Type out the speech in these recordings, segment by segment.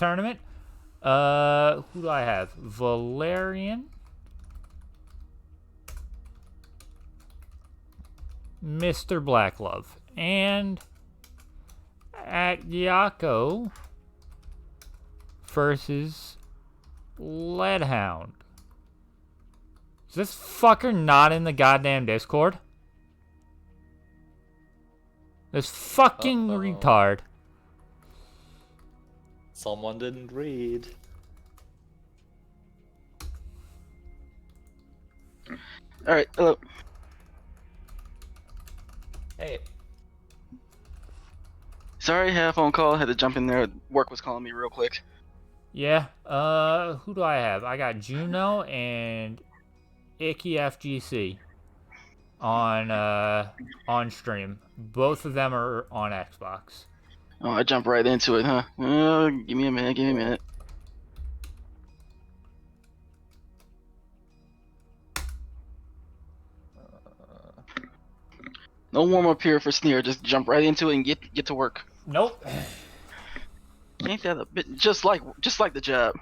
tournament. Who do I have? Valerian. Mr. Blacklove. And Akyako versus Leadhound. Is this fucker not in the goddamn Discord? This fucking retard. Someone didn't read. Alright, hello. Hey. Sorry, I had a phone call. Had to jump in there. Work was calling me real quick. Yeah, who do I have? I got Juno and KIWC on stream. Both of them are on Xbox. Oh, I jumped right into it, huh? Give me a minute. No warm up here for Sneer. Just jump right into it and get to work. Nope. Ain't that a bit just like the job?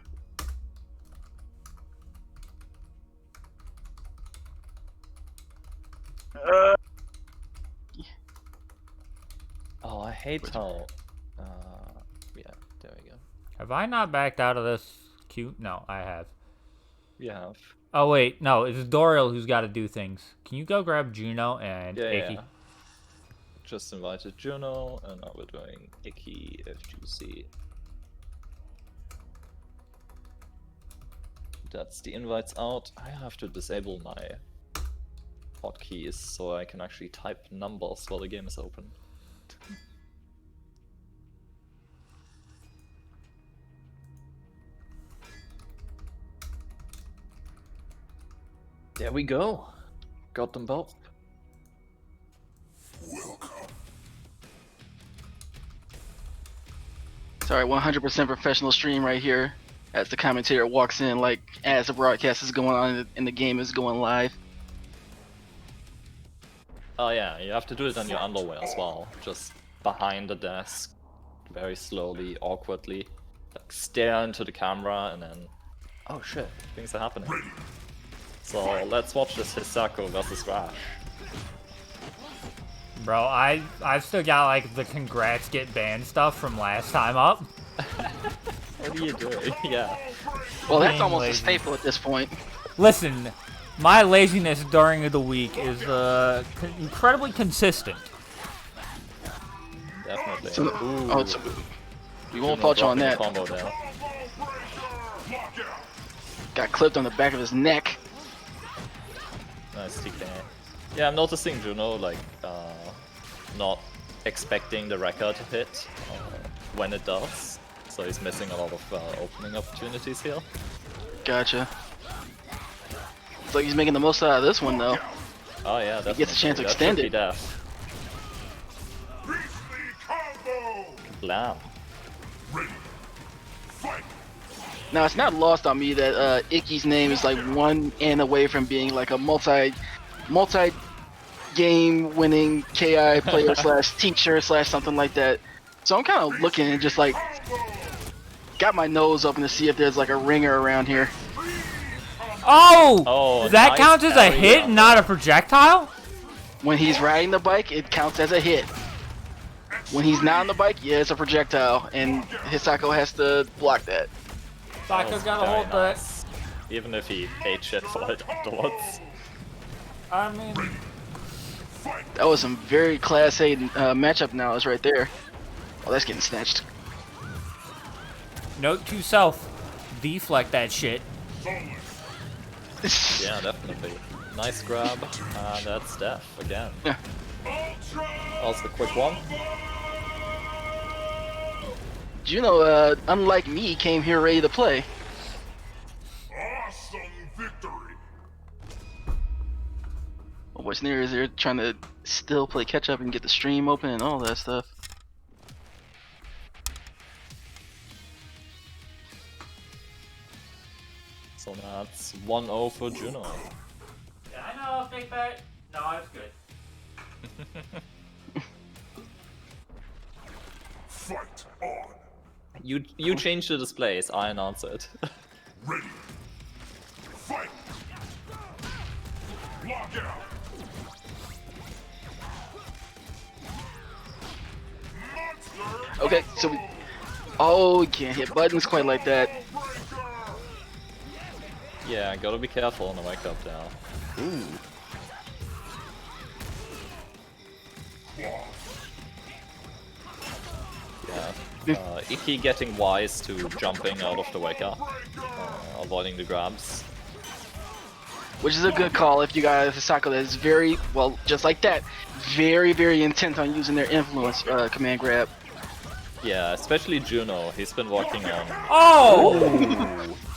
Oh, I hate how. Yeah, there we go. Have I not backed out of this queue? No, I have. You have. Oh wait, no, it's Doriel who's got to do things. Can you go grab Juno and Icky? Yeah. Just invited Juno, and now we're doing KIWC. That's the invites out. I have to disable my hotkeys so I can actually type numbers while the game is open. There we go. Got them both. Sorry, 100% professional stream right here. As the commentator walks in, like as the broadcast is going on and the game is going live. Oh yeah, you have to do it on your underwear as well. Just behind the desk, very slowly, awkwardly, like stare into the camera and then, oh shit, things are happening. So let's watch this Hisako versus Rash. Bro, I've still got like the congrats get banned stuff from last time up. What are you doing? Yeah. Well, that's Being almost lazy. a staple at this point. Listen, my laziness during the week is incredibly consistent. Definitely. So, Ooh, we won't fault you on that. Combo there. Got clipped on the back of his neck. Nice TK. Yeah, I'm noticing Juno like not expecting the record to hit when it does, so he's missing a lot of opening opportunities here. Gotcha. Looks like he's making the most out of this one though. Oh yeah, definitely. He gets a chance to That extend should be it. death. Blam. Now it's not lost on me that Icky's name is like one N away from being like a multi game winning KI player slash teacher slash something like that. So I'm kind of looking and just like got my nose open to see if there's like a ringer around here. Oh, that nice counts as a parry hit, on not a projectile? When he's riding the bike, it counts as a hit. When he's not on the bike, yeah, it's a projectile, and Hisako has to block that. Sako's gotta Very hold that. nice. Even if he ate shit for it afterwards. I mean, That was some very class A matchup knowledge right there. Oh, that's getting snatched. note to self, deflect that shit. Yeah, definitely. Nice grab. That's death again. Yeah. That was the quick one. Juno, unlike me, came here ready to play. Awesome victory. Oh, what's near is they're trying to still play catch up and get the stream open and all that stuff. So that's 1-0 for Juno. Yeah, I know, big bet. No, it's good. Fight on. You change the displays. I announce it. Ready. Fight. Lock out. Monster. Okay, so we... Oh, we can't hit buttons quite like that. Yeah, gotta be careful on the wake up now. Ooh. Yeah. Icky getting wise to jumping out of the wake up, avoiding the grabs. Which is a good call if you got a Hisako that is very, well, just like that, very, very intent on using their influence command grab. Yeah, especially Juno. He's been working on. Oh!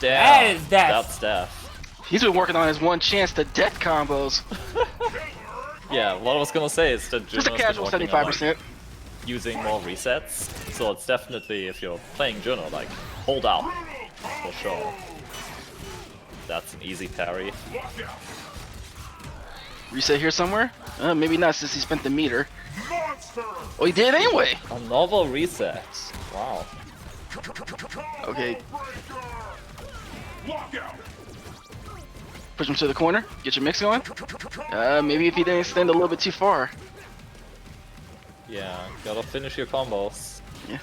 Damn. That is death. That's death. He's been working on his one chance to death combos. Yeah, what I was gonna say is that Just Juno's a been casual working on, 75%. like, using more resets. So it's definitely, if you're playing Juno, like, hold out. For sure. That's an easy parry. Reset here somewhere? Maybe not since he spent the meter. Oh, he did anyway! A novel reset. Wow. Okay. Push him to the corner. Get your mix going. Maybe if he didn't extend a little bit too far. Yeah, gotta finish your combos. Yeah.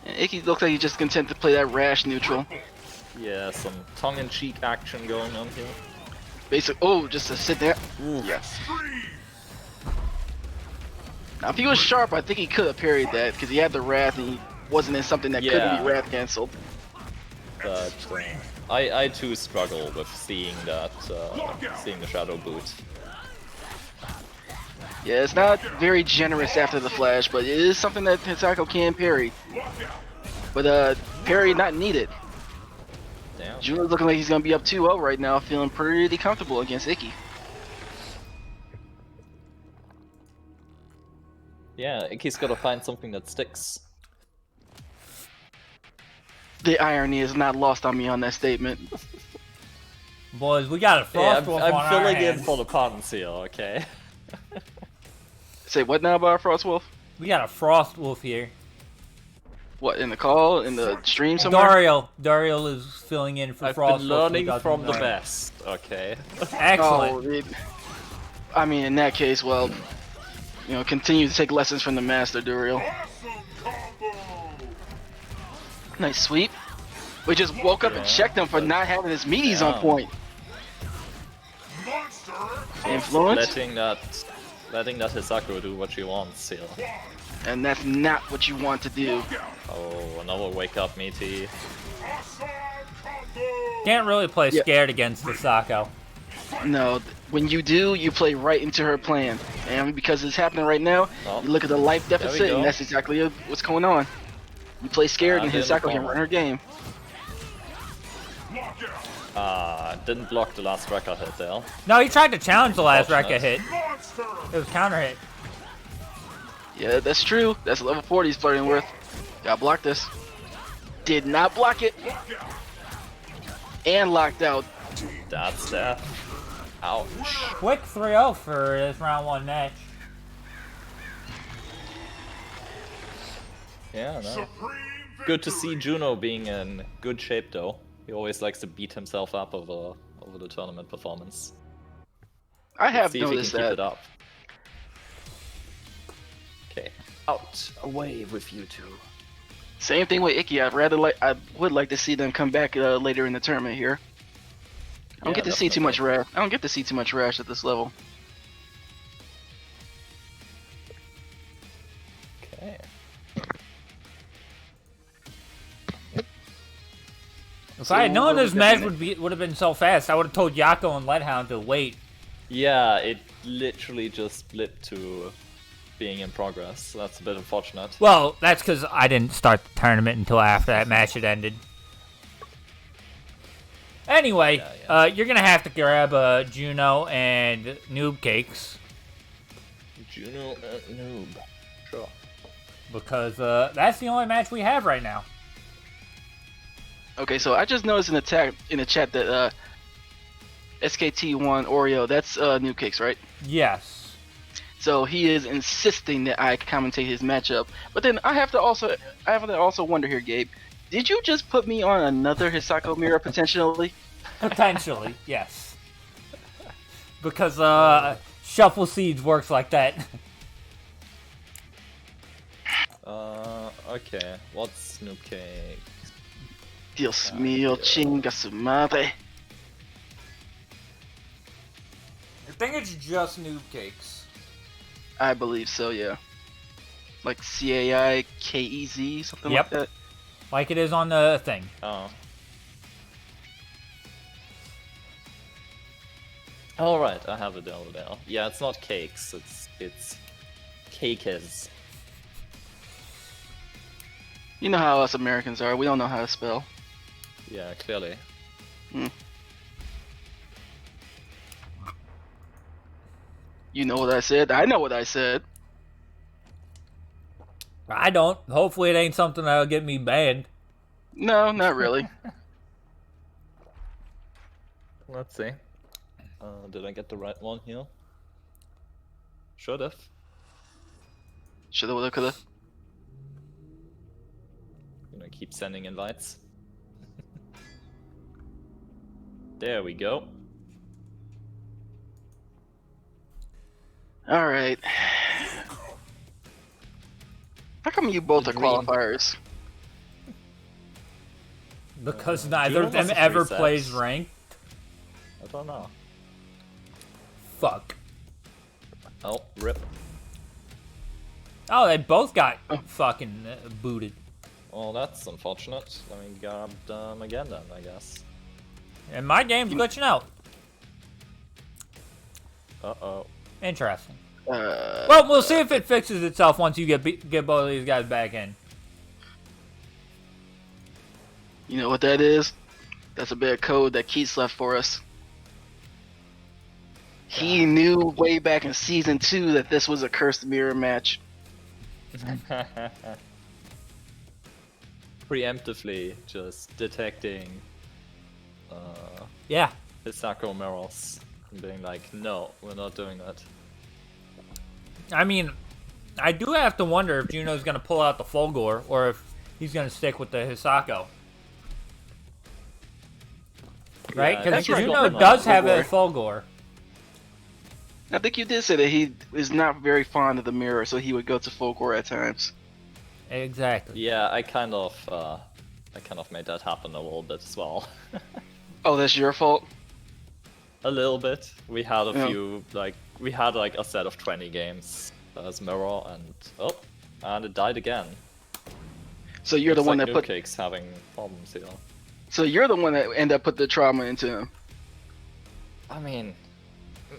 And Icky looks like he's just content to play that rash neutral. Yeah, some tongue-in-cheek action going on here. Basic. Oh, just to sit there. Yes. Now, if he was sharp, I think he could have parried that because he had the wrath and he wasn't in something that couldn't be wrath cancelled. But I too struggle with seeing that, seeing the shadow boot. Yeah, it's not very generous after the flash, but it is something that Hisako can parry. But parry not needed. Damn. Juno's looking like he's gonna be up 2-0 right now, feeling pretty comfortable against Icky. Yeah, Icky's gotta find something that sticks. The irony is not lost on me on that statement. Boys, we got a Yeah, frost wolf on I'm our filling in hands. for the puns here, okay? Say what now about Frostwolf? We got a frost wolf here. What, in the call? In the stream somewhere? Dario is filling in for I've frost been wolf. learning from the best, okay? Excellent. Oh, I mean, in that case, well, you know, continue to take lessons from the master, Duriel. Nice sweep. We just woke up and checked him for not having his meaties on point. Influence? Letting that Hisako do what she wants here. And that's not what you want to do. Oh, another wake up meaty. Can't really play scared against Hisako. No, when you do, you play right into her plan. And because it's happening right now, you look at the life deficit, and that's exactly what's going on. You play scared, and Hisako can run her game. Didn't block the last Rekka hit there. No, he tried to challenge the last Rekka hit. It was counter hit. Yeah, that's true. That's level 40 he's flirting with. Gotta block this. Did not block it. And locked out. That's that. Ouch. Quick 3-0 for this round 1 match. Yeah, no. Good to see Juno being in good shape though. He always likes to beat himself up over the tournament performance. I have See if he can noticed keep that. it up. Okay, out, away with you two. Same thing with Icky. I would like to see them come back later in the tournament here. I don't get to see too much rash. I don't get to see too much rash at this level. Okay. If I had known this match would have been so fast, I would have told Yako and Leadhound to wait. Yeah, it literally just blipped to being in progress. That's a bit unfortunate. Well, that's because I didn't start the tournament until after that match had ended. Anyway, you're going to have to grab Juno and Noob Cakes. Juno and Noob. Sure. Because that's the only match we have right now. Okay, so I just noticed in the chat that SKT1 Oreo, that's New Cakes, right? Yes. So he is insisting that I commentate his matchup. But then I have to also wonder here, Gabe. Did you just put me on another Hisako mirror potentially? Potentially, yes. Because Shuffle Seeds works like that. Okay. What's Noob Cake? Dios mío, chinga su madre. I think it's just Noob Cakes. I believe so, yeah. Like CAIKEZ, something like that. Like it is on the thing. Oh. Alright, I have it over there. Yeah, it's not cakes, it's cakes. You know how us Americans are, we don't know how to spell. Yeah, clearly. You know what I said? I know what I said. I don't. Hopefully it ain't something that'll get me banned. No, not really. Let's see. Did I get the right one here? Should've. Shoulda, woulda, coulda. Gonna keep sending invites. There we go. Alright. How come you both are Green. qualifiers? Because neither of them must have ever resets. plays ranked. I don't know. Fuck. Oh, rip. Oh, they both got fucking booted. Well, that's unfortunate. Let me grab them again then, I guess. And my game's glitching out. Uh-oh. Interesting. Well, we'll see if it fixes itself once you get both of these guys back in. You know what that is? That's a bit of code that Keats left for us. He knew way back in season 2 that this was a cursed mirror match. Preemptively just detecting Yeah. Hisako mirrors and being like, no, we're not doing that. I mean, I do have to wonder if Juno's going to pull out the Fulgore or if he's going to stick with the Hisako. Right? Yeah, I Because think he's Juno going does have a Fulgore. Fulgore. I think you did say that he is not very fond of the mirror, so he would go to Fulgore at times. Exactly. Yeah, I kind of made that happen a little bit as well. Oh, that's your fault? A little bit. We had a Yeah. few, we had a set of 20 games as mirror, and it died again. So you're the Looks one like that put. Cake's having problems here. So you're the one that ended up put the trauma into him. I mean,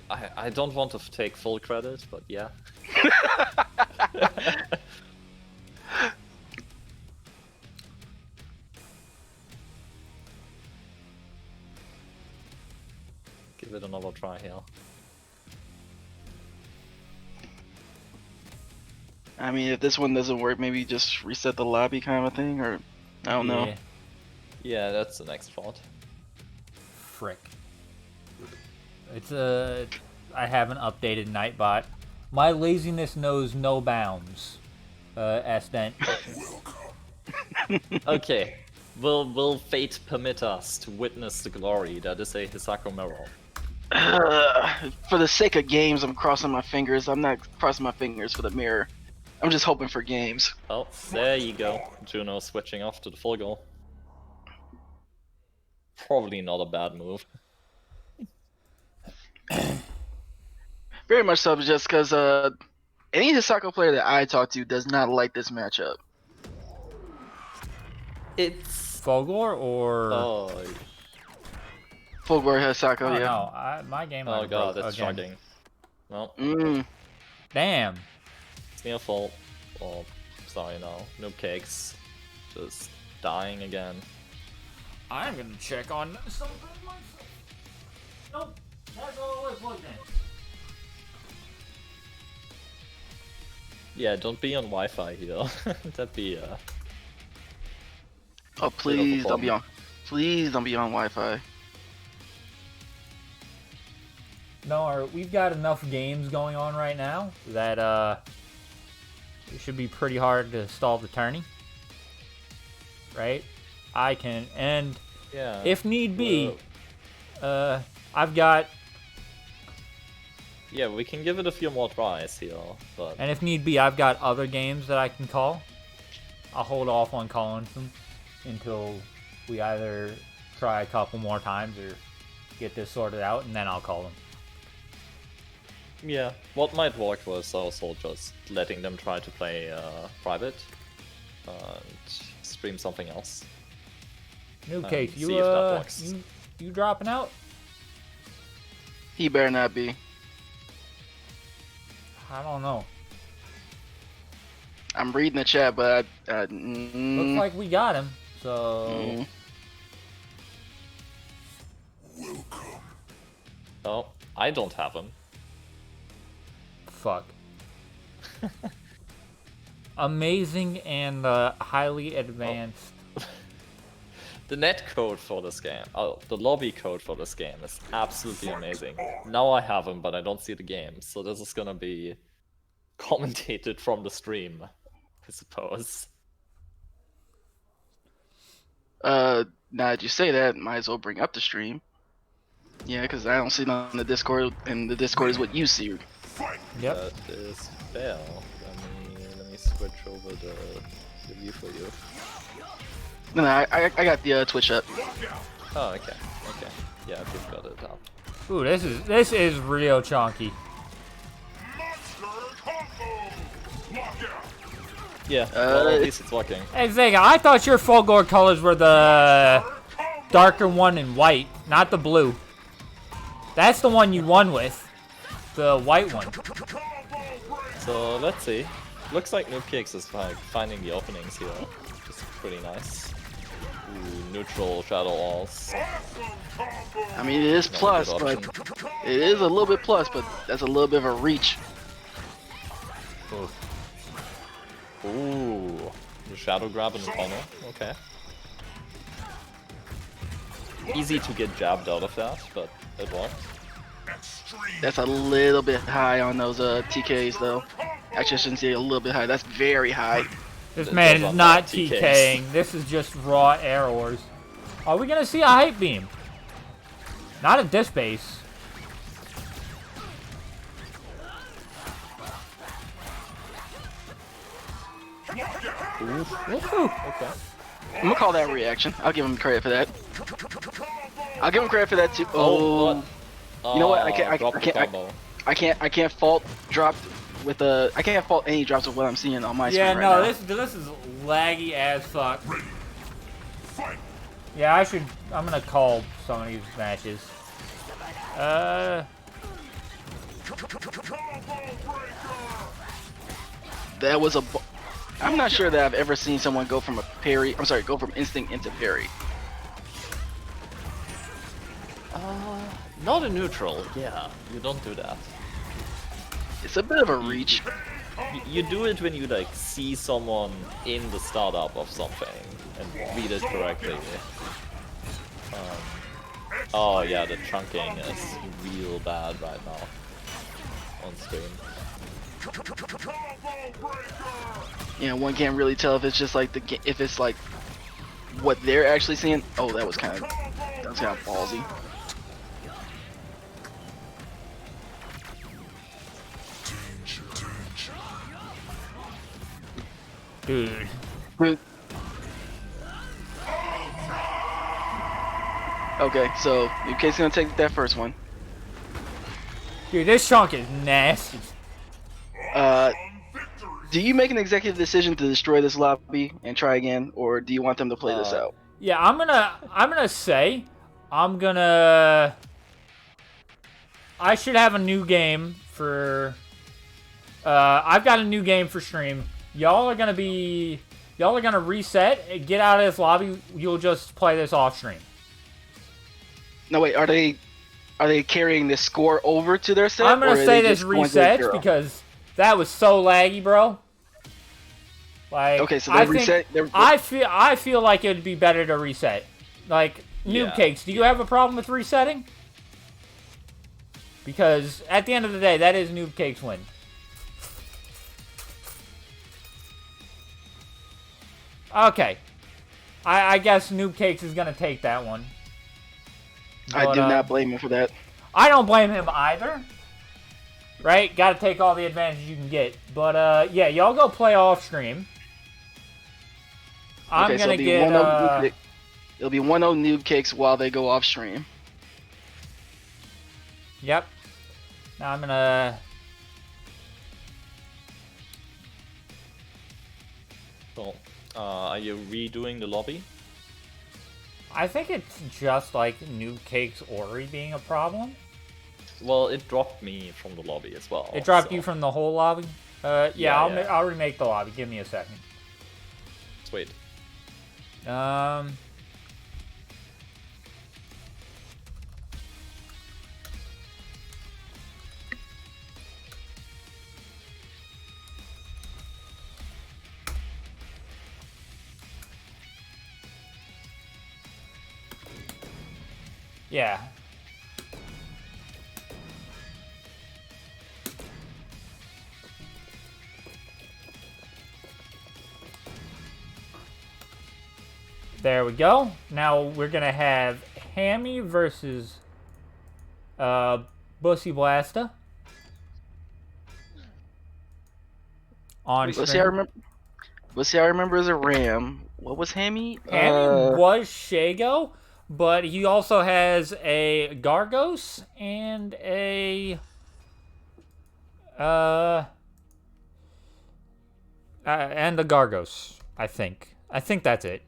I don't want to take full credit, but yeah. Give it another try here. I mean, if this one doesn't work, maybe just reset the lobby kind of a thing, or I don't know. Yeah. Yeah, that's the next thought. Frick. It's I haven't updated Nightbot. My laziness knows no bounds. Estent. Okay, will fate permit us to witness the glory that is a Hisako mirror? For the sake of games, I'm crossing my fingers. I'm not crossing my fingers for the mirror. I'm just hoping for games. Oh, there you go. Juno switching off to the full goal. Probably not a bad move. Very much so, just because any Hisako player that I talk to does not like this matchup. It's... Fulgore or... Oh, Fulgore Hisako, Oh, yeah. no. My game oh might god, broke it's again. chugging. Well, Damn. it's your fault. Oh, sorry, no. No cakes. Just dying again. I'm gonna check on something myself. Nope. That's all I was looking at. Yeah, don't be on Wi-Fi here. That'd be, Oh, please don't be problem. on. Please don't be on Wi-Fi. No, we've got enough games going on right now that it should be pretty hard to stall the tourney. Right? I can, and if need be, I've got. Yeah, we can give it a few more tries here, but. And if need be, I've got other games that I can call. I'll hold off on calling them until we either try a couple more times or get this sorted out, and then I'll call them. Yeah, what might work was also just letting them try to play private and stream something else. New case, see if that works. you dropping out? He better not be. I don't know. I'm reading the chat, but Looks like we got him. So. Oh, I don't have him. Fuck. Amazing and highly advanced. The net code for this game, the lobby code for this game is absolutely amazing. Now I have him, but I don't see the game, so this is gonna be commentated from the stream, I suppose. Now that you say that, might as well bring up the stream. Yeah, because I don't see it on the Discord, and the Discord is what you see. Yep. That is fair. Let me switch over the view for you. No, I got the Twitch up. Oh, okay. Okay. Yeah, I've got it up. Ooh, this is real chunky. Yeah, well, at least it's working. Hey, Vega, I thought your Fulgore colors were the darker one in white, not the blue. That's the one you won with. The white one. So, let's see. Looks like Noob Kicks is finding the openings here, which is pretty nice. Ooh, neutral shadow walls. I mean, it is plus, but it is a little bit plus, but that's a little bit of a reach. Ooh, the shadow grab in the funnel. Okay. Easy to get jabbed out of that, but it worked. That's a little bit high on those TKs, though. Actually, I shouldn't say a little bit high. That's very high. This man is not TKing. This is just raw errors. Are we gonna see a hype beam? Not at this base. Okay. I'm gonna call that a reaction. I'll give him credit for that. I'll give him credit for that too. Oh, you know what? I can't fault dropped with a. I can't fault any drops of what I'm seeing on my screen right now. Yeah, no, this is laggy as fuck. Yeah, I'm gonna call some of these matches. That was a. I'm not sure that I've ever seen someone go from a parry. I'm sorry, go from instinct into parry. Not a neutral. Yeah, you don't do that. It's a bit of a reach. You do it when you like see someone in the startup of something and read it correctly. Oh yeah, the trunking is real bad right now on stream. Yeah, one can't really tell if it's just like if it's like what they're actually seeing. Oh, that was kind of ballsy. Dude. Okay, so in case you're gonna take that first one. Dude, this chunk is nasty. Do you make an executive decision to destroy this lobby and try again, or do you want them to play this out? Yeah, I'm gonna say, I should have a new game for. I've got a new game for stream. Y'all are gonna reset, get out of this lobby. You'll just play this off stream. No, wait. Are they carrying this score over to their set? I'm gonna say this resets because that was so laggy, bro. Like, okay, so they reset. I feel like it'd be better to reset. Like, Noob Cakes, do you have a problem with resetting? Because at the end of the day, that is Noob Cake's win. Okay. I guess Noob Cakes is going to take that one. I But, do not blame him for that. I don't blame him either. Right? Got to take all the advantage you can get. But, yeah, y'all go play off stream. I'm going to get... It'll be 1-0 Noob Cakes while they go off stream. Yep. Now I'm going to... Well, are you redoing the lobby? I think it's just like Noob Cake's Ori being a problem. Well, it dropped me from the lobby as well. It dropped so. you from the whole lobby? Yeah, I'll remake the lobby. Give me a second. Sweet. Yeah. There we go. Now we're gonna have Hammy versus Bussy Blasta on stream. Bussy I remember as a Ram. What was Hammy? Hammy was Shago, but he also has a Gargos and a Gargos, I think. I think that's it.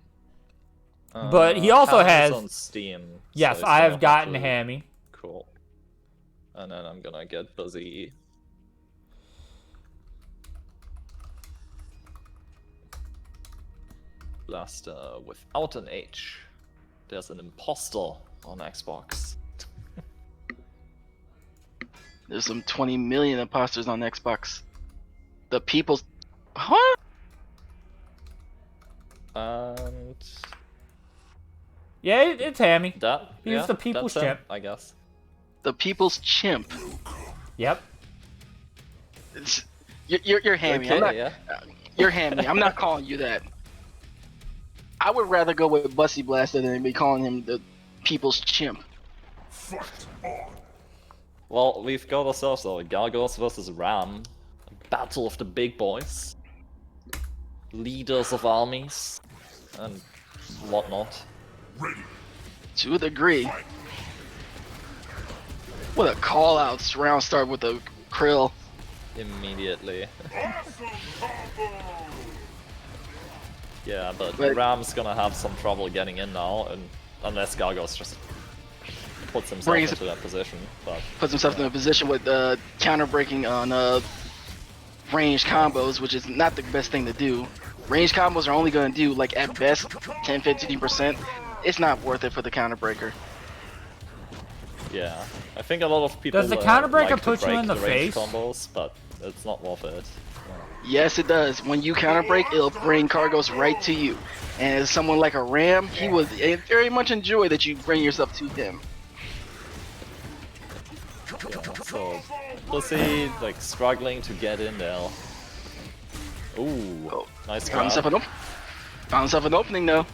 But he also has on Steam. Yes, so I have gotten to... Hammy. Cool. And then I'm gonna get Buzzy. Blaster without an H. There's an imposter on Xbox. There's some 20 million imposters on Xbox. The people's... Huh? And... Yeah, it's Hammy. He's the people's chimp. I guess. The people's chimp. Yep. You're Hammy. Okay, You're Hammy. I'm not calling you that. I would rather go with Bussy Blaster than be calling him the people's chimp. Well, we've got ourselves a Gargos versus Ram. A battle of the big boys. Leaders of armies. And whatnot. To a degree. What a call out round start with a Krill. Immediately. Yeah, but Ram's gonna have some trouble getting in now, and unless Gargos just puts himself into that position. But puts himself in a position with counter breaking on ranged combos, which is not the best thing to do. Ranged combos are only gonna do like at best 10-15%. It's not worth it for the counter breaker. Yeah, I think a lot of people does the counter breaker like put you in the face? Combos, but it's not worth it. Yes, it does. When you counter break, it'll bring Cargos right to you. And as someone like a Ram, he would very much enjoy that you bring yourself to him. Yeah, so Bussy like struggling to get in there. Ooh, nice grab. Found himself an opening though.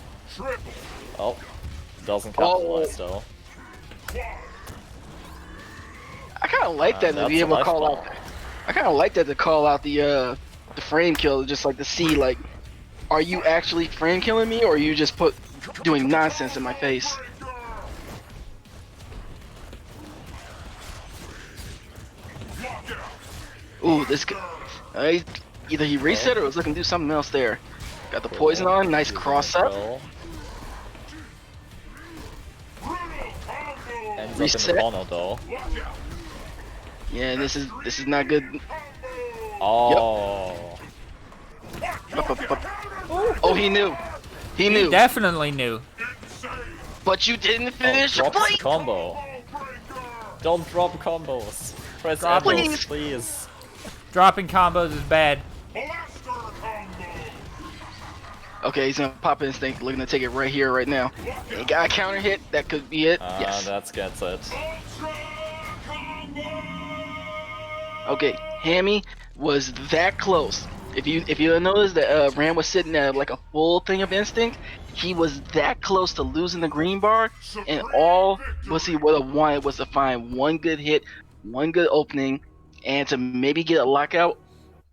Oh, doesn't capitalize though. I kind of like that to be able to call out. I kind of like that to call out the frame kill, just like to see like, are you actually frame killing me, or are you just doing nonsense in my face? Ooh, this guy, either he reset or was looking to do something else there. Got the poison on, nice cross up. Ends up in the corner though. Yeah, this is not good. Oh. Yep. Oh, he knew. He knew. He definitely knew. But you didn't finish. Drop the combo. Don't drop combos. Press F, please. Dropping combos is bad. Okay, he's gonna pop instinct, looking to take it right here, right now. He got a counter hit. That could be it. Yes. That gets it. Okay, Hammy was that close. If you notice that Ram was sitting at like a full thing of instinct, he was that close to losing the green bar, and all what he would have wanted was to find one good hit, one good opening, and to maybe get a lockout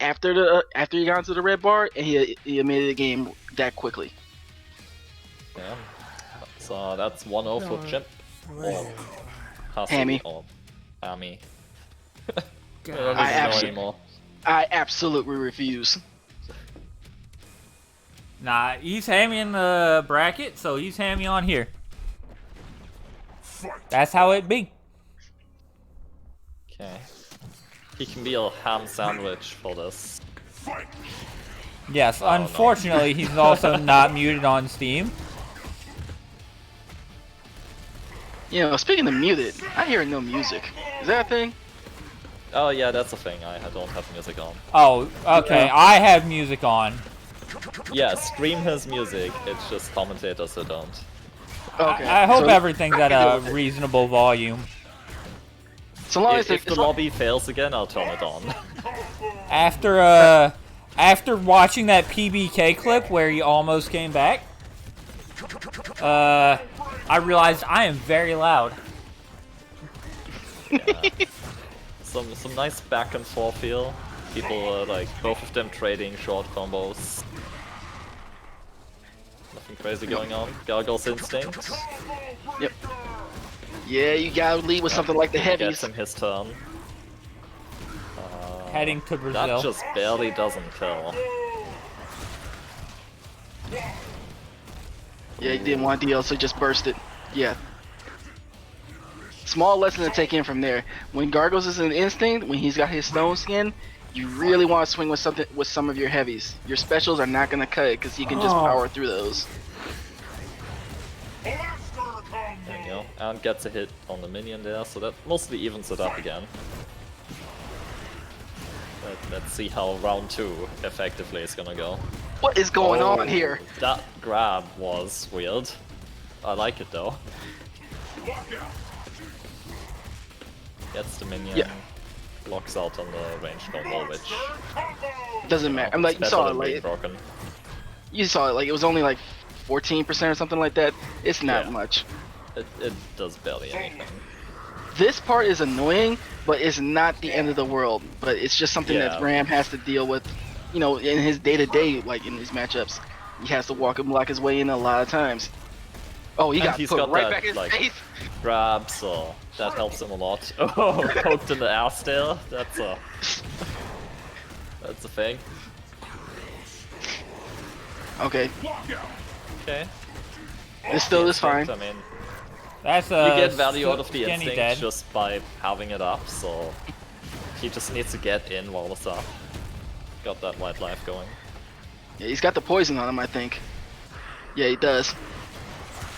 after he got into the red bar, and he made the game that quickly. Yeah. So that's 1-0 for Chip. Or Hussey, Hammy. or Hammy. I God. don't I even know anymore. I absolutely refuse. Nah, he's Hammy in the bracket, so he's Hammy on here. That's how it be. Okay. He can be a ham sandwich for this. Yes, Oh, unfortunately, he's also not muted on Steam. You know, speaking of muted, I hear no music. Is that a thing? Oh yeah, that's a thing. I don't have music on. Oh, okay, Yeah. I have music on. Yeah, stream has music. It's just commentators who don't. Okay. I hope so- everything's at I can a deal with it. reasonable volume. So long as If the lobby fails again, I'll turn it on. After watching that PBK clip where he almost came back, I realized I am very loud. Some nice back and forth feel. People like both of them trading short combos. Nothing crazy going on. Gargoyle's instinct. Yep. Yeah, you gotta lead with something like the Gets heavies. him his turn. Heading to Brazil. That just barely doesn't kill. Yeah, you didn't want DL, so just burst it. Yeah. Small lesson to take in from there. When Gargos is an instinct, when he's got his stone skin, you really want to swing with some of your heavies. Your specials are not gonna cut it because you can just power through those. There you go. And gets a hit on the minion there, so that mostly evens it up again. Let's see how round 2 effectively is gonna go. What is going on here? That grab was weird. I like it though. Gets the minion, Yeah. blocks out on the range combo, which Doesn't matter. I'm like, you better saw it, than being like broken. you saw it, like it was only like 14% or something like that. It's not Yeah. much. It does barely anything. This part is annoying, but it's not the end of the world. But it's just something Yeah. that Ram has to deal with, you know, in his day-to-day, like in his matchups. He has to walk and block his way in a lot of times. Oh, he And got he's put got right that, back in his like, face. Grab, so that helps him a lot. Oh, poked in the ass there. That's a thing. Okay, Okay. this still is fine. I mean, That's you a get value out of the skinny instinct dead. just by having it up, so he just needs to get in while it's up. Got that white life going. Yeah, he's got the poison on him, I think. Yeah, he does.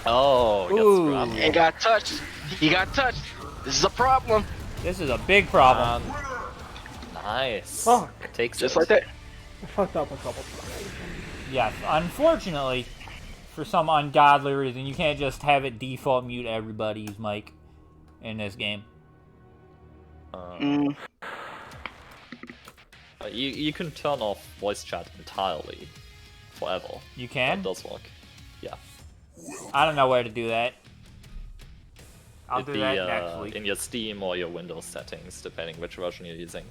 Oh, gets Ooh. grabbed. And got touched. He got touched. This is a problem. This is a big problem. Nice. Fuck. Takes Just it. like that. I fucked up a couple times. Yes, unfortunately, for some ungodly reason, you can't just have it default mute everybody's mic in this game. Mm, You can turn off voice chat entirely, forever. You That can? does work. Yeah. I don't know where to do that. I'll It'd do be that next week. in your Steam or your Windows settings, depending which version you're using.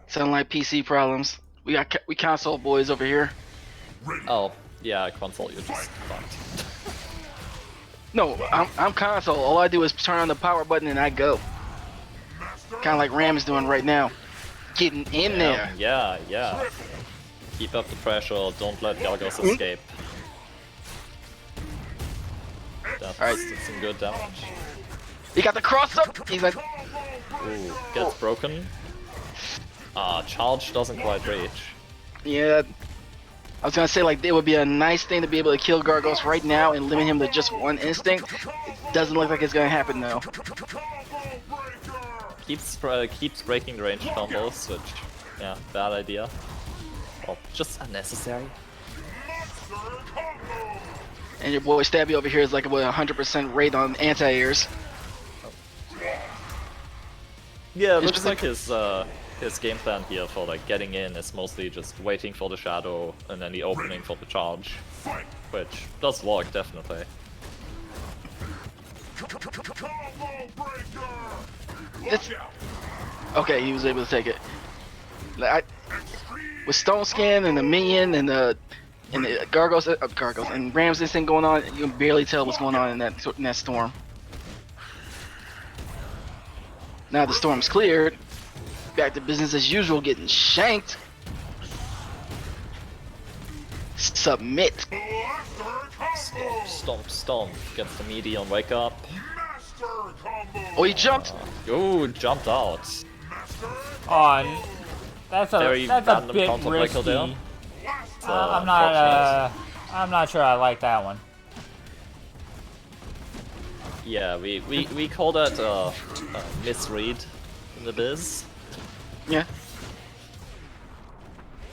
Sound like PC problems. We console boys over here. Oh, yeah, console, you're just fucked. No, I'm console. All I do is turn on the power button and I go. Kind of like Ram is doing right now. Getting in there. Yeah. Keep up the pressure, don't let Galgos escape. That's Alright. some good damage. He got the cross up. He's like, Ooh, gets broken. Charge doesn't quite reach. yeah. I was gonna say like it would be a nice thing to be able to kill Gargos right now and limit him to just one instinct. It doesn't look like it's gonna happen though. Keeps breaking the range combos, which, yeah, bad idea. Or just unnecessary. And your boy Stabby over here is like with 100% rate on anti-airs. Yeah, it It's looks just like his game plan here for like getting in is mostly just waiting for the shadow and then the opening for the charge, which does work definitely. Combo breaker. It's, okay, he was able to take it. Like, with Stone Skin and the minion and the gargoyles and Ram's thing going on, you can barely tell what's going on in that storm. Now the storm's cleared. Back to business as usual, getting shanked. Submit. Stomp. Gets the medium wake up. Master combo. Oh, he jumped. Ooh, jumped out. Oh, that's a random bit counter breaker risky. there. I'm not sure I like that one. Yeah, we call that a misread in the biz. Yeah.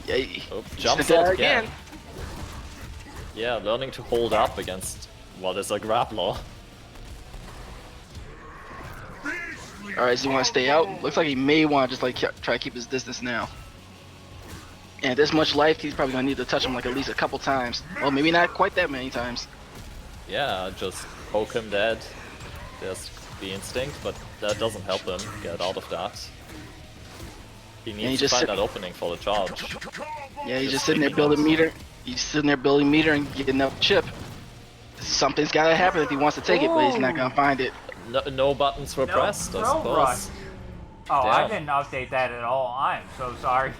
Yeah. Oh, jumps out again. Yeah, learning to hold up against what is a grappler. Alright, does he want to stay out? Looks like he may want to just like try to keep his distance now. And this much life, he's probably gonna need to touch him like at least a couple times. Well, maybe not quite that many times. Yeah, just poke him dead. There's the instinct, but that doesn't help him get out of that. He needs to find that opening for the charge. Yeah, he's just sitting there building meter. He's sitting there building meter and getting up chip. Something's gotta happen if he wants to take it, but he's not gonna find it. No buttons were pressed, I Crow Rush. suppose. Oh, I Damn. didn't update that at all. I'm so sorry.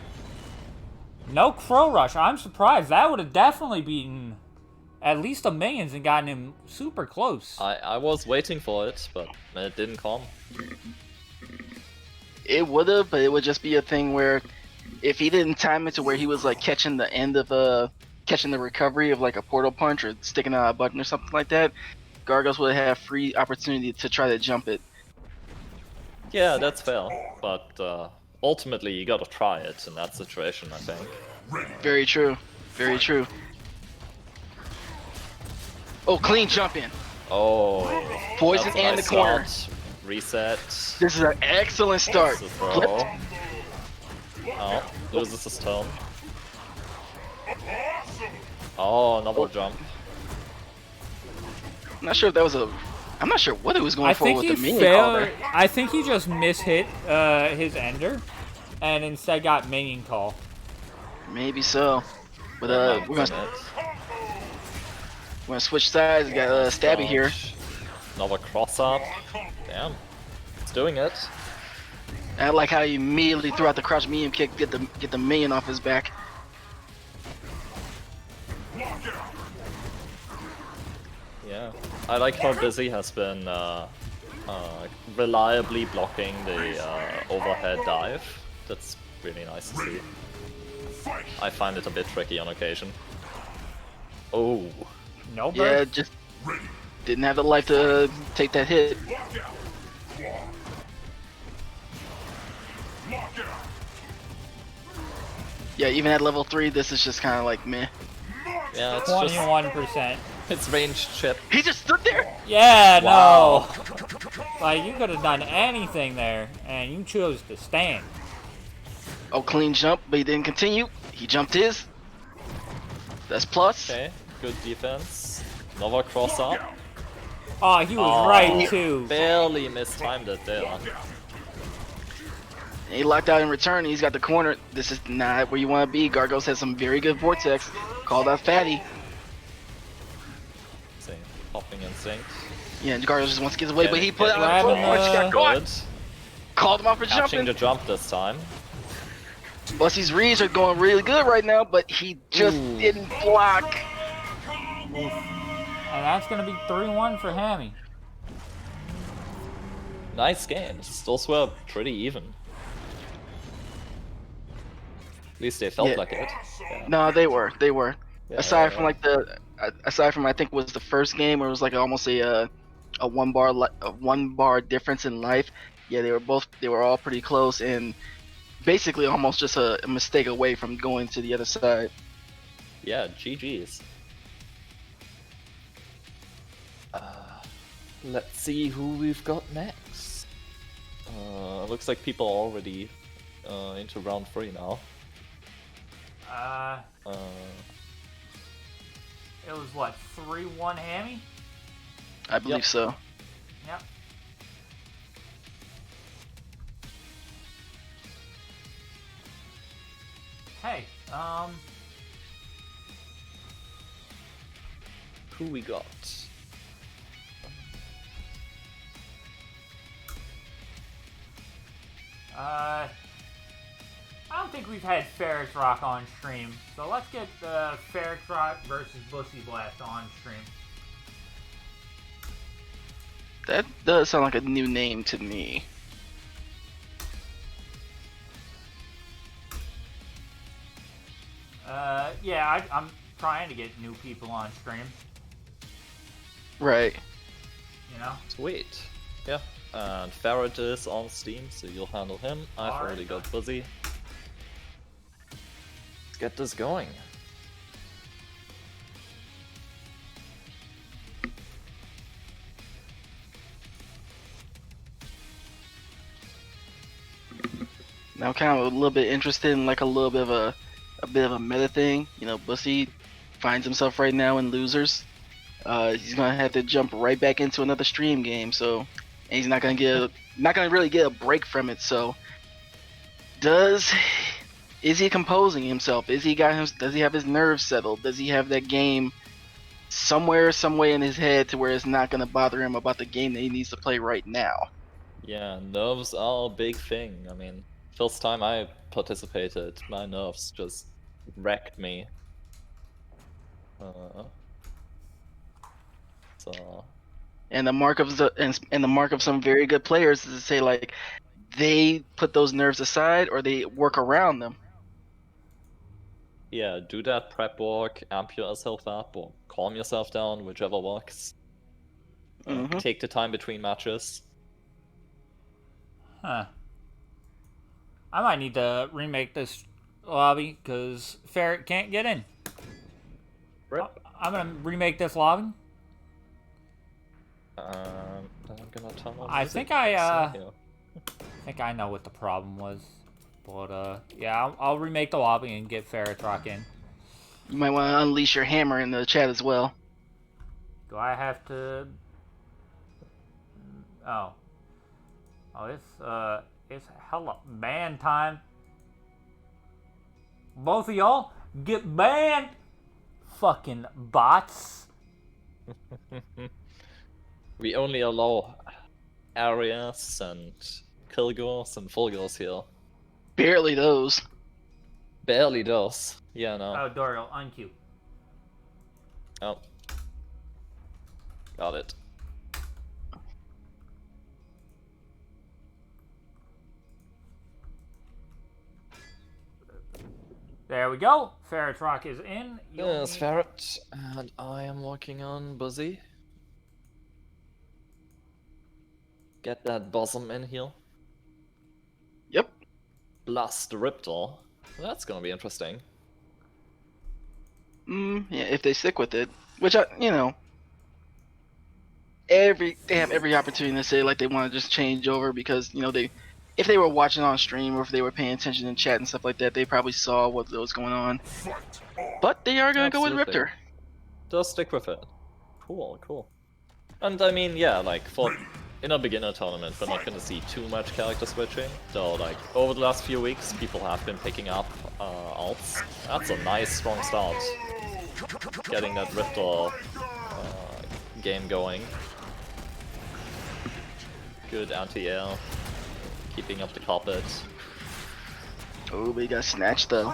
No Crow Rush. I'm surprised. That would have definitely beaten at least the minions and gotten him super close. I was waiting for it, but it didn't come. It would have, but it would just be a thing where if he didn't time it to where he was like catching the end of catching the recovery of like a portal punch or sticking out a button or something like that, Gargoyles would have free opportunity to try to jump it. Yeah, that's fair, but ultimately you gotta try it in that situation, I think. Very true. Very true. Oh, clean jump in. Oh, Poison that's a and nice the corner. start. Reset. This is an excellent start. This is throw. Flipped. Oh, loses his turn. Oh, another jump. I'm not sure if that was a. I'm not sure what it was going I for think with he the minion call failed. there. I think he just mishit his ender, and instead got minion call. Maybe so. But That we're might gonna have been it. switch sides. We got Stabby here. Dodge. Another cross up. Damn. It's doing it. I like how he immediately threw out the crouch medium kick, get the minion off his back. Yeah. I like how Busy has been reliably blocking the overhead dive. That's really nice to see. I find it a bit tricky on occasion. Oh. No Yeah, burst. just didn't have the life to take that hit. Yeah, even at level 3, this is just kind of like meh. Yeah, it's just 21%. it's ranged chip. He just stood there. Yeah, Wow. no. Like, you could have done anything there, and you chose to stand. Oh, clean jump, but he didn't continue. He jumped his. That's plus. Okay, good defense. Another cross up. Oh, he was Oh, right, too. Barely mistimed it there. And he locked out in return. He's got the corner. This is not where you want to be. Gargoyles has some very good vortex. Called out Fatty. See, popping instinct. Yeah, Gargoyles just wants to get away, but he put out Grab a him, punch. Got caught. Good. Called him out for Catching jumping. the jump this time. Busty's reads are going really good right now, but he just didn't block. And that's going to be 3-1 for Hammy. Nice games. Those were pretty even. At least they felt Yeah. like it. Yeah. No, they were. Yeah, Aside from like aside from I think it was the first game where it was like almost a one bar difference in life. Yeah, they were all pretty close and basically almost just a mistake away from going to the other side. Yeah, GG's. Let's see who we've got next. Looks like people are already into round 3 now. It was what, 3-1 Hammy? I believe so. Yep. Hey, Who we got? I don't think we've had Ferret Rock on stream, so let's get Ferret Rock versus Bussy Blast on stream. That does sound like a new name to me. Yeah, I'm trying to get new people on stream. Right. You know? Sweet. Yeah. And Ferret is on Steam, so you'll handle him. I've already got Buzzy. Let's get this going. Now, kind of a little bit interested in like a little bit of a meta thing. You know, Bussy finds himself right now in losers. He's gonna have to jump right back into another stream game. So, and he's not gonna really get a break from it. So, is he composing himself? Does he have his nerves settled? Does he have that game somewhere, some way in his head to where it's not gonna bother him about the game that he needs to play right now? Yeah, nerves are a big thing. I mean, first time I participated, my nerves just wrecked me. And the mark of the mark of some very good players is to say like they put those nerves aside or they work around them. Yeah, do that prep work, amp yourself up, or calm yourself down, whichever works. Take the time between matches. Huh. I might need to remake this lobby because Ferret can't get in. Rip. I'm gonna remake this lobby. I'm gonna turn on I music. think I know what the problem was, but yeah, I'll remake the lobby and get Ferret Rock in. You might want to unleash your hammer in the chat as well. Do I have to? Oh, it's hella ban time. Both of y'all get banned. Fucking bots. We only allow Arias and Kilgores and Fulgores here. Barely those. Barely those. Yeah, no. Oh, Doriel, unqueue. Oh. Got it. There we go. Ferret Rock is in. Yes, Ferret. And I am working on Buzzy. Get that bosom in here. Yep. Blast the Riptor. That's gonna be interesting. Yeah, if they stick with it, which you know, they have every opportunity to say like they want to just change over because you know if they were watching on stream or if they were paying attention in chat and stuff like that, they probably saw what was going on. But they are gonna go with Riptor. Just stick with it. Cool, cool. And I mean, yeah, like in a beginner tournament, we're not gonna see too much character switching. Though, like over the last few weeks, people have been picking up alts. That's a nice, strong start. Getting that Riptor game going. Good anti-air. Keeping up the carpet. Oh, but he got snatched though.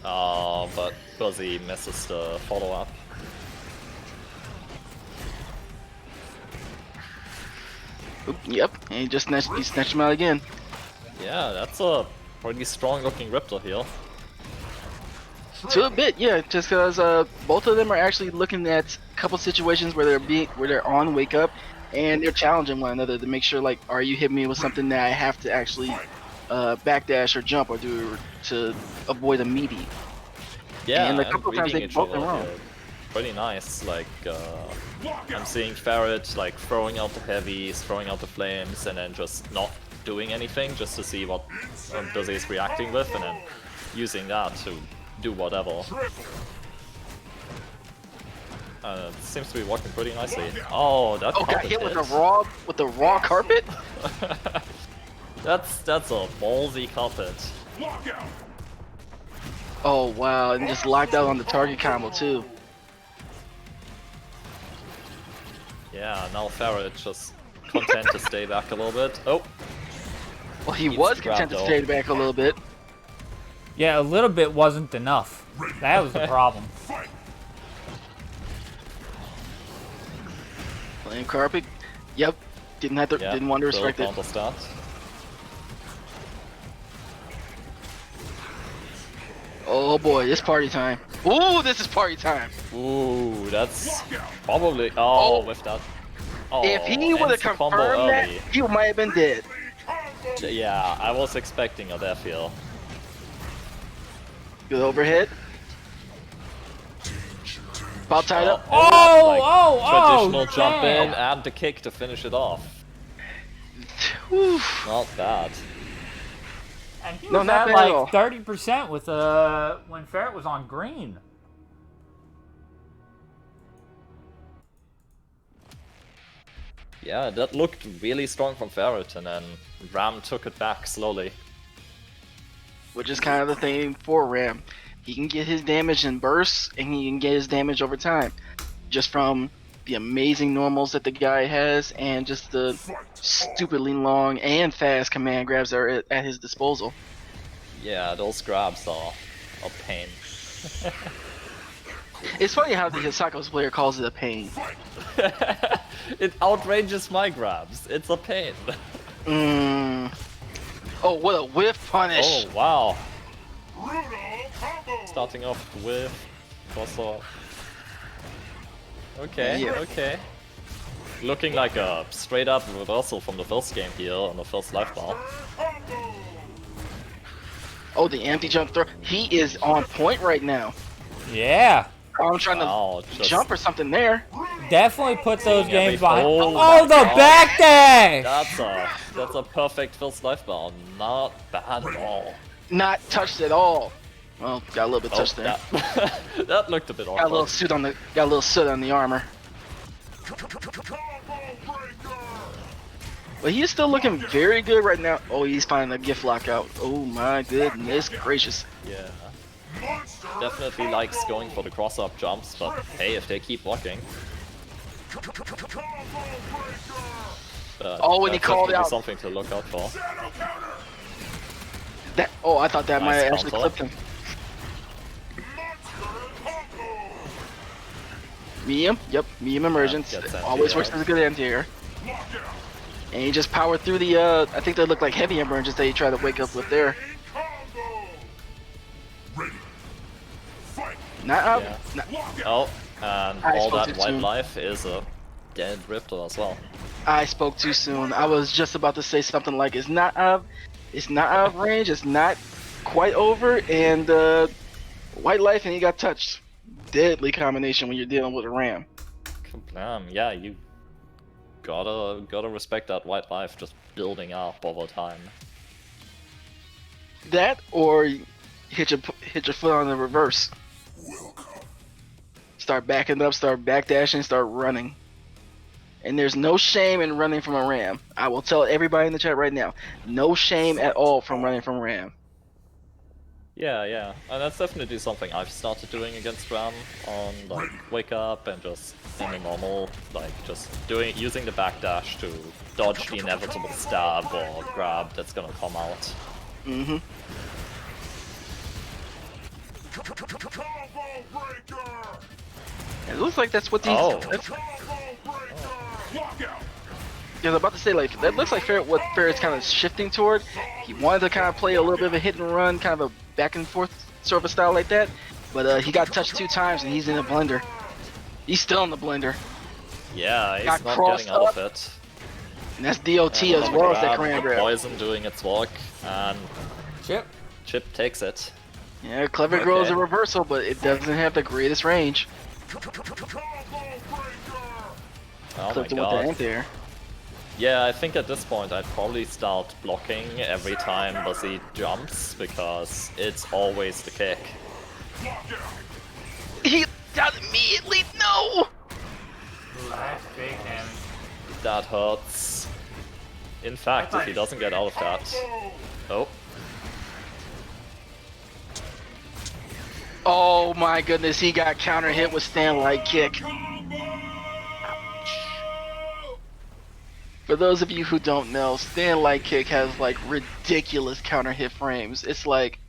But Buzzy misses the follow-up. Yep, and he snatched him out again. Yeah, that's a pretty strong-looking Riptor here. To a bit, yeah, just because both of them are actually looking at a couple situations where they're on wake up, and they're challenging one another to make sure like, are you hitting me with something that I have to actually backdash or jump or do to avoid a meaty? Yeah, and a couple times they both went wrong. Pretty nice. Like I'm seeing Ferret like throwing out the heavies, throwing out the flames, and then just not doing anything just to see what Busy is reacting with, and then using that to do whatever. It seems to be working pretty nicely. Oh, that got hit with the raw carpet? That's a ballsy carpet. Oh wow, and just locked out on the target combo too. Yeah, now Ferret just content to stay back a little bit. Oh, well, he was content to stay back a little bit. Yeah, a little bit wasn't enough. That was the problem. Flame carpet. Yep. Didn't want to respect it. Oh boy, it's party time. Ooh, this is party time. Ooh, that's probably with that. Oh, if he would have confirmed that, he might have been dead. Yeah, I was expecting a death heal. Good overhead. About tied up. Traditional jump in and the kick to finish it off. Not bad. And he was at like 30% with when Ferret was on green. Yeah, that looked really strong from Ferret, and then Ram took it back slowly. Which is kind of the thing for Ram. He can get his damage in bursts, and he can get his damage over time. Just from the amazing normals that the guy has, and just the stupidly long and fast command grabs that are at his disposal. Yeah, those grabs are a pain. It's funny how the Hisako's player calls it a pain. It outrages my grabs. It's a pain. Oh, what a whiff punish! Oh, wow. Starting off with crossover. Okay, okay. Looking like a straight up reversal from the first game here on the first life bar. Oh, the empty jump throw. He is on point right now. Yeah. I'm trying to jump or something there. Definitely put those games behind. Oh, the back dash! That's a perfect first life bar. Not bad at all. Not touched at all. Well, got a little bit touched there. That looked a bit awkward. Got a little soot on the armor. But he's still looking very good right now. Oh, he's finding a gift lockout. Oh my goodness gracious. Yeah. Definitely likes going for the cross-up jumps, but hey, if they keep working. Oh, and he called out. Something to look out for. I thought that might have actually clipped him. Medium, yep, medium emergence. Always works as a good anti-air. And he just powered through the, I think they look like heavy emergence that he tried to wake up with there. Oh, and all that white life is a dead Riptor as well. I spoke too soon. I was just about to say something like, it's not out of range, it's not quite over, and white life and he got touched. Deadly combination when you're dealing with a Ram. Yeah, you gotta respect that white life just building up over time. That or hit your foot on the reverse. Start backing up, start backdashing, start running. And there's no shame in running from a Ram. I will tell everybody in the chat right now, no shame at all from running from Ram. Yeah, and that's definitely something I've started doing against Ram on like wake up and just in the normal, like just using the backdash to dodge the inevitable stab or grab that's gonna come out. Mm-hmm. It looks like that's what these. Yeah, I was about to say, like, that looks like what Ferret's kind of shifting toward. He wanted to kind of play a little bit of a hit and run, kind of a back and forth sort of a style like that, but he got touched 2 times and he's in a blender. He's still in the blender. Yeah, he's not getting out of it. And that's DOT as well as that command grab. Poison doing its work, and Chip takes it. Yeah, Clever Girl is a reversal, but it doesn't have the greatest range. Oh Clipped my him with god. the anti-air. Yeah, I think at this point I'd probably start blocking every time Buzzy jumps, because it's always the kick. He got immediately. No. That's big damage. That hurts. In fact, if he doesn't get out of that... Oh. Oh my goodness, he got counter hit with stand light kick. For those of you who don't know, stand light kick has like ridiculous counter hit frames. It's like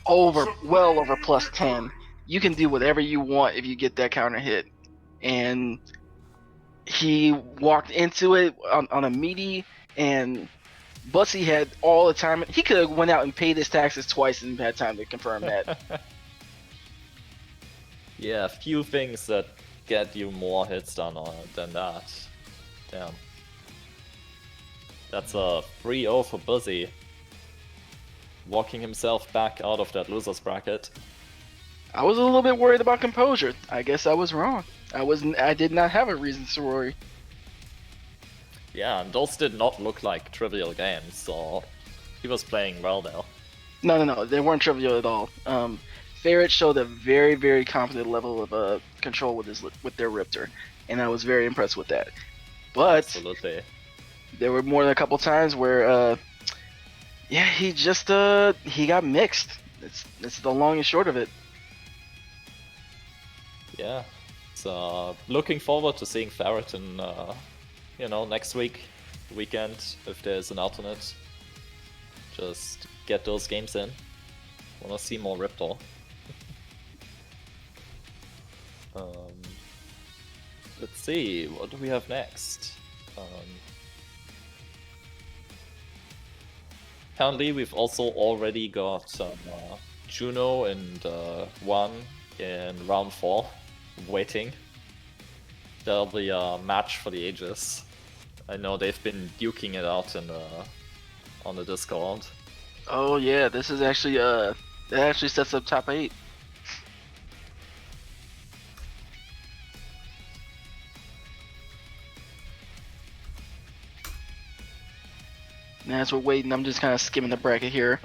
well over plus 10. You can do whatever you want if you get that counter hit. And he walked into it on a meaty, and Bussy had all the time. He could have went out and paid his taxes twice and had time to confirm that. Yeah, few things that get you more hits than that. Damn. That's a 3-0 for Buzzy. Walking himself back out of that loser's bracket. I was a little bit worried about composure. I guess I was wrong. I did not have a reason to worry. Yeah, and those did not look like trivial games, so he was playing well there. No, they weren't trivial at all. Ferret showed a very, very competent level of control with their Riptor, and I was very impressed with that. But Absolutely. there were more than a couple times where, yeah, he got mixed. It's the long and short of it. Yeah. So looking forward to seeing Ferret in, next weekend, if there's an alternate. Just get those games in. Wanna see more Riptor. Let's see, what do we have next? Apparently we've also already got Juno and One in round 4 waiting. That'll be a match for the ages. I know they've been duking it out on the Discord. Oh yeah, this is actually that actually sets up top 8. And as we're waiting, I'm just kind of skimming the bracket here.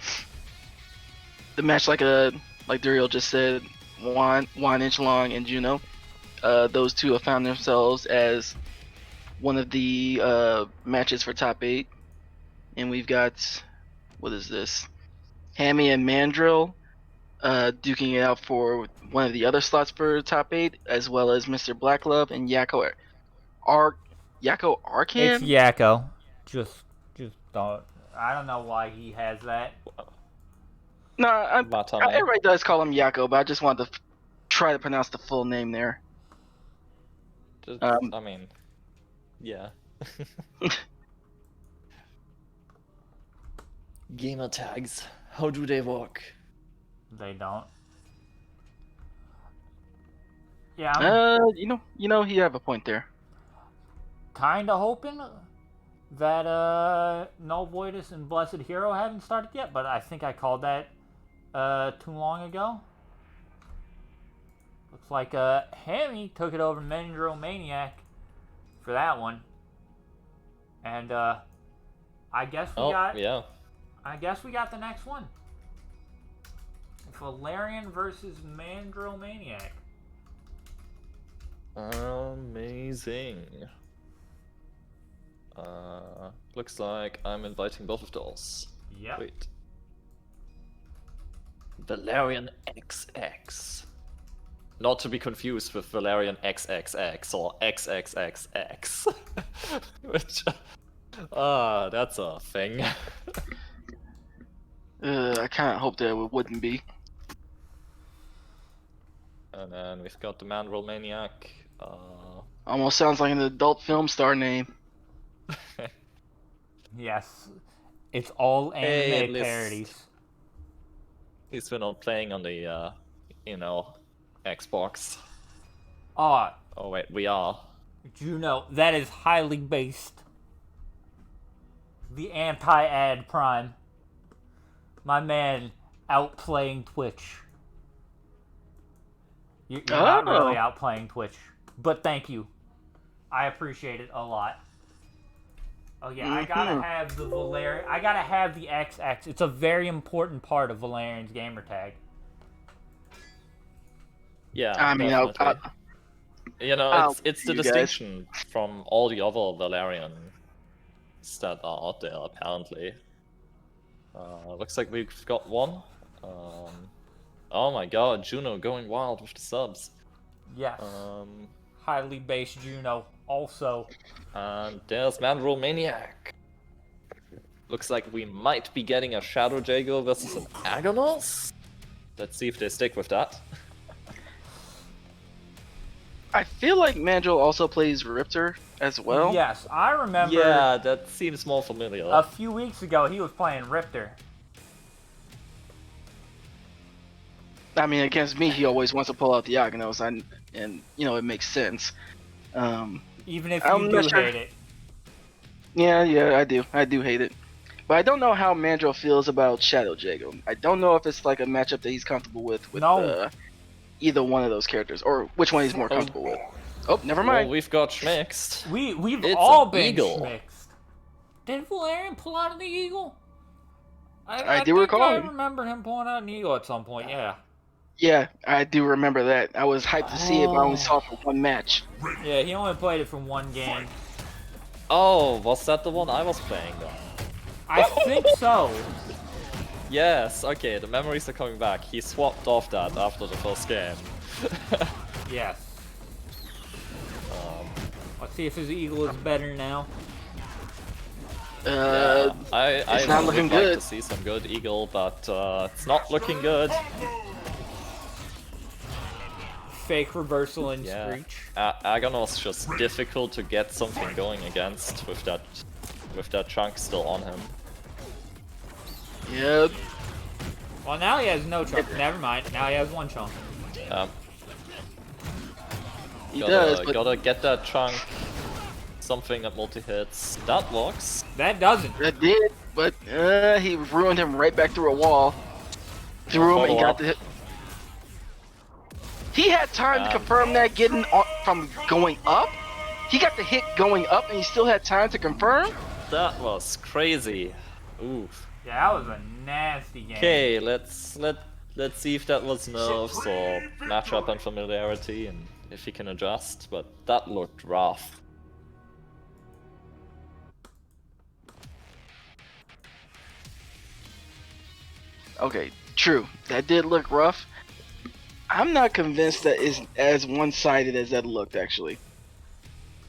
The match, like Duriel just said, Juan Inchlong and Juno. Those two have found themselves as one of the matches for top 8. And we've got, what is this? Hammy and Mandrel duking it out for one of the other slots for top 8, as well as Mr. Blacklove and Yakko Arcan? It's Yakko. Just don't. I don't know why he has that. No, everybody does call him Yakko, but I just wanted to try to pronounce the full name there. I mean, yeah. Gamer tags, how do they work? They don't. Yeah. You know, you have a point there. Kinda hoping that No Voidus and Blessed Hero haven't started yet, but I think I called that too long ago. Looks like Hammy took it over Mandrel Maniac for that one. And I guess we got the next one. Valerian versus Mandrel Maniac. Amazing. Looks like I'm inviting both of those. Yep. Wait. Valerian XX. Not to be confused with Valerian XXX or XXXX. Which... that's a thing. I kind of hope that it wouldn't be. And then we've got the Mandrel Maniac. Almost sounds like an adult film star name. Yes. It's all anime parodies. He's been playing on the, Xbox. Oh wait, we are. Juno, that is highly based. The anti-ad prime. My man outplaying Twitch. You're not really outplaying Twitch, but thank you. I appreciate it a lot. Oh yeah, I gotta have the Valerian. I gotta have the XX. It's a very important part of Valerian's gamertag. Yeah, I mean, definitely. You know, it's the you guys. distinction from all the other Valerians that are out there, apparently. Looks like we've got one. Oh my god, Juno going wild with the subs. Yes. Highly based Juno also. And there's Mandrel Maniac. Looks like we might be getting a Shadow Jago versus an Agonos. Let's see if they stick with that. I feel like Mandrel also plays Riptor as well. Yes, I remember. Yeah, that seems more familiar. A few weeks ago, he was playing Riptor. I mean, against me, he always wants to pull out the Agonos, and you know, it makes sense. Even if I'm you not do sure. hate it. Yeah, I do hate it. But I don't know how Mandrel feels about Shadow Jago. I don't know if it's like a matchup that he's comfortable with either one of those characters, or which one he's more comfortable with. Oh, never mind. Well, we've got schmixed. We've It's all an been eagle. mixed. Did Valerian pull out an eagle? I do think recall. I remember him pulling out an eagle at some point. Yeah. Yeah, I do remember that. I was hyped to see it, but I only saw it for one match. Yeah, he only played it for one game. Oh, was that the one I was playing then? I think so. Yes, okay, the memories are coming back. He swapped off that after the first game. Yes. Let's see if his eagle is better now. It's not looking would good. like to see some good eagle, but it's not looking good. Fake reversal and Yeah, screech. Agonos just difficult to get something going against with that chunk still on him. Yep. Well, now he has no chunk. Never mind. Now he has one chunk. He does, but Gotta get that chunk. Something that multi-hits. That works. That doesn't. that did. But he ruined him right back through a wall. Threw him and got the hit. He had time to confirm that getting from going up. He got the hit going up, and he still had time to confirm. That was crazy. Oof. Yeah, that was a nasty game. Okay, let's see if that was nerves or matchup unfamiliarity and if he can adjust, but that looked rough. Okay, true. That did look rough. I'm not convinced that is as one-sided as that looked, actually.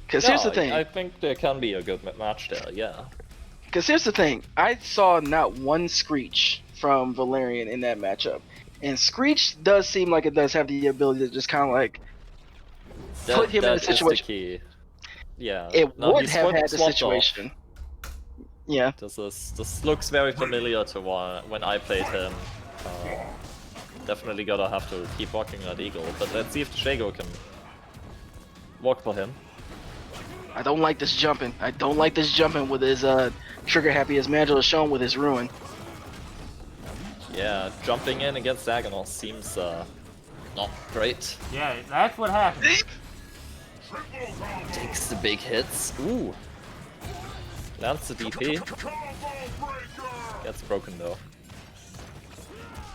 Because here's the thing. I think there can be a good match there, yeah. Because here's the thing. I saw not one Screech from Valerian in that matchup. And Screech does seem like it does have the ability to just kind of like put him in a situation. Yeah. It No, would he's have had the swapped situation. Yeah. This looks very familiar to when I played him. Definitely gotta have to keep walking that eagle, but let's see if the Shago can walk for him. I don't like this jumping. I don't like this jumping with his trigger happy as Mandrel has shown with his ruin. Yeah, jumping in against Agonos seems not great. Yeah, that's what happened. Takes the big hits. Ooh. Lands the DP. Gets broken though.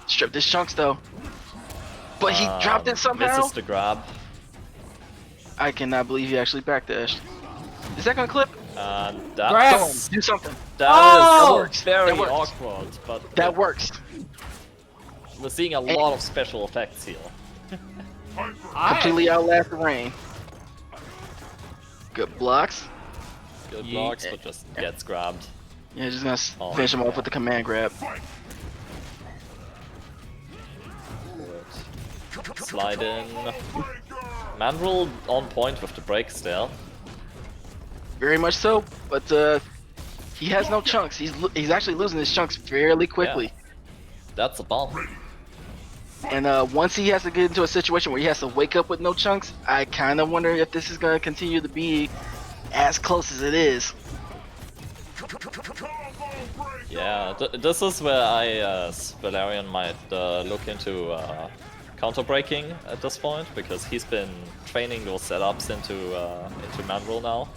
Stripped his chunks though. But he dropped it somehow. Misses the grab. I cannot believe he actually backdashed. Is that gonna clip? And Grab. that's, Do something. that Oh! is very That works. awkward, but That works. we're seeing a lot of special effects here. Completely outlast the rain. Good blocks. Good blocks, but just gets grabbed. Yeah, just gonna finish him off with the command grab. Slide in. Mandrel on point with the breaks there. Very much so, but he has no chunks. He's actually losing his chunks fairly quickly. Yeah. That's a bomb. And once he has to get into a situation where he has to wake up with no chunks, I kind of wonder if this is going to continue to be as close as it is. Yeah, this is where I, as Valerian, might look into counter-breaking at this point, because he's been training those setups into Mandrel now.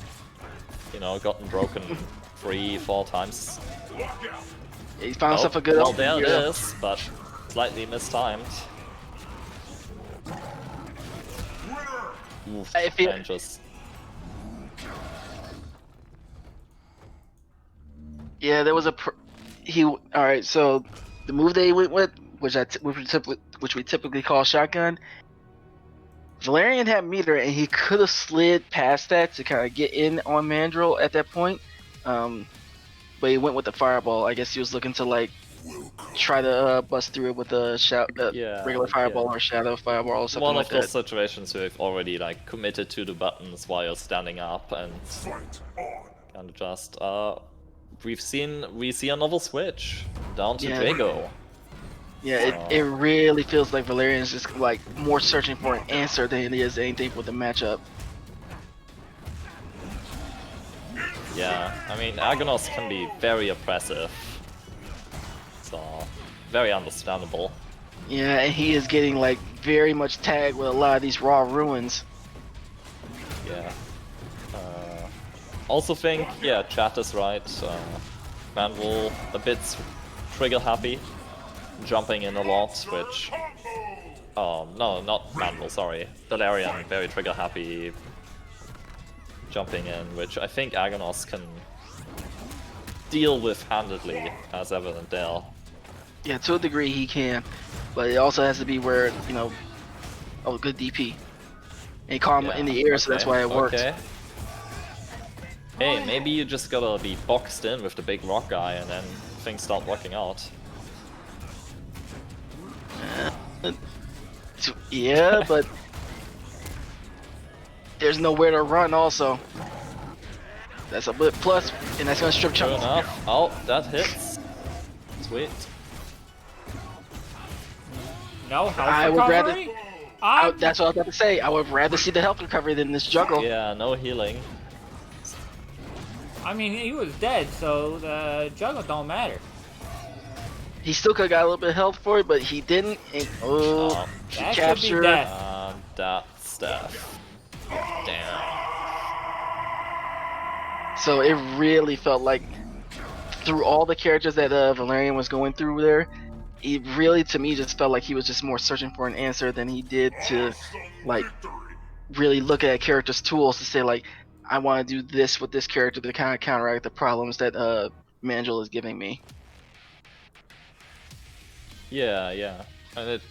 You know, gotten broken 3-4 times. He found himself a good. Well, there it is, but slightly mistimed. Oof, and just... Yeah, there was a. All right, so the move that he went with, which we typically call shotgun. Valerian had meter, and he could have slid past that to kind of get in on Mandrel at that point. But he went with the fireball. I guess he was looking to like try to bust through it with a regular fireball or shadow fireball or something One like of that. those situations where you've already like committed to the buttons while you're standing up and kind of just we see another switch down to Drago. Yeah, it really feels like Valerian's just like more searching for an answer than it is anything with the matchup. Yeah, I mean, Aghanos can be very oppressive, so very understandable. Yeah, and he is getting like very much tagged with a lot of these raw ruins. Yeah. Also think, yeah, chat is right. Mandrel a bit trigger happy, jumping in a lot, which... Oh, no, not Mandrel, sorry. Valerian, very trigger happy, jumping in, which I think Aghanos can deal with handedly, as evident there. Yeah, to a degree he can, but it also has to be where, you know, good DP. And he caught him in the air, so that's why it worked. Okay. Hey, maybe you just gotta be boxed in with the big rock guy and then things start working out. Yeah, but there's nowhere to run also. That's a bit plus, and that's gonna strip True chunks. enough. Oh, that hits. Sweet. No health I would recovery? that's what I was about to say. I would rather see the health recovery than this juggle. Yeah, no healing. I mean, he was dead, so the juggle don't matter. He still could have got a little bit of health for it, but he didn't. And, he that captured. should be death. That stuff. Damn. So it really felt like, through all the characters that Valerian was going through there, it really, to me, just felt like he was just more searching for an answer than he did to, like, really look at a character's tools to say, like, I want to do this with this character to kind of counteract the problems that Mandrel is giving me. Yeah, yeah. And it's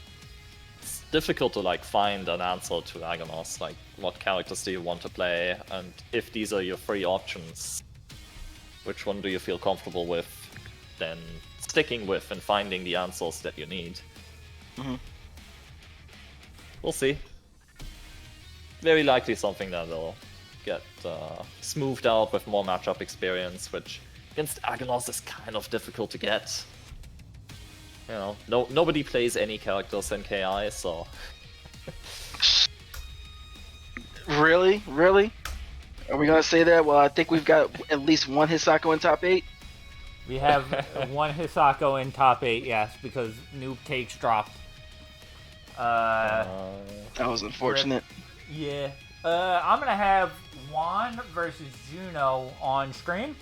difficult to like find an answer to Aghanos, like what characters do you want to play, and if these are your three options, which one do you feel comfortable with, then sticking with and finding the answers that you need. We'll see. Very likely something that will get smoothed out with more matchup experience, which against Aghanos is kind of difficult to get. You know, nobody plays any characters in KI, so... Really? Really? Are we gonna say that? Well, I think we've got at least one Hisako in top 8. We have one Hisako in top 8, yes, because Noob Takes dropped. That was unfortunate. Yeah. I'm gonna have Juan versus Juno on stream.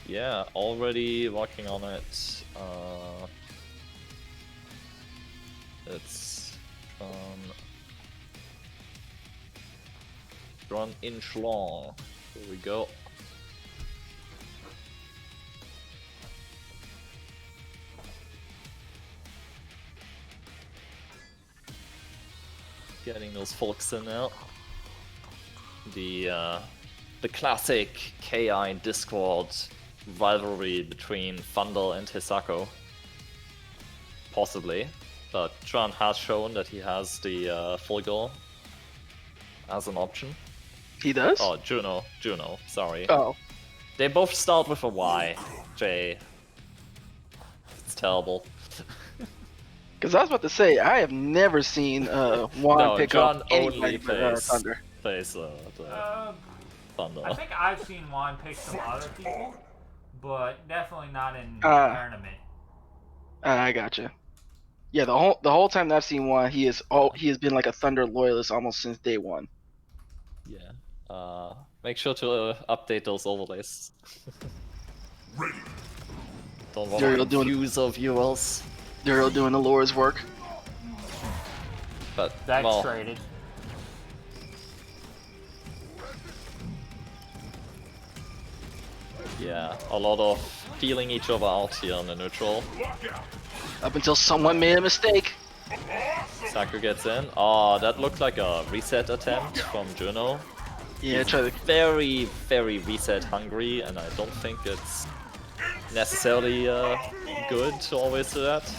Yeah, already working on it. It's from 1 inch long. Here we go. Getting those folks in now. The classic KI Discord rivalry between Fundle and Hisako. Possibly. But Tran has shown that he has the Fulgore as an option. He does? Oh, Juno, sorry. Oh. They both start with a Y, Jay. It's terrible. Because I was about to say, I have never seen Juan pick John up only anybody but Thunder. plays the Thunder. I think I've seen Juan pick some other people, but definitely not in the tournament. I gotcha. Yeah, the whole time that I've seen Juan, he has been like a Thunder loyalist almost since day one. Yeah. Make sure to update those overlays. Don't want Daryl to doing- confuse our viewers. Daryl doing the Lore's work. But, That's well, traded. yeah, a lot of feeling each other out here in the neutral. Up until someone made a mistake. Sako gets in. Oh, that looked like a reset attempt from Juno. Yeah, try to. Very, very reset hungry, and I don't think it's necessarily good to always do that.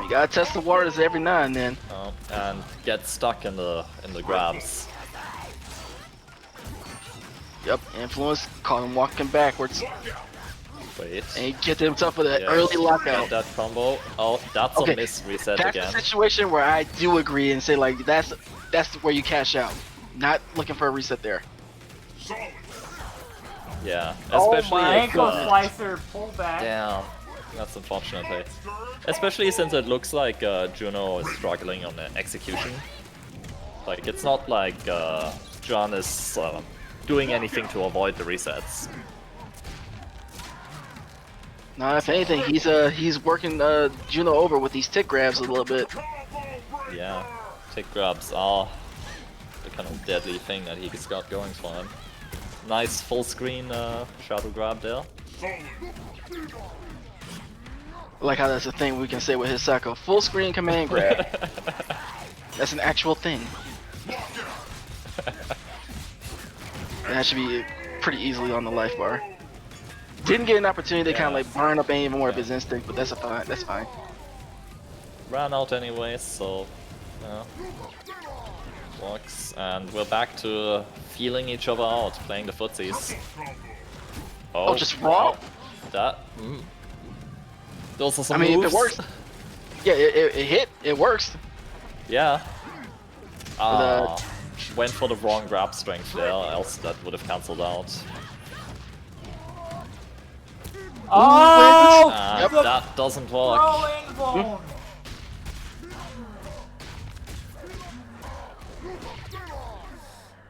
You gotta test the waters every now and then. And get stuck in the grabs. Yep, influence, caught him walking backwards. Wait. And he get himself with an Yes, early get lockout. that combo. Oh, that's Okay, a miss reset That's again. the situation where I do agree and say like that's where you cash out. Not looking for a reset there. Yeah, Oh especially my if, Ankle slicer pullback. damn, that's unfortunate. Especially since it looks like Juno is struggling on the execution. Like, it's not like John is doing anything to avoid the resets. No, if anything, he's working Juno over with these tick grabs a little bit. Yeah, tick grabs are the kind of deadly thing that he's got going for him. Nice full screen shadow grab there. I like how that's a thing we can say with his Sako. Full screen command grab. That's an actual thing. And that should be pretty easily on the life bar. Didn't get an opportunity to kind of like burn up any more of his instinct, but that's fine. That's fine. Ran out anyway, so yeah. Works, and we're back to feeling each other out, playing the footsies. Oh, just raw? That. Those are some I mean, moves. if it works, yeah, it hit. It works. Yeah. Went for the wrong grab strength there, else that would have cancelled out. Oh! And Yep. that doesn't work. Throwing bone.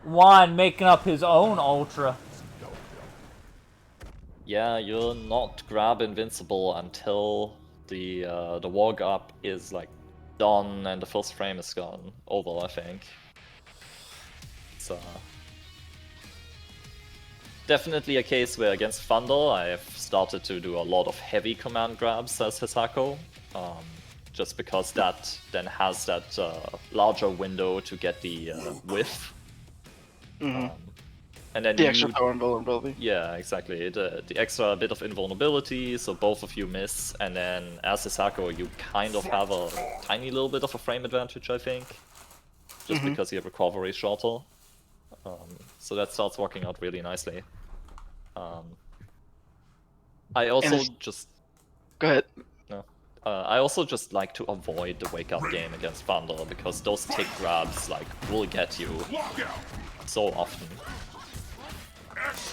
Juan making up his own ultra. Yeah, you're not grab invincible until the walk up is like done and the first frame is gone over, I think. So definitely a case where against Thunder I've started to do a lot of heavy command grabs as Hisako, just because that then has that larger window to get the whiff. And then The extra power and vulnerability. yeah, exactly. The extra bit of invulnerability, so both of you miss, and then as Hisako you kind of have a tiny little bit of a frame advantage, I think, just because your recovery is shorter. So that starts working out really nicely. I also just... Go ahead. No. I also just like to avoid the wake-up game against Thunder, because those tick grabs like will get you so often.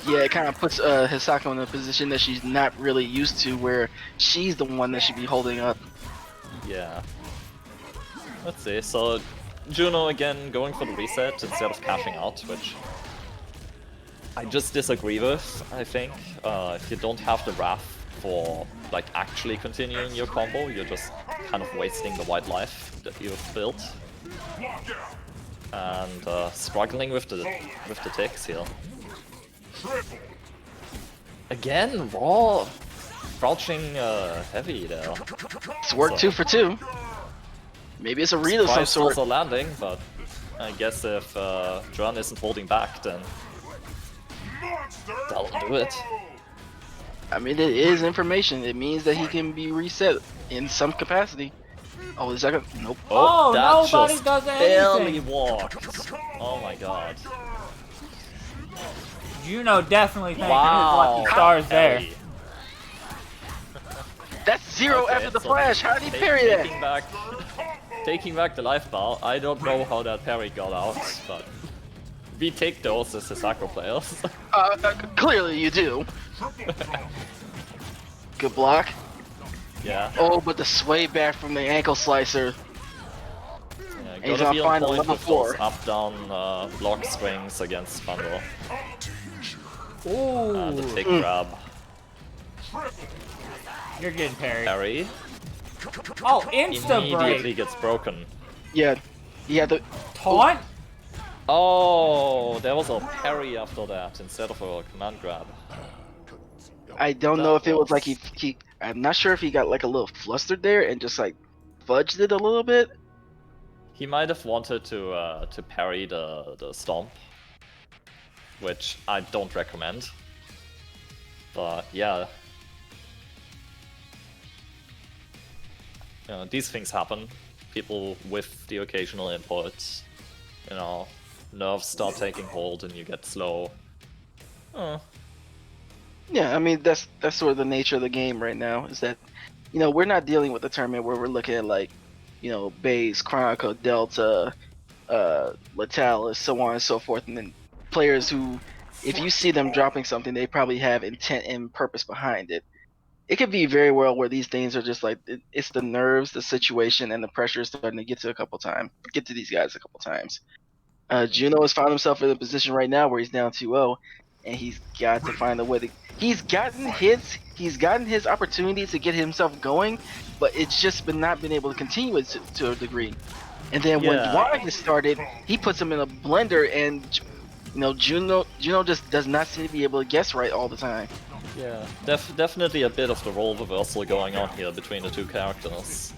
Yeah, it kind of puts Hisako in a position that she's not really used to, where she's the one that should be holding up. Yeah. Let's see, so Juno again going for the reset instead of cashing out, which I just disagree with, I think. If you don't have the Wrath for like actually continuing your combo, you're just kind of wasting the white life that you've built. And struggling with the ticks here. Again, raw crouching heavy there. It's worked 2 for 2. Maybe it's a read of some sort. Also landing, but I guess if John isn't holding back, then that'll do it. I mean, it is information. It means that he can be reset in some capacity. Oh, is that gonna... Nope. Oh, that nobody just does barely anything. walked. Oh my god. Juno definitely thanking Wow. his lucky stars there. Parry. That's 0 Okay, after the so flash. How did he parry that? Taking back the life bar. I don't know how that parry got out, but we take those as Hisako players. Clearly you do. Good block. Yeah. Oh, but the sway back from the ankle slicer. Yeah, he's gotta on be final on point level with those 4. up-down block strings against Mandrel. Ooh. The take grab. You're getting parried. Parry. Oh, insta Immediately break. gets broken. Yeah. Yeah, the Taunt? Oh, there was a parry after that instead of a command grab. I don't know if it was like he I'm not sure if he got like a little flustered there and just like fudged it a little bit. He might have wanted to parry the stomp, which I don't recommend. But yeah, you know, these things happen. People with the occasional input, you know, nerves start taking hold and you get slow. Yeah, I mean that's sort of the nature of the game right now. Is that, you know, we're not dealing with a tournament where we're looking at like, you know, Base, Chronicle, Delta, Latalis, so on and so forth, and then players who, if you see them dropping something, they probably have intent and purpose behind it. It could be very well where these things are just like it's the nerves, the situation, and the pressure is starting to get to these guys a couple times. Juno has found himself in a position right now where he's down 2-0, and he's got to find a way to. He's gotten his opportunity to get himself going, but it's just not been able to continue it to a degree. And then when Juan gets started, he puts him in a blender, and you know Juno just does not seem to be able to guess right all the time. Yeah, definitely a bit of the role reversal going on here between the two characters.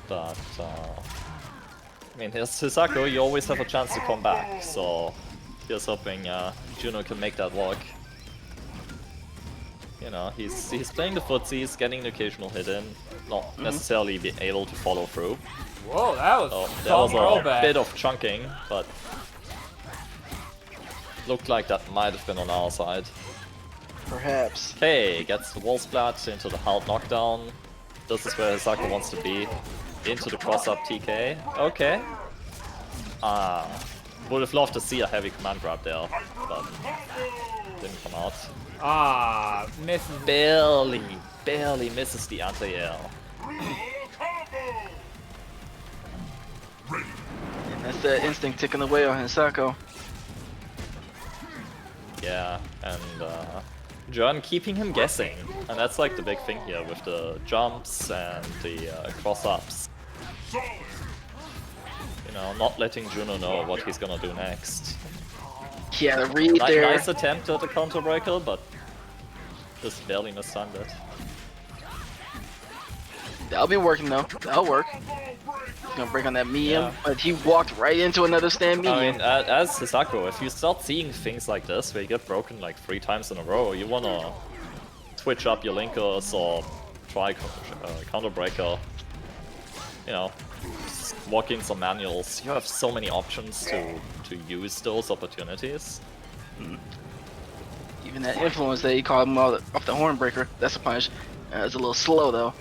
But I mean, here's Hisako, you always have a chance to come back, so here's hoping Juno can make that work. You know, he's playing the footsies, getting the occasional hit in, not necessarily be able to follow through. Whoa, that was There was a rollback. bit of chunking, but looked like that might have been on our side. Perhaps. Okay, gets the wall splat into the hard knockdown. This is where Hisako wants to be. Into the cross-up TK. Okay. Would have loved to see a heavy command grab there, but didn't come out. Misses. Barely misses the anti-air. And that's the instinct ticking away on Hisako. Yeah, and John keeping him guessing, and that's like the big thing here with the jumps and the cross-ups. You know, not letting Juno know what he's gonna do next. Yeah, the read there. Nice attempt at the counter breaker, but just barely mistimed it. That'll be working though. That'll work. He's gonna break on that medium, but he walked right into another stand medium. I mean, as Hisako, if you start seeing things like this, where you get broken like 3 times in a row, you wanna switch up your linkers or try counter breaker. You know, just walk in some manuals. You have so many options to use those opportunities. Even that influence that he called him off the hornbreaker, that's a punish. It's a little slow though.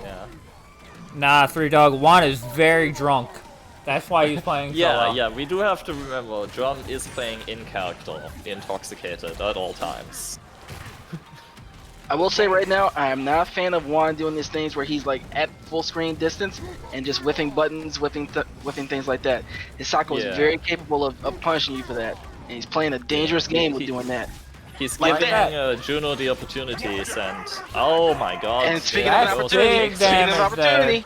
Yeah. Nah, 3Dog. Juan is very drunk. That's why he's playing solo. Yeah, we do have to remember, John is playing in character, intoxicated at all times. I will say right now, I am not a fan of Juan doing these things where he's like at full screen distance and just whiffing buttons, whiffing things like that. Hisako is very capable of punishing you for that, and he's playing a dangerous game with doing that. He's Like giving that. Juno the opportunities, and oh my god. And speaking there of goes opportunity, the- speaking of damage opportunity,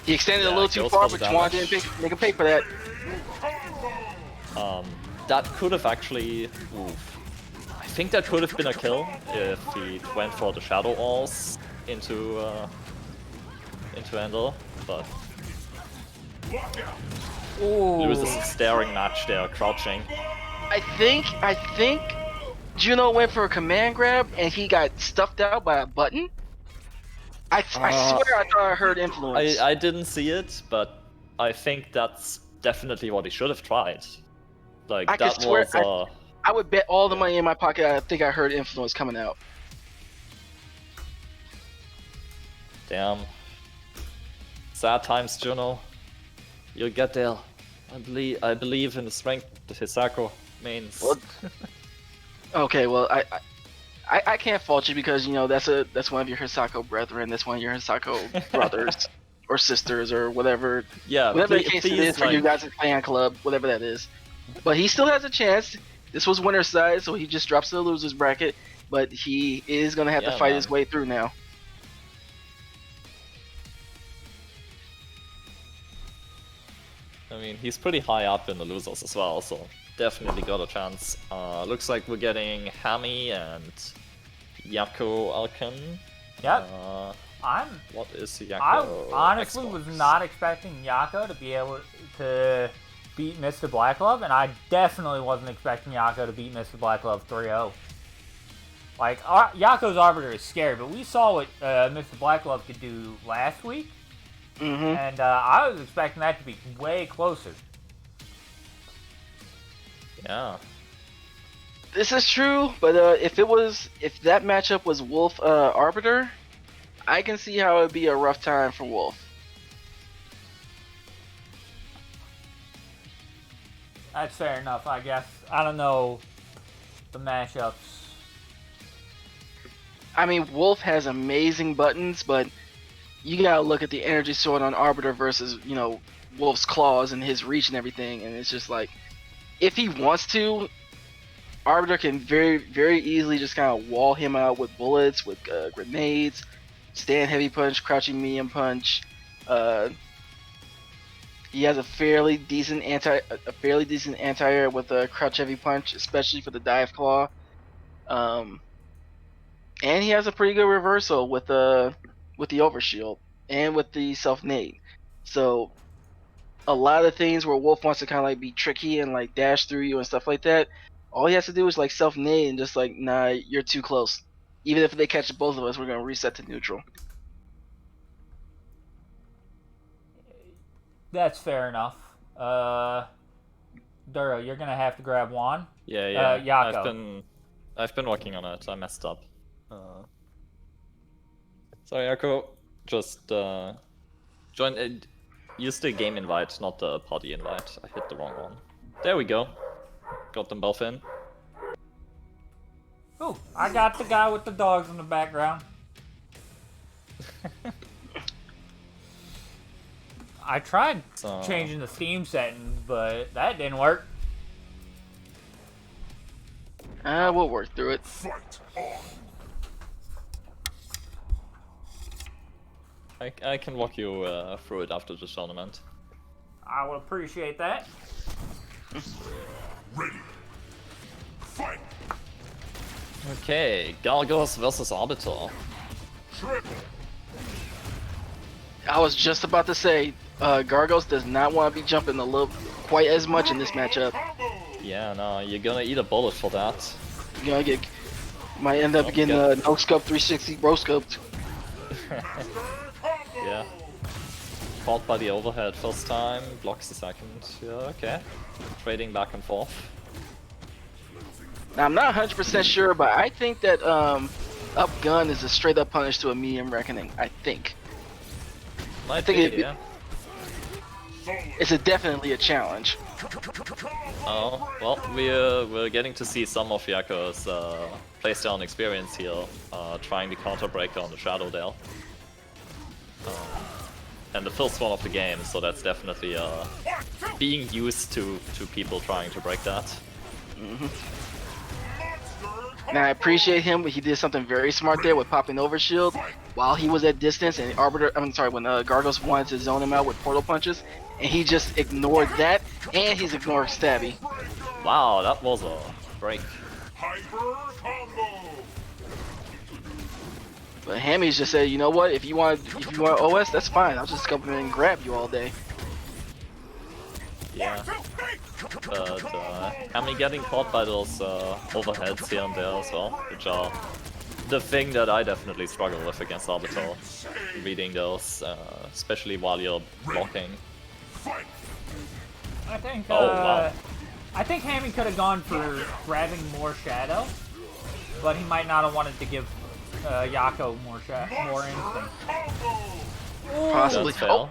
he extended a little too goes far, for but the Juan damage. didn't make him pay for that. That could have actually... I think that could have been a kill if he went for the Shadow Alls into Ender, but loses a staring match there, crouching. I think Juno went for a command grab and he got stuffed out by a button. I swear I thought I heard influence. I didn't see it, but I think that's definitely what he should have tried. Like, I that could swear was... I would bet all the money in my pocket I think I heard influence coming out. Damn. Sad times, Juno. You'll get there. I believe in the strength that Hisako mains. Well, okay, well I can't fault you because you know that's one of your Hisako brethren, that's one of your Hisako brothers. or sisters or whatever. Yeah, whatever the case it please, is for you guys' fan club, whatever that is. But he still has a chance. This was winner's side, so he just drops to the loser's bracket. But he is gonna have to fight his way through now. I mean, he's pretty high up in the losers as well, so definitely got a chance. Looks like we're getting Hammy and Yako Alkin. Yep. What is Yako? I honestly Xbox? was not expecting Yako to be able to beat Mr. Black Glove, and I definitely wasn't expecting Yako to beat Mr. Black Glove 3-0. Like, Yako's Arbiter is scary, but we saw what Mr. Black Glove could do last week, and I was expecting that to be way closer. Yeah. This is true, but if that matchup was Wolf Arbiter, I can see how it'd be a rough time for Wolf. That's fair enough, I guess. I don't know the matchups. I mean, Wolf has amazing buttons, but you gotta look at the energy sword on Arbiter versus, you know, Wolf's claws and his reach and everything, and it's just like, if he wants to, Arbiter can very, very easily just kind of wall him out with bullets, with grenades, stand heavy punch, crouching medium punch. He has a fairly decent anti-air with a crouch heavy punch, especially for the dive claw. And he has a pretty good reversal with the overshield and with the self nade. So a lot of things where Wolf wants to kind of like be tricky and like dash through you and stuff like that, all he has to do is like self nade and just like, nah, you're too close. Even if they catch both of us, we're gonna reset to neutral. That's fair enough. Duro, you're gonna have to grab Juan. Yeah. Yako. I've been working on it. I messed up. So Yako, just join. Use the game invite, not the party invite. I hit the wrong one. There we go. Got them both in. Ooh, I got the guy with the dogs in the background. I tried changing the theme settings, but that didn't work. We'll work through it. I can walk you through it after the tournament. I would appreciate that. Ready. Fight. Okay, Galgos versus Arbiter. Triple. I was just about to say, Gargos does not want to be jumping quite as much in this matchup. Yeah, no, you're gonna eat a bullet for that. You know, might end up getting no scope 360 bro scoped. Yeah. Caught by the overhead first time, blocks the second. Yeah, okay. Trading back and forth. Now, I'm not 100% sure, but I think that up gun is a straight up punish to a medium reckoning. I think. Might be, yeah. It's definitely a challenge. Oh, well, we're getting to see some of Yako's playstyling experience here, trying the counter breaker on the Shadow Dale. And the first one of the game, so that's definitely being used to people trying to break that. Now, I appreciate him, but he did something very smart there with popping overshield while he was at distance, and when Gargos wanted to zone him out with portal punches, and he just ignored that, and he's ignored Stabby. Wow, that was a break. Hyper combo. But Hammy's just said, you know what? If you want OS, that's fine. I'll just come in and grab you all day. Yeah. But Hammy getting caught by those overheads here and there as well, which are the thing that I definitely struggle with against Arbiter. Reading those, especially while you're blocking. I think. Oh wow. I think Hammy could have gone for grabbing more shadow, but he might not have wanted to give Yako more instinct. Possibly. Oh.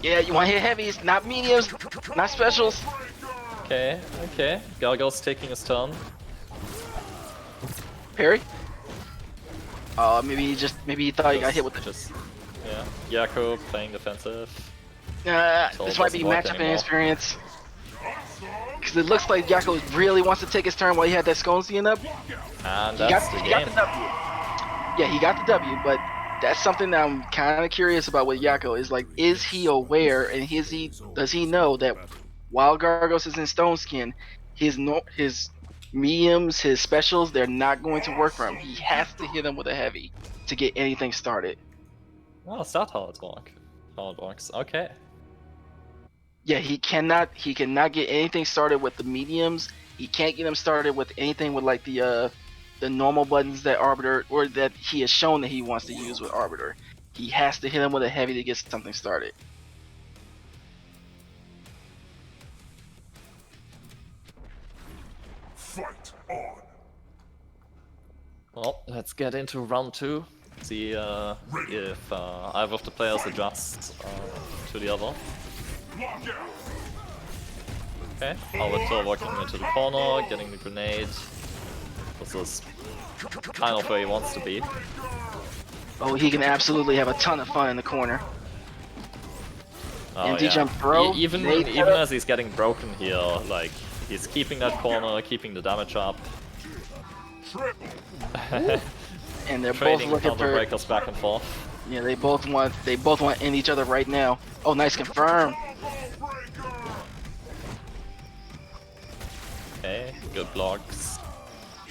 Yeah, you want to hit heavies, not mediums, not specials. Okay. Gargo's taking his turn. Parry. Maybe he thought he got hit with the. Just yeah, Yako playing defensive. This might be matchup inexperience. Because it looks like Yako really wants to take his turn while he had that Sconsian up. And that's the He game. got the W. Yeah, he got the W, but that's something that I'm kind of curious about with Yako. Is like, is he aware and does he know that while Gargos is in Stone Skin, his mediums, his specials, they're not going to work for him. He has to hit him with a heavy to get anything started. Oh, is that how it works? Okay. Yeah, he cannot get anything started with the mediums. He can't get him started with anything with like the normal buttons that Arbiter, or that he has shown that he wants to use with Arbiter. He has to hit him with a heavy to get something started. Fight on. Well, let's get into round 2. See if either of the players adjusts to the other. Okay, Arbiter walking into the corner, getting the grenade. This is kind of where he wants to be. Oh, he can absolutely have a ton of fun in the corner. Oh, Empty yeah. jump throw. Even as he's getting broken here, like, he's keeping that corner, keeping the damage up. And they're both Trading looking counter for. breakers back and forth. Yeah, they both want to end each other right now. Oh, nice confirm. Okay, good blocks.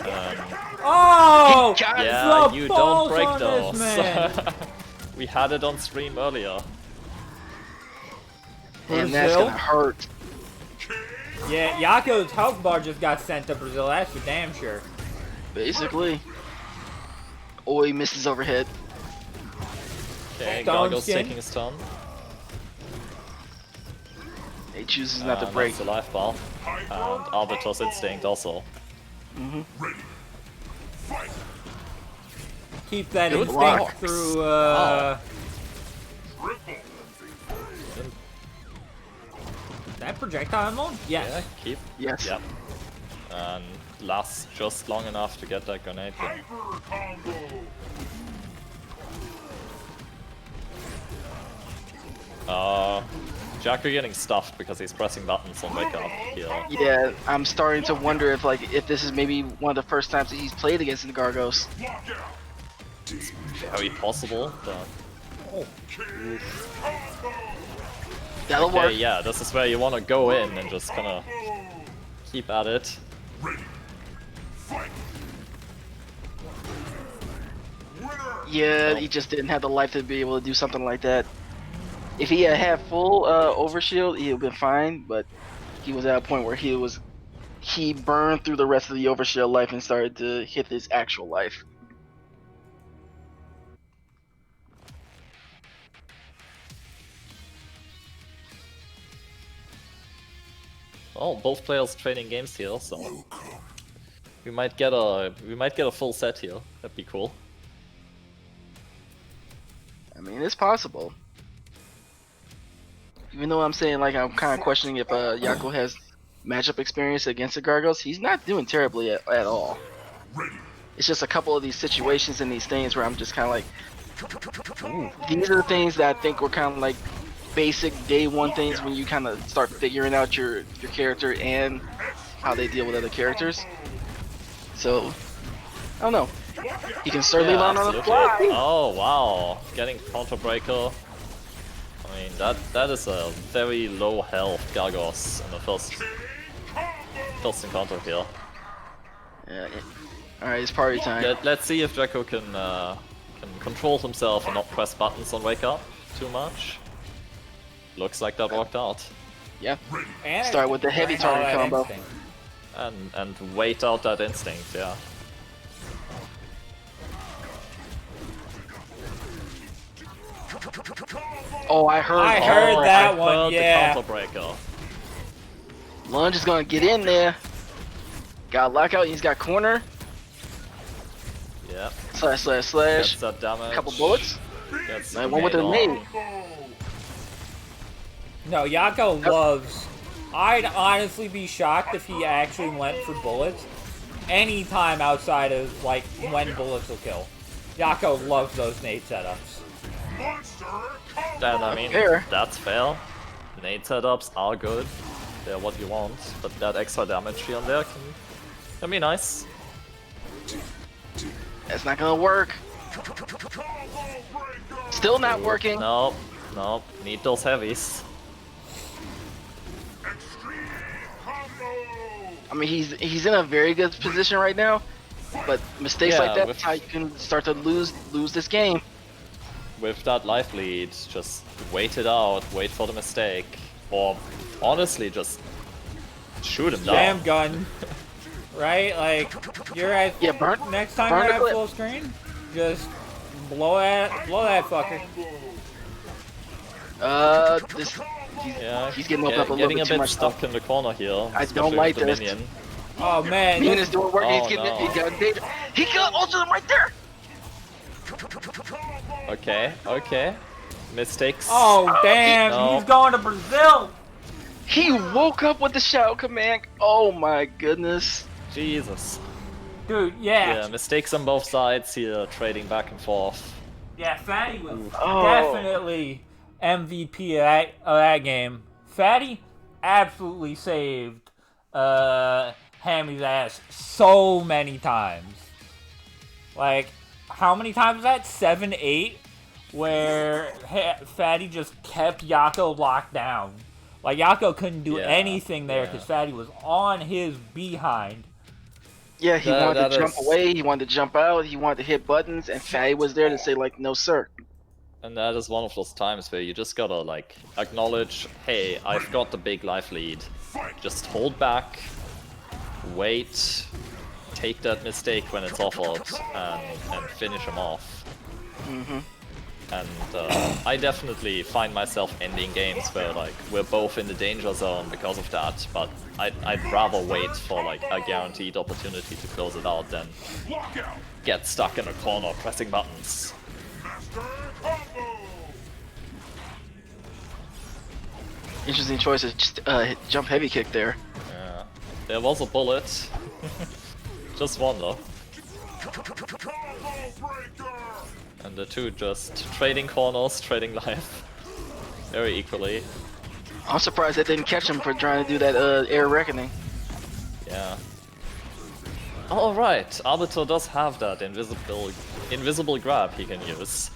Oh! Yeah, The you balls don't break on those. this man. We had it on stream earlier. And that's Brazil? gonna hurt. Yeah, Yako's health bar just got sent to Brazil, that's for damn sure. Basically. Oh, he misses overhead. Okay, Stone Gargo's skin. taking his turn. He chooses not to And break. that's the life bar. And Arbiter's instinct also. Keep that Good instinct blocks. through, that projectile mode? Yes. Yeah, keep. Yes. Yep. And lasts just long enough to get that grenade in. Hyper combo. Jacko getting stuffed because he's pressing buttons on wake up here. Yeah, I'm starting to wonder if this is maybe one of the first times that he's played against the Gargos. Very possible, but That'll okay, work. yeah, this is where you want to go in and just kind of keep at it. Yeah, he just didn't have the life to be able to do something like that. If he had full overshield, he would have been fine, but he was at a point where he burned through the rest of the overshield life and started to hit his actual life. Oh, both players trading games here, so we might get a full set here. That'd be cool. I mean, it's possible. Even though I'm saying, like, I'm kind of questioning if Yako has matchup experience against the Gargos, he's not doing terribly at all. It's just a couple of these situations and these things where I'm just kind of like, ooh, these are the things that I think were kind of like basic day one things when you kind of start figuring out your character and how they deal with other characters. So, I don't know. He can certainly learn on the absolutely. fly. Oh wow, getting counter breaker. I mean that is a very low health Gargos in the first encounter here. Yeah, alright, it's party time. Let's see if Draco can control himself and not press buttons on wake up too much. Looks like that worked out. Yeah. And Start with the heavy target that combo. instinct. And wait out that instinct, yeah. Oh, I heard that I one, heard yeah. the counter breaker. Lunge is gonna get in there. Got lockout, he's got corner. Yeah. Slash. Gets that damage. Couple bullets. Gets Nice one with the grenade nade. No, Yako loves. I'd honestly be shocked if he actually went for bullets anytime outside of, like, when bullets will kill. Yako loves those nade setups. And I mean, Fair. that's fair. Nade setups are good. They're what you want, but that extra damage here and there can be nice. That's not gonna work. Still not working. Nope, nope. Need those heavies. I mean, he's in a very good position right now, but mistakes like that, that's how you can start to lose this game. With that life lead, just wait it out, wait for the mistake, or honestly just shoot him down. Jam gun, right? Like you're at next time you're at full screen, just blow that fucker. He's getting up a little bit too much. Getting a bit stuck in the corner here. I don't like this. Minion. Oh man, Minion is doing work. Oh, He got danger. He got ulted him right there. Okay. Mistakes. Oh damn, No. he's going to Brazil. He woke up with the shadow command. Oh my goodness. Jesus. Dude, yeah. Yeah, mistakes on both sides here, trading back and forth. Yeah, Fatty was definitely MVP of that game. Fatty absolutely saved Hammy's ass so many times. Like, how many times was that? 7, 8? Where Fatty just kept Yako locked down. Like, Yako couldn't do anything there because Fatty was on his behind. Yeah, he wanted to jump away, he wanted to jump out, he wanted to hit buttons, and Fatty was there to say, like, no sir. And that is one of those times where you just gotta, like, acknowledge, hey, I've got the big life lead. Just hold back, wait, take that mistake when it's offered, and finish him off. And I definitely find myself ending games where, like, we're both in the danger zone because of that, but I'd rather wait for, like, a guaranteed opportunity to close it out than get stuck in a corner pressing buttons. Interesting choice to just jump heavy kick there. Yeah. There was a bullet. Just one though. And the two just trading corners, trading life. Very equally. I'm surprised that didn't catch him for trying to do that air reckoning. Yeah. Alright, Arbiter does have that invisible grab he can use.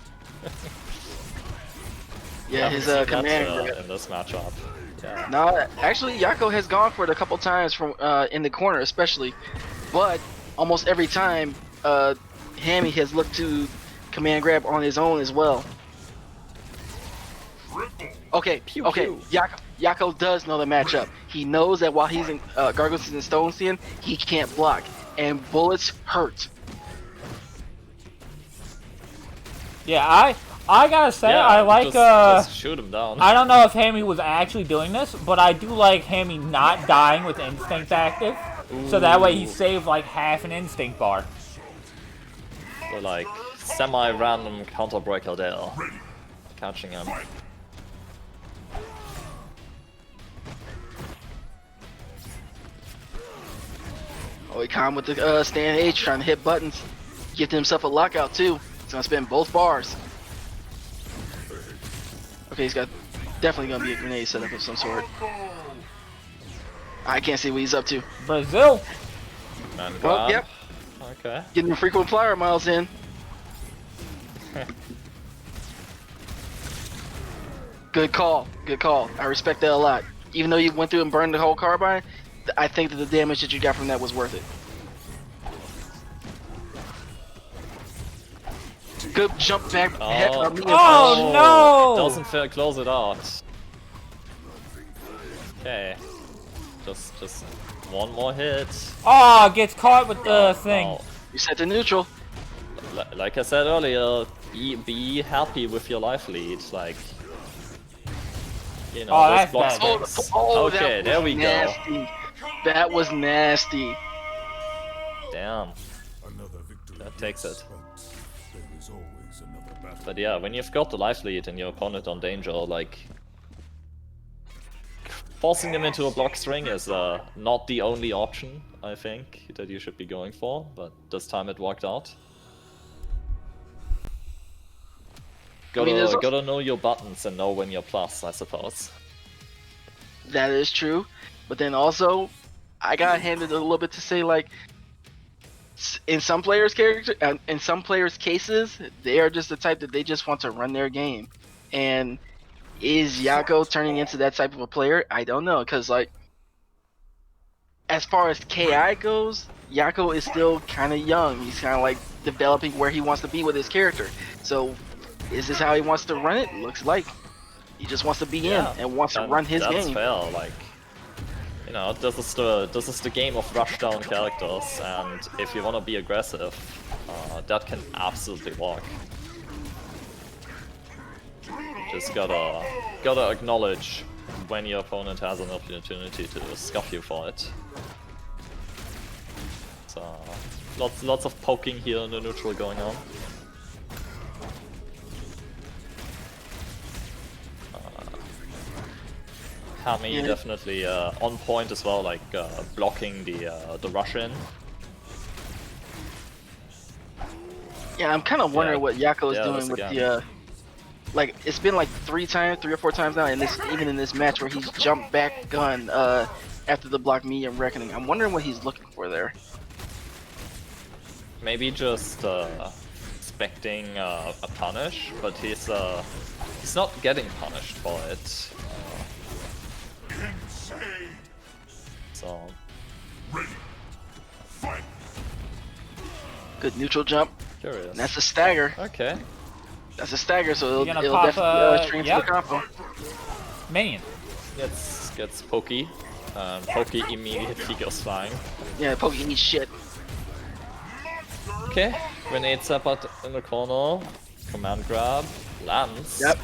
Yeah, his command grab. In this matchup. Yeah. No, actually Yako has gone for it a couple times from in the corner especially, but almost every time Hammy has looked to command grab on his own as well. Okay, Yako does know the matchup. He knows that while he's in Gargles and Stone Skin, he can't block, and bullets hurt. Yeah, I gotta say, I like just shoot him down. I don't know if Hammy was actually doing this, but I do like Hammy not dying with instinct active. Ooh. So that way he saved like half an instinct bar. So like semi-random counter breaker there. Catching him. Oh, he calm with the stand H, trying to hit buttons. Gifting himself a lockout too. He's gonna spin both bars. Okay, he's got definitely gonna be a grenade setup of some sort. I can't see what he's up to. Brazil. Well, yep. Okay. Getting the frequent flyer miles in. Good call. Good call. I respect that a lot. Even though you went through and burned the whole carbine, I think that the damage that you got from that was worth it. Good jump back. Oh no! Doesn't close it out. Okay. Just one more hit. Oh, gets caught with the thing. No. You set to neutral. Like I said earlier, be happy with your life lead. Like, you know, oh, those that's blocks. Oh, okay, there we nasty. go. That was nasty. Damn. That takes it. But yeah, when you've got the life lead and your opponent on danger, like, forcing them into a block string is not the only option, I think, that you should be going for, but this time it worked out. Gotta know your buttons and know when you're plus, I suppose. That is true, but then also, I got handed a little bit to say like, in some players' cases, they are just the type that they just want to run their game, and is Yako turning into that type of a player? I don't know, because like, as far as KI goes, Yako is still kind of young. He's kind of like developing where he wants to be with his character. So, is this how he wants to run it? Looks like he just wants to be in and wants to run his game. That's fair. Like, you know, this is the game of rushdown characters, and if you want to be aggressive, that can absolutely work. Just gotta acknowledge when your opponent has an opportunity to scuff you for it. So lots of poking here in the neutral going on. Hami definitely on point as well, like blocking the rush in. Yeah, I'm kind of wondering what Yako is doing with the. Like, it's been like 3 or 4 times now, and even in this match where he's jumped back gun after the block medium reckoning. I'm wondering what he's looking for there. Maybe just expecting a punish, but he's not getting punished for it. So. Good neutral jump. Curious. And that's a stagger. Okay. That's a stagger, so it'll pop, definitely string to the combo. Minion. Gets Pokey. Pokey immediately goes flying. Yeah, Pokey needs shit. Okay, grenade support in the corner. Command grab. Lands. Yep.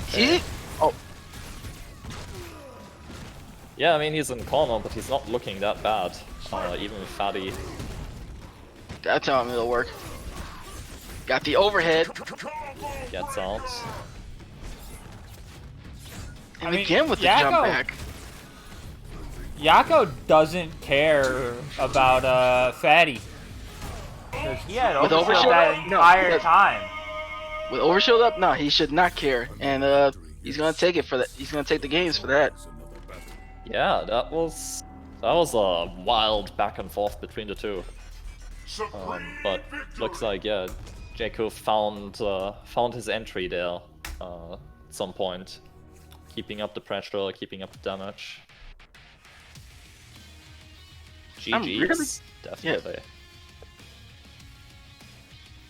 See? Oh. Yeah, I mean he's in corner, but he's not looking that bad. Even with Fatty. That's how it'll work. Got the overhead. Gets out. And again with the jump back. Yako doesn't care about Fatty. Because he had overshield that entire time. With overshield up, no, he should not care. And he's gonna take it for that. He's gonna take the games for that. Yeah, that was a wild back and forth between the two. But looks like Jaco found his entry there at some point, keeping up the pressure, keeping up the damage. GG's, definitely.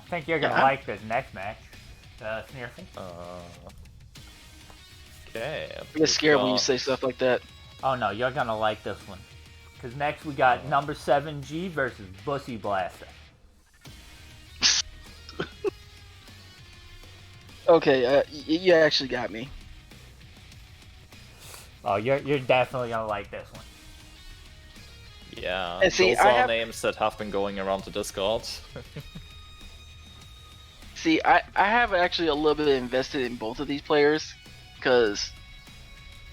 I think you're gonna like this next match, Sneerful. Okay. I get scared when you say stuff like that. Oh no, you're gonna like this one. Because next we got number 7G versus Bussy Blaster. Okay, you actually got me. Oh, you're definitely gonna like this one. Yeah, and see, those are names that have been going around the Discord. See, I have actually a little bit invested in both of these players, because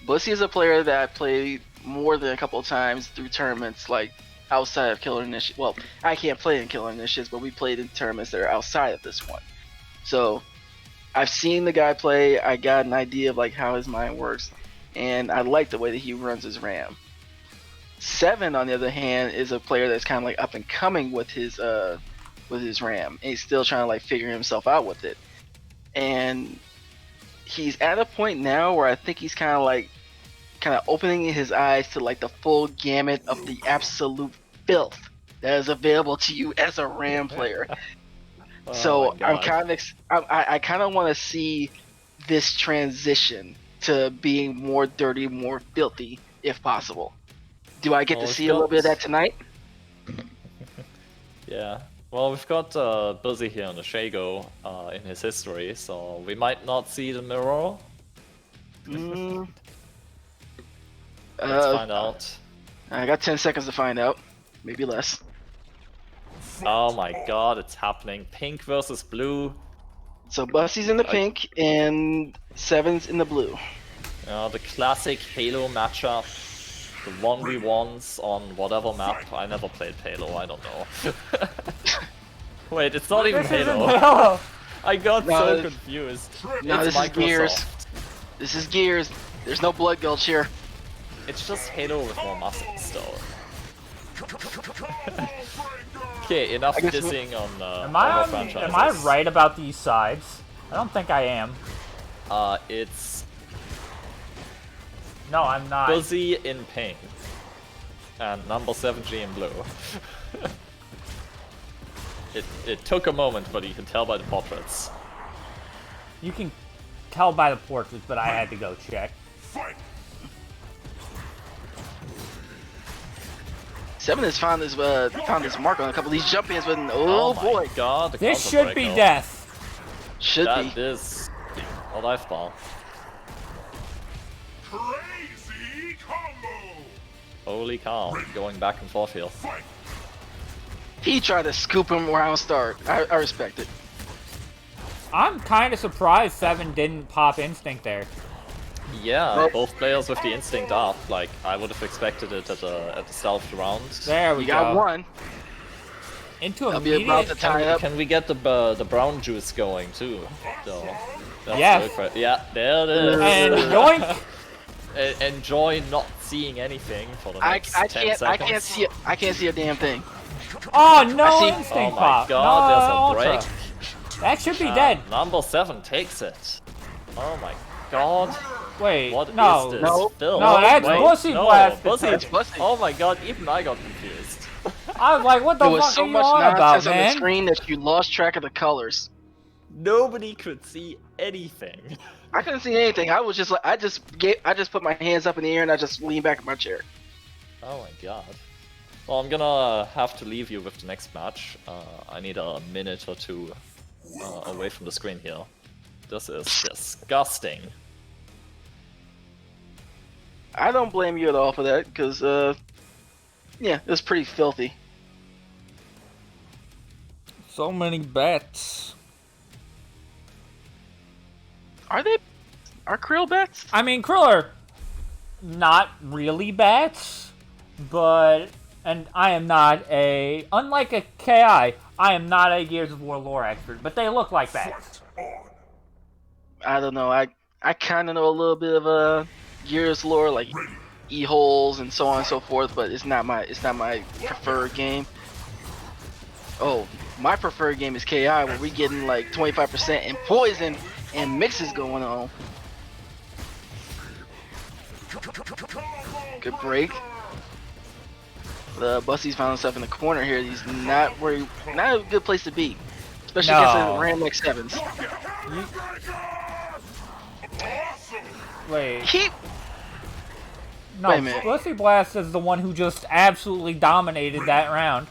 Bussy is a player that I played more than a couple of times through tournaments, like outside of Killer Initiative. Well, I can't play in Killer Initiatives, but we played in tournaments that are outside of this one. So I've seen the guy play. I got an idea of like how his mind works, and I like the way that he runs his RAM. 7, on the other hand, is a player that's kind of like up and coming with his RAM, and he's still trying to like figure himself out with it. And he's at a point now where I think he's kind of opening his eyes to like the full gamut of the absolute filth that is available to you as a RAM player. So I kind of want to see this transition to being more dirty, more filthy, if possible. Do I get to see a little bit of that tonight? Yeah. Well, we've got Bussy here on the Shago in his history, so we might not see the mirror. Let's find out. I got 10 seconds to find out. Maybe less. Oh my god, it's happening. Pink versus blue. So Bussy's in the pink and 7's in the blue. The classic Halo matchup. The 1v1s on whatever map. I never played Halo, I don't know. Wait, it's not even This isn't Halo. Halo. I got No, so it's- confused. No, It's this is Gears. Microsoft. This is Gears. There's no blood gulch here. It's just Halo with more muscles, though. Okay, enough I guess dissing on Am I other franchises. am I right about these sides? I don't think I am. It's No, I'm not. Buzzy in pink and number 7G in blue. It took a moment, but you can tell by the portraits. You can tell by the portraits, but I had to go check. Fight. 7 has found this mark on a couple of these jump ins, but oh boy, my god, the This counter should be break, though. death. should That be. is a life ball. Crazy combo. Holy cow, going back and forth here. Fight. He tried to scoop him around start. I respect it. I'm kind of surprised 7 didn't pop instinct there. Yeah, Well- both players with the instinct up. Like, I would have expected it at the start of the round. There we We got go. one. Into That'll be about to immediate. tie up. Can we get the brown juice going too? Though. That's Yes. really great. Yeah, there it is. And yoink! Enjoy not seeing anything for the I next 10 seconds. I can't see a damn thing. Oh, no I see- Oh instinct my pop. god, no, there's a ultra. break. That should be dead. Number 7 takes it. Oh my god. Wait, What is no. this? No. Phil? No, that's Wait, Bussy no, Blast. Bussy. That's Bussy. Oh my god, even I got confused. I was like, what the There was fuck so are you much on about, nonsense on the man? screen that you lost track of the colors. Nobody could see anything. I couldn't see anything. I was just like, I just put my hands up in the air and I just leaned back in my chair. Oh my god. Well, I'm gonna have to leave you with the next match. I need a minute or two away from the screen here. This is disgusting. I don't blame you at all for that, because, yeah, it was pretty filthy. So many bets. Are krill bats? I mean, Krill are not really bats, but, and I am not unlike a KI, I am not a Gears of War lore expert, but they look like bats. Fight on. I don't know. I kind of know a little bit of Gears lore, like e-holes and so on and so forth, but it's not my preferred game. Oh, my preferred game is KI, where we getting like 25% and poison and mixes going on. Good break. The Bussy's found himself in the corner here. He's not a good place to be, especially against a ram like 7s. Wait, He no, wait a minute. Bussy Blast is the one who just absolutely dominated that round.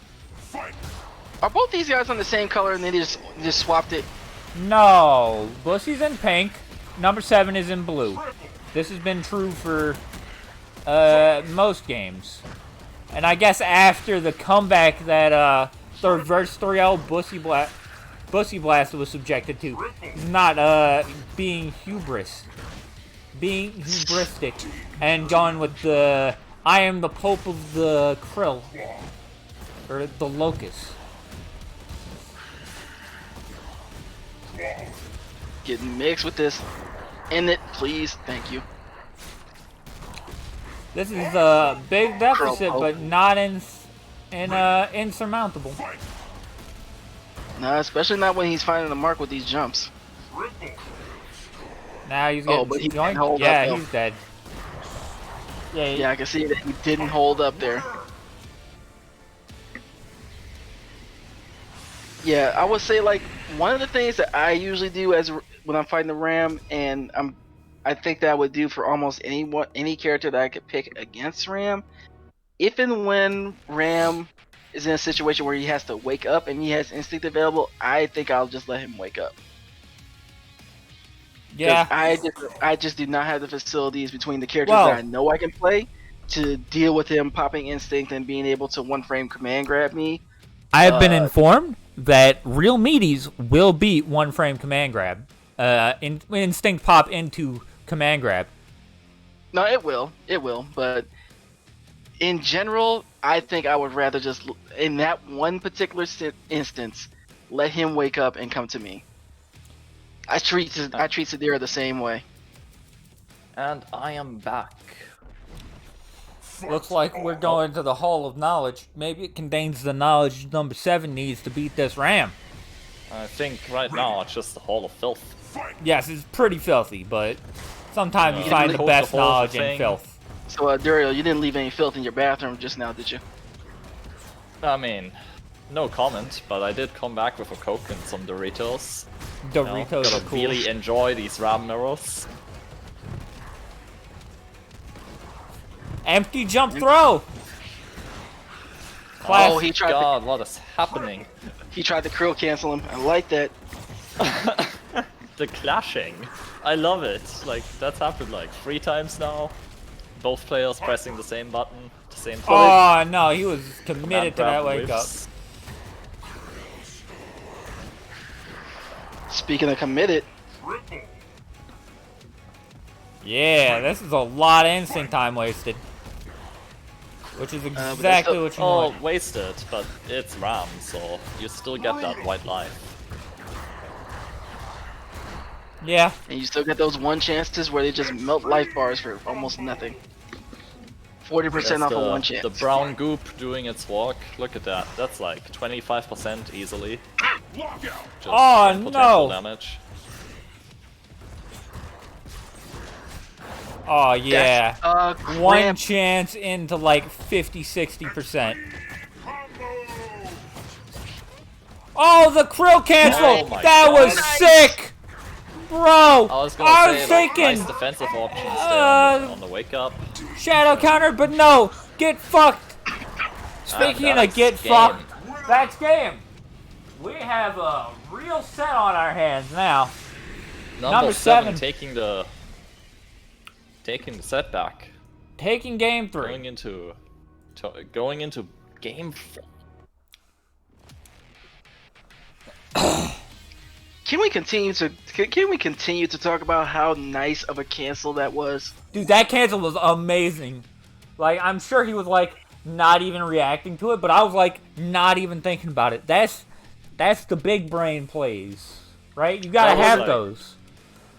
Are both these guys on the same color and they just swapped it? No, Bussy's in pink, number 7 is in blue. This has been true for most games. And I guess after the comeback that the reverse 3L Bussy Blast was subjected to, not being hubristic, and gone with the I am the Pope of the Krill, or the Locust. Getting mixed with this. End it, please. Thank you. This is a big deficit, Pope. but not insurmountable. No, especially not when he's finding the mark with these jumps. Now he's Oh, getting but he joined. can't hold Yeah, up, though. he's dead. Yeah, Yeah, I can see that he didn't hold up there. Yeah, I would say like one of the things that I usually do when I'm fighting the Ram, and I think that I would do for almost any character that I could pick against Ram. If and when Ram is in a situation where he has to wake up and he has instinct available, I think I'll just let him wake up. yeah. I just do not have the facilities between the characters Well- that I know I can play to deal with him popping instinct and being able to one-frame command grab me. I have been informed that real meaties will beat one frame command grab. Instinct pop into command grab. No, it will, but in general, I think I would rather just, in that one particular instance, let him wake up and come to me. I treat Sadira the same way. And I am back. Looks like we're going to the Hall of Knowledge. Maybe it contains the knowledge number 7 needs to beat this ram. I think right now it's just the Hall of Filth. Yes, it's pretty filthy, but sometimes you You find didn't the coat best the whole knowledge in thing. filth. So, Dario, you didn't leave any filth in your bathroom just now, did you? I mean, no comment, but I did come back with a Coke and some Doritos. Doritos Gotta are cool. really enjoy these ram mirrors. Empty jump throw! Oh, he tried God, what is happening? He tried to krill cancel him. I like that. The clashing. I love it. Like, that's happened like 3 times now. Both players pressing the same button, the same time. Oh no, he was committed to that wake up. Speaking of committed, Yeah, this is a lot of instinct time wasted. Which is exactly what you want. Wasted, but it's RAM, so you still get that white life. Yeah. and you still get those 1 chances where they just melt life bars for almost nothing. 40% off of 1 chance. The brown goop doing its work. Look at that. That's like 25% easily. Just Oh, potential no. damage. Oh yeah. That's, 1 chance into like 50-60%. Oh, the krill cancel! Oh my That was God. sick! Bro! I was gonna say, like, thinking nice defensive options there on the wake up. shadow counter, but no! Get fucked! Speaking of that's get game. fucked, that's game. We have a real set on our hands now. Number 7. 7 taking the setback. Taking game 3. Going into game 4. Can we continue to talk about how nice of a cancel that was? Dude, that cancel was amazing. Like, I'm sure he was like not even reacting to it, but I was like not even thinking about it. That's the big brain plays, right? You gotta have those.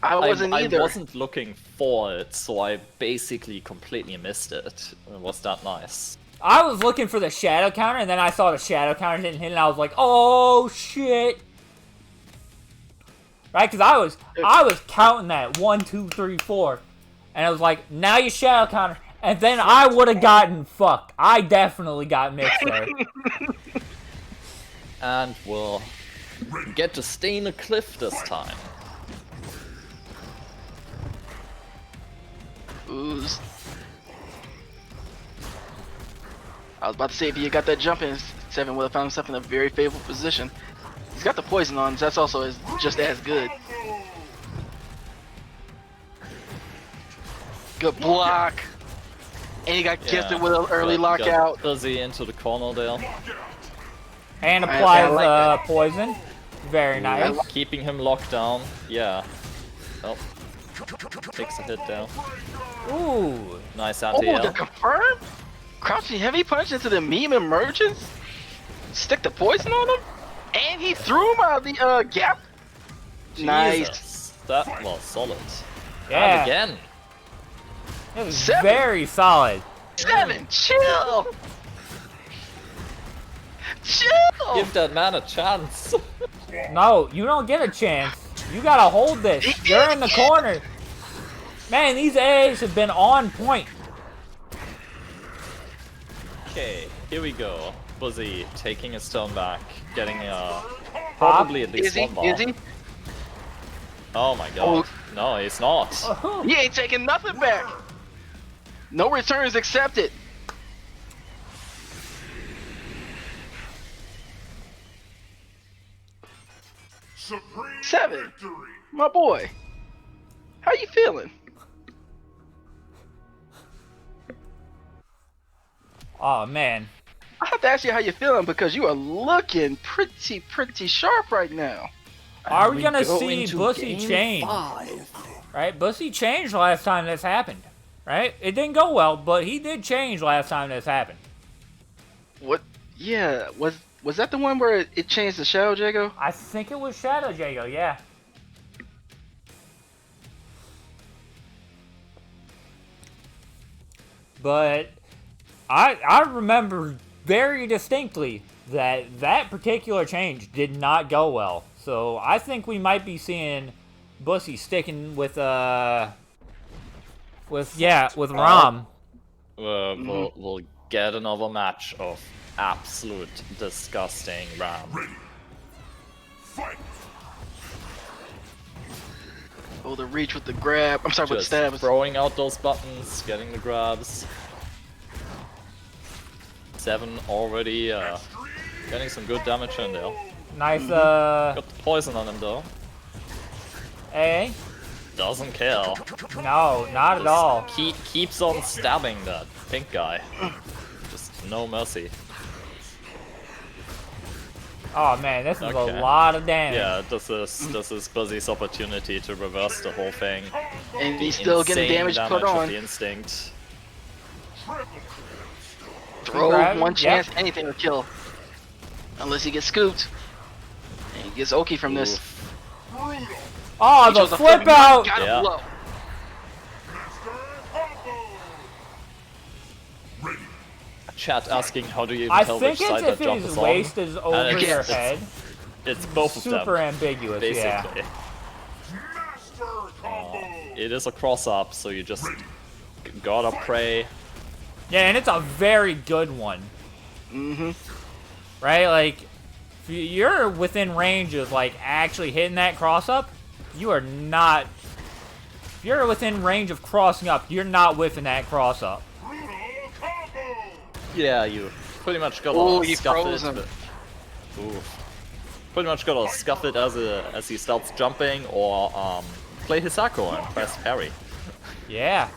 I wasn't either. I wasn't looking for it, so I basically completely missed it. It was that nice. I was looking for the shadow counter, and then I saw the shadow counter didn't hit, and I was like, oh shit. Right? Because I was counting that 1, 2, 3, 4, and I was like, now you shadow counter, and then I would have gotten fucked. I definitely got mixed there. And we'll get to stain a cliff this time. Ooze. I was about to say, if you got that jump in, 7 would have found himself in a very favorable position. He's got the poison on, so that's also just as good. Good block. And he got gifted with an early lockout. Fuzzy into the corner there. And applies like that. poison. Very nice. Keeping him locked down. Yeah. Oh. Takes a hit down. Ooh. Nice Oh, anti-L. the confirm? Crouching heavy punch into the meme emergence? Stick the poison on him? And he threw him out of the gap? Nice. Jesus, that was solid. Yeah. And again. It was 7. very solid. 7, chill! Chill! Give that man a chance. No, you don't get a chance. You gotta hold this. You're in the corner. Man, these A's have been on point. Okay, here we go. Fuzzy taking his turn back, getting probably at least Is he? one ball. Is he? Oh my god. No, he's not. He ain't taking nothing back. No returns accepted. Supreme 7, victory. my boy. How you feeling? Oh man. I have to ask you how you're feeling because you are looking pretty sharp right now. Are we gonna see Bussy change? Right? Bussy changed last time this happened. Right? It didn't go well, but he did change last time this happened. What? Yeah, Was that the one where it changed to Shadow Jago? I think it was Shadow Jago, yeah. But I remember very distinctly that particular change did not go well. So I think we might be seeing Bussy sticking with Rom. We'll get another match of absolute disgusting Ram. Fight. Oh, the reach with the grab. I'm sorry, with the Just stabs. throwing out those buttons, getting the grabs. 7 already, getting some good damage in there. Nice, Got the poison on him though. A. Doesn't care. No, not at all. Keeps on stabbing that pink guy. Just no mercy. Oh man, this is Okay. a lot of damage. Yeah, this is Buzzy's opportunity to reverse the whole thing. And he's still getting Insane damage put of on. the instinct. Throw Grab, one chance, yep. anything will kill. Unless he gets scooped. And he gets Oki from this. Oof. Oh, He the chose a flip flipping out! got him Yeah. low. Chat asking how do you even I tell think which it's side if that jump his is waist on? is over it's- your it's- head. It's both of Super them, ambiguous, basically. Master combo. It is a cross up, so you just gotta pray. Yeah, and it's a very good one. Mm-hmm. Right? Like, if you're within range of, like, actually hitting that cross-up, you are not... If you're within range of crossing up, you're not whiffing that cross-up. Brutal combo. Yeah, you pretty much gotta Oh, you scuff froze it. him. But, oof. Pretty much gotta scuff it as he starts jumping, or play Hisako and press parry. Yeah.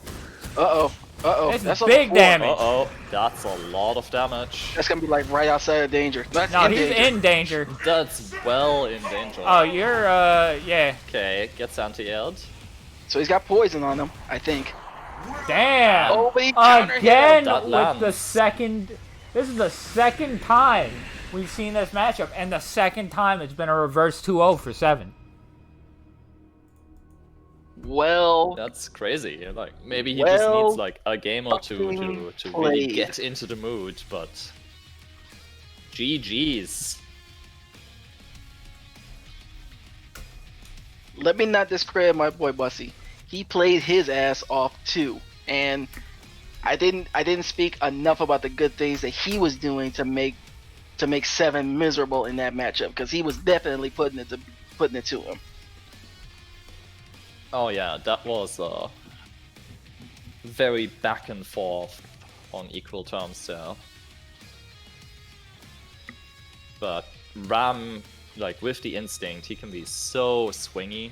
Uh-oh. Uh-oh. This is That's big on the floor. damage. Uh-oh, that's a lot of damage. That's gonna be like right outside of danger. That's No, in he's danger. in danger. That's well in danger. Oh, you're, yeah. Okay, gets anti-aired. So he's got poison on him, I think. Damn! Oh, but he counter-hit Again That with lands. the second... This is the second time we've seen this matchup, and the second time it's been a reverse 2-0 for 7. Well, That's crazy. Like maybe he just Well, needs like a game or two to really played. get into the mood, but GG's. let me not discredit my boy Bussy. He played his ass off too, and I didn't speak enough about the good things that he was doing to make 7 miserable in that matchup, because he was definitely putting it to him. Oh yeah, that was very back and forth on equal terms there. But Ram, like with the instinct, he can be so swingy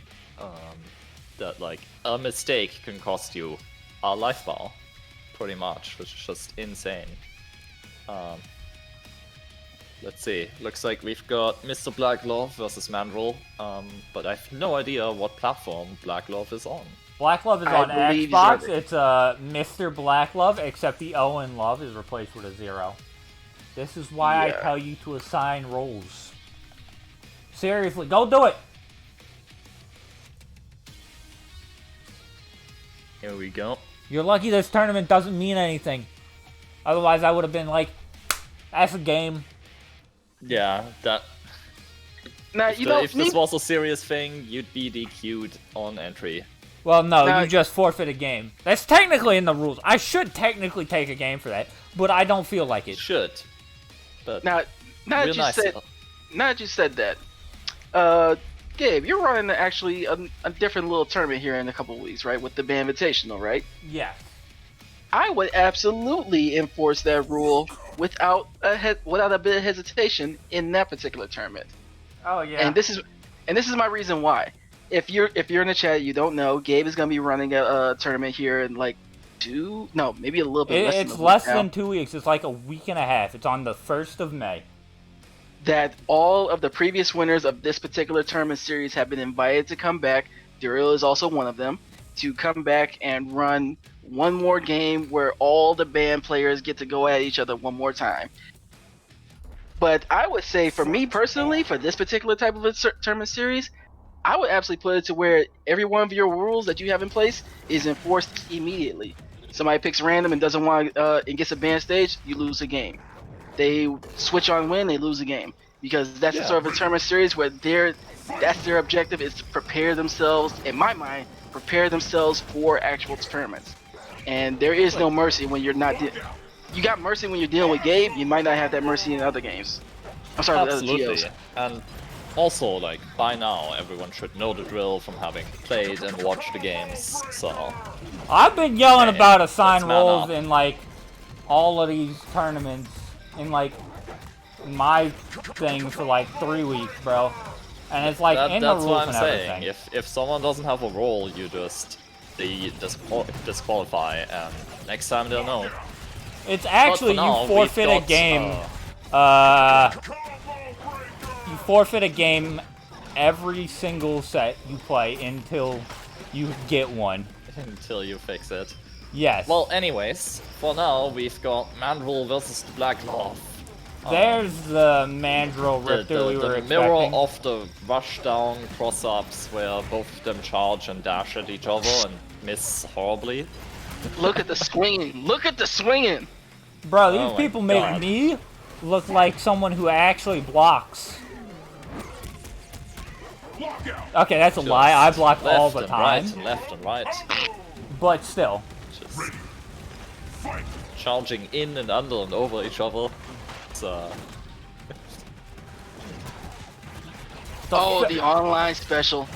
that like a mistake can cost you a life bar, pretty much, which is just insane. Let's see. Looks like we've got Mr. Blacklove versus Mandrel, but I have no idea what platform Blacklove is on. Blacklove is I on believe he's Xbox. on- It's Mr. Blacklove, except the O in love is replaced with a 0. This is why I Yeah. tell you to assign roles. Seriously, go do it! Here we go. You're lucky this tournament doesn't mean anything. Otherwise, I would have been like, that's a game. Yeah, that. Now If, you the- don't if this need. was a serious thing, you'd be DQ'd on entry. Well, no, No. you just forfeit a game. That's technically in the rules. I should technically take a game for that, but I don't feel like it. Should. But Now that real you nice. said, now that you said that, Gabe, you're running actually a different little tournament here in a couple of weeks, right? With the Ban Invitational, right? Yes. I would absolutely enforce that rule without a bit of hesitation in that particular tournament. Oh, yeah. And this is my reason why. If you're in the chat, you don't know, Gabe is gonna be running a tournament here in like maybe a little bit less. It's than a less week now, than 2 weeks. It's like a week and a half. It's on the 1st of May. that all of the previous winners of this particular tournament series have been invited to come back. Daryl is also one of them, to come back and run one more game where all the band players get to go at each other one more time. But I would say, for me personally, for this particular type of a tournament series, I would absolutely put it to where every one of your rules that you have in place is enforced immediately. Somebody picks random and doesn't want and gets a banned stage, you lose a game. They switch on win, they lose a game, because that's the sort of a tournament series where that's their objective, is to prepare themselves. In my mind, prepare themselves for actual tournaments. And there is no mercy when you're not. You got mercy when you're dealing with Gabe. You might not have that mercy in other games. I'm sorry, Absolutely. the other TOs. And also, like, by now, everyone should know the drill from having played and watched the games, so... I've been yelling Hey, about assigned let's man roles up. in, like, all of these tournaments in, like, my thing for, like, 3 weeks, bro. And it's, like, in the that's rules what I'm and saying. everything. If someone doesn't have a role, you just... They disqualify, and next time they'll know. It's actually, now, you forfeit we've a got, game, you forfeit a game every single set you play until you get one. Until you fix it. Yes. Well, anyways, for now, we've got Mandrel versus the Black Love. There's the Mandrel Riptor we were the expecting. mirror of the rushdown cross-ups where both of them charge and dash at each other and miss horribly. Look at the swinging. Look at the swinging. Bro, these Oh my people make God. me look like someone who actually blocks. Okay, that's a lie. I block all the Left and time. right and left and right. But still. Just charging in and under and over each other. It's, Oh, the online special.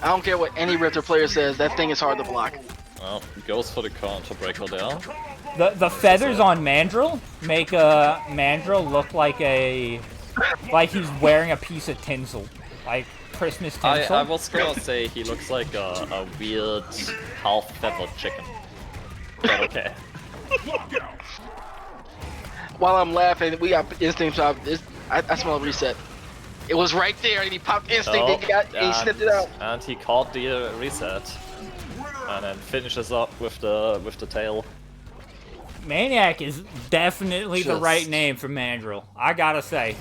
I don't care what any Riptor player says, that thing is hard to block. well, goes for the counter breaker there. The feathers on Mandrel make Mandrel look like he's wearing a piece of tinsel, like Christmas tinsel. I was gonna say he looks like a weird half-feathered chicken. But okay. While I'm laughing, we got Instinct Shop. I smell a reset. It was right there, and he popped Instinct and he snipped it out. And he caught the reset. And then finishes up with the tail. Maniac is definitely the Just- right name for Mandrel, I gotta say.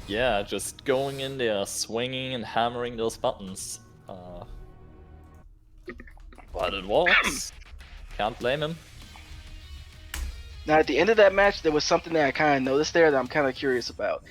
Yeah, just going in there, swinging and hammering those buttons. But it works. Can't blame him. Now, at the end of that match, there was something that I kind of noticed there that I'm kind of curious about.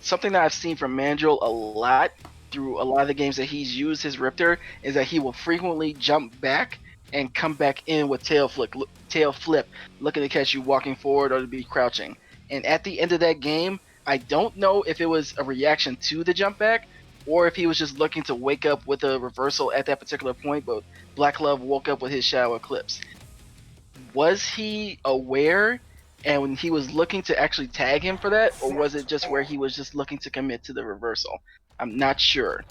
Something that I've seen from Mandrel a lot through a lot of the games that he's used his Riptor is that he will frequently jump back and come back in with tail flip, looking to catch you walking forward or to be crouching. And at the end of that game, I don't know if it was a reaction to the jump back or if he was just looking to wake up with a reversal at that particular point, but Black Love woke up with his Shadow Eclipse. Was he aware and when he was looking to actually tag him for that, or was it just where he was just looking to commit to the reversal? I'm not sure.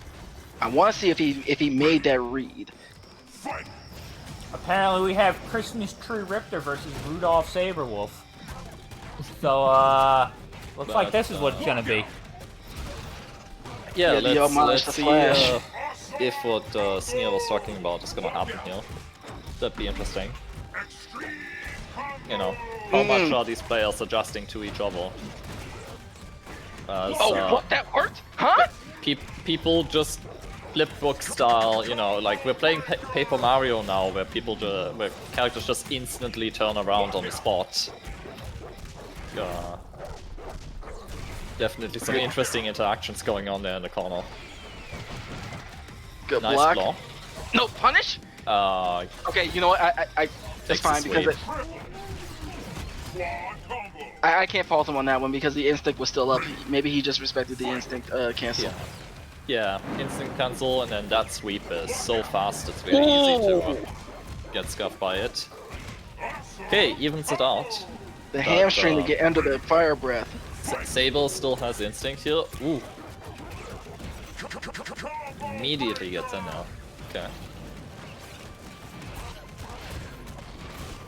I want to see if he made that read. Apparently we have Christmas Tree Riptor versus Rudolph Saberwolf. So, looks like this is what it's gonna be. Yeah, Yeah, the homage let's to see Flash. if what Sneer was talking about is gonna happen here. That'd be interesting. You know, how much are these players adjusting to each other? As, What? That worked? Huh? people just flipbook style, you know, like we're playing Paper Mario now, where where characters just instantly turn around on the spot. Definitely some interesting interactions going on there in the corner. Good Nice block. block. No punish. Okay, you know what? That's Takes fine the because sweep. I can't fault him on that one because the instinct was still up. Maybe he just respected the instinct cancel. Yeah, instant cancel, and then that sweep is so fast, it's very easy to get scuffed by it. Okay, evens it out. The hamstring to get under the fire breath. Sable still has instinct here. Ooh. Immediately gets in now. Okay.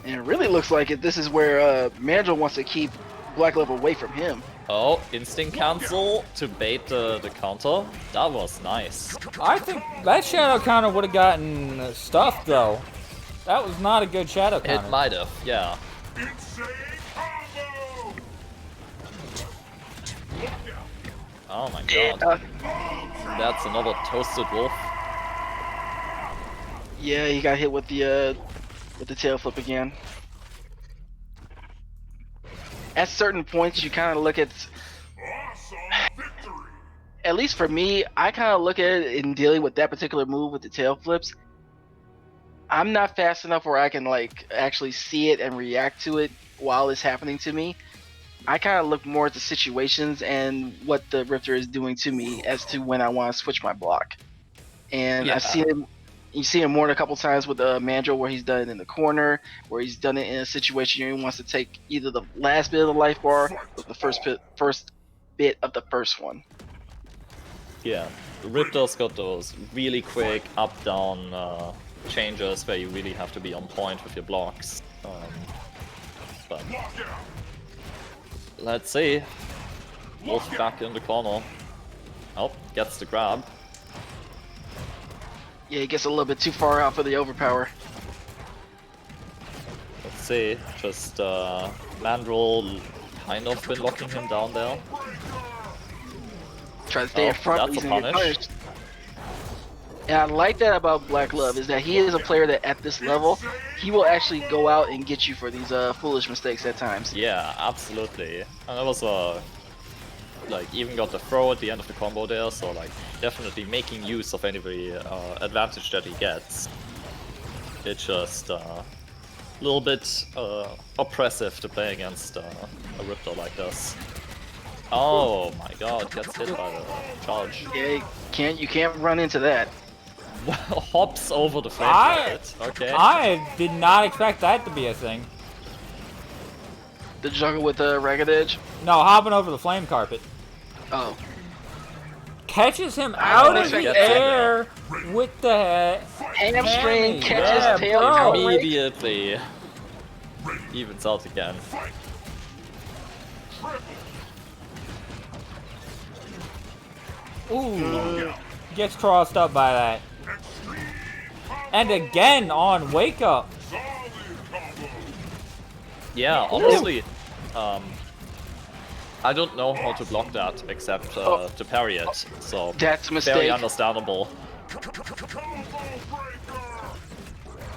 And it really looks like this is where Mandrel wants to keep Black Love away from him. Oh, instinct cancel to bait the counter. That was nice. I think that shadow counter would have gotten stuffed though. That was not a good shadow counter. It might have, yeah. Insane combo! Look out! Oh my god. That's another toasted wolf. Yeah, he got hit with the tail flip again. At certain points, you kind of look at, Awesome victory! at least for me, I kind of look at it in dealing with that particular move with the tail flips. I'm not fast enough where I can like actually see it and react to it while it's happening to me. I kind of look more at the situations and what the Rifter is doing to me as to when I want to switch my block. And Yeah. I've seen him. You see him more than a couple times with Mandrel, where he's done it in the corner, where he's done it in a situation where he wants to take either the last bit of the life bar or the first bit of the first one. Yeah, the Riptor's got those really quick up-down changes where you really have to be on point with your blocks. But let's see. Wolf back in the corner. Oh, gets the grab. Yeah, he gets a little bit too far out for the overpower. Let's see. Just Mandrel kind of been locking him down there. Try to stay in front, that's he's a gonna get punish. punished. And I like that about Black Love, is that he is a player that at this level, he will actually go out and get you for these foolish mistakes at times. Yeah, absolutely. And that was like even got the throw at the end of the combo there, so like definitely making use of any advantage that he gets. It's just a little bit oppressive to play against a Riptor like this. Oh my god, gets hit by the charge. Yeah, you can't run into that. Hops over the flame I- carpet. Okay. I did not expect that to be a thing. The juggle with the ragged edge. No, hopping over the flame carpet. Oh, Catches him out of expect the that. air with the hamstring hammy. catches Yeah, tail. bro. outright. Immediately evens out again. Ooh, gets crossed up by that. And again on Wake Up. Yeah, honestly, I don't know how to block that except to parry it, so That's a very mistake. understandable.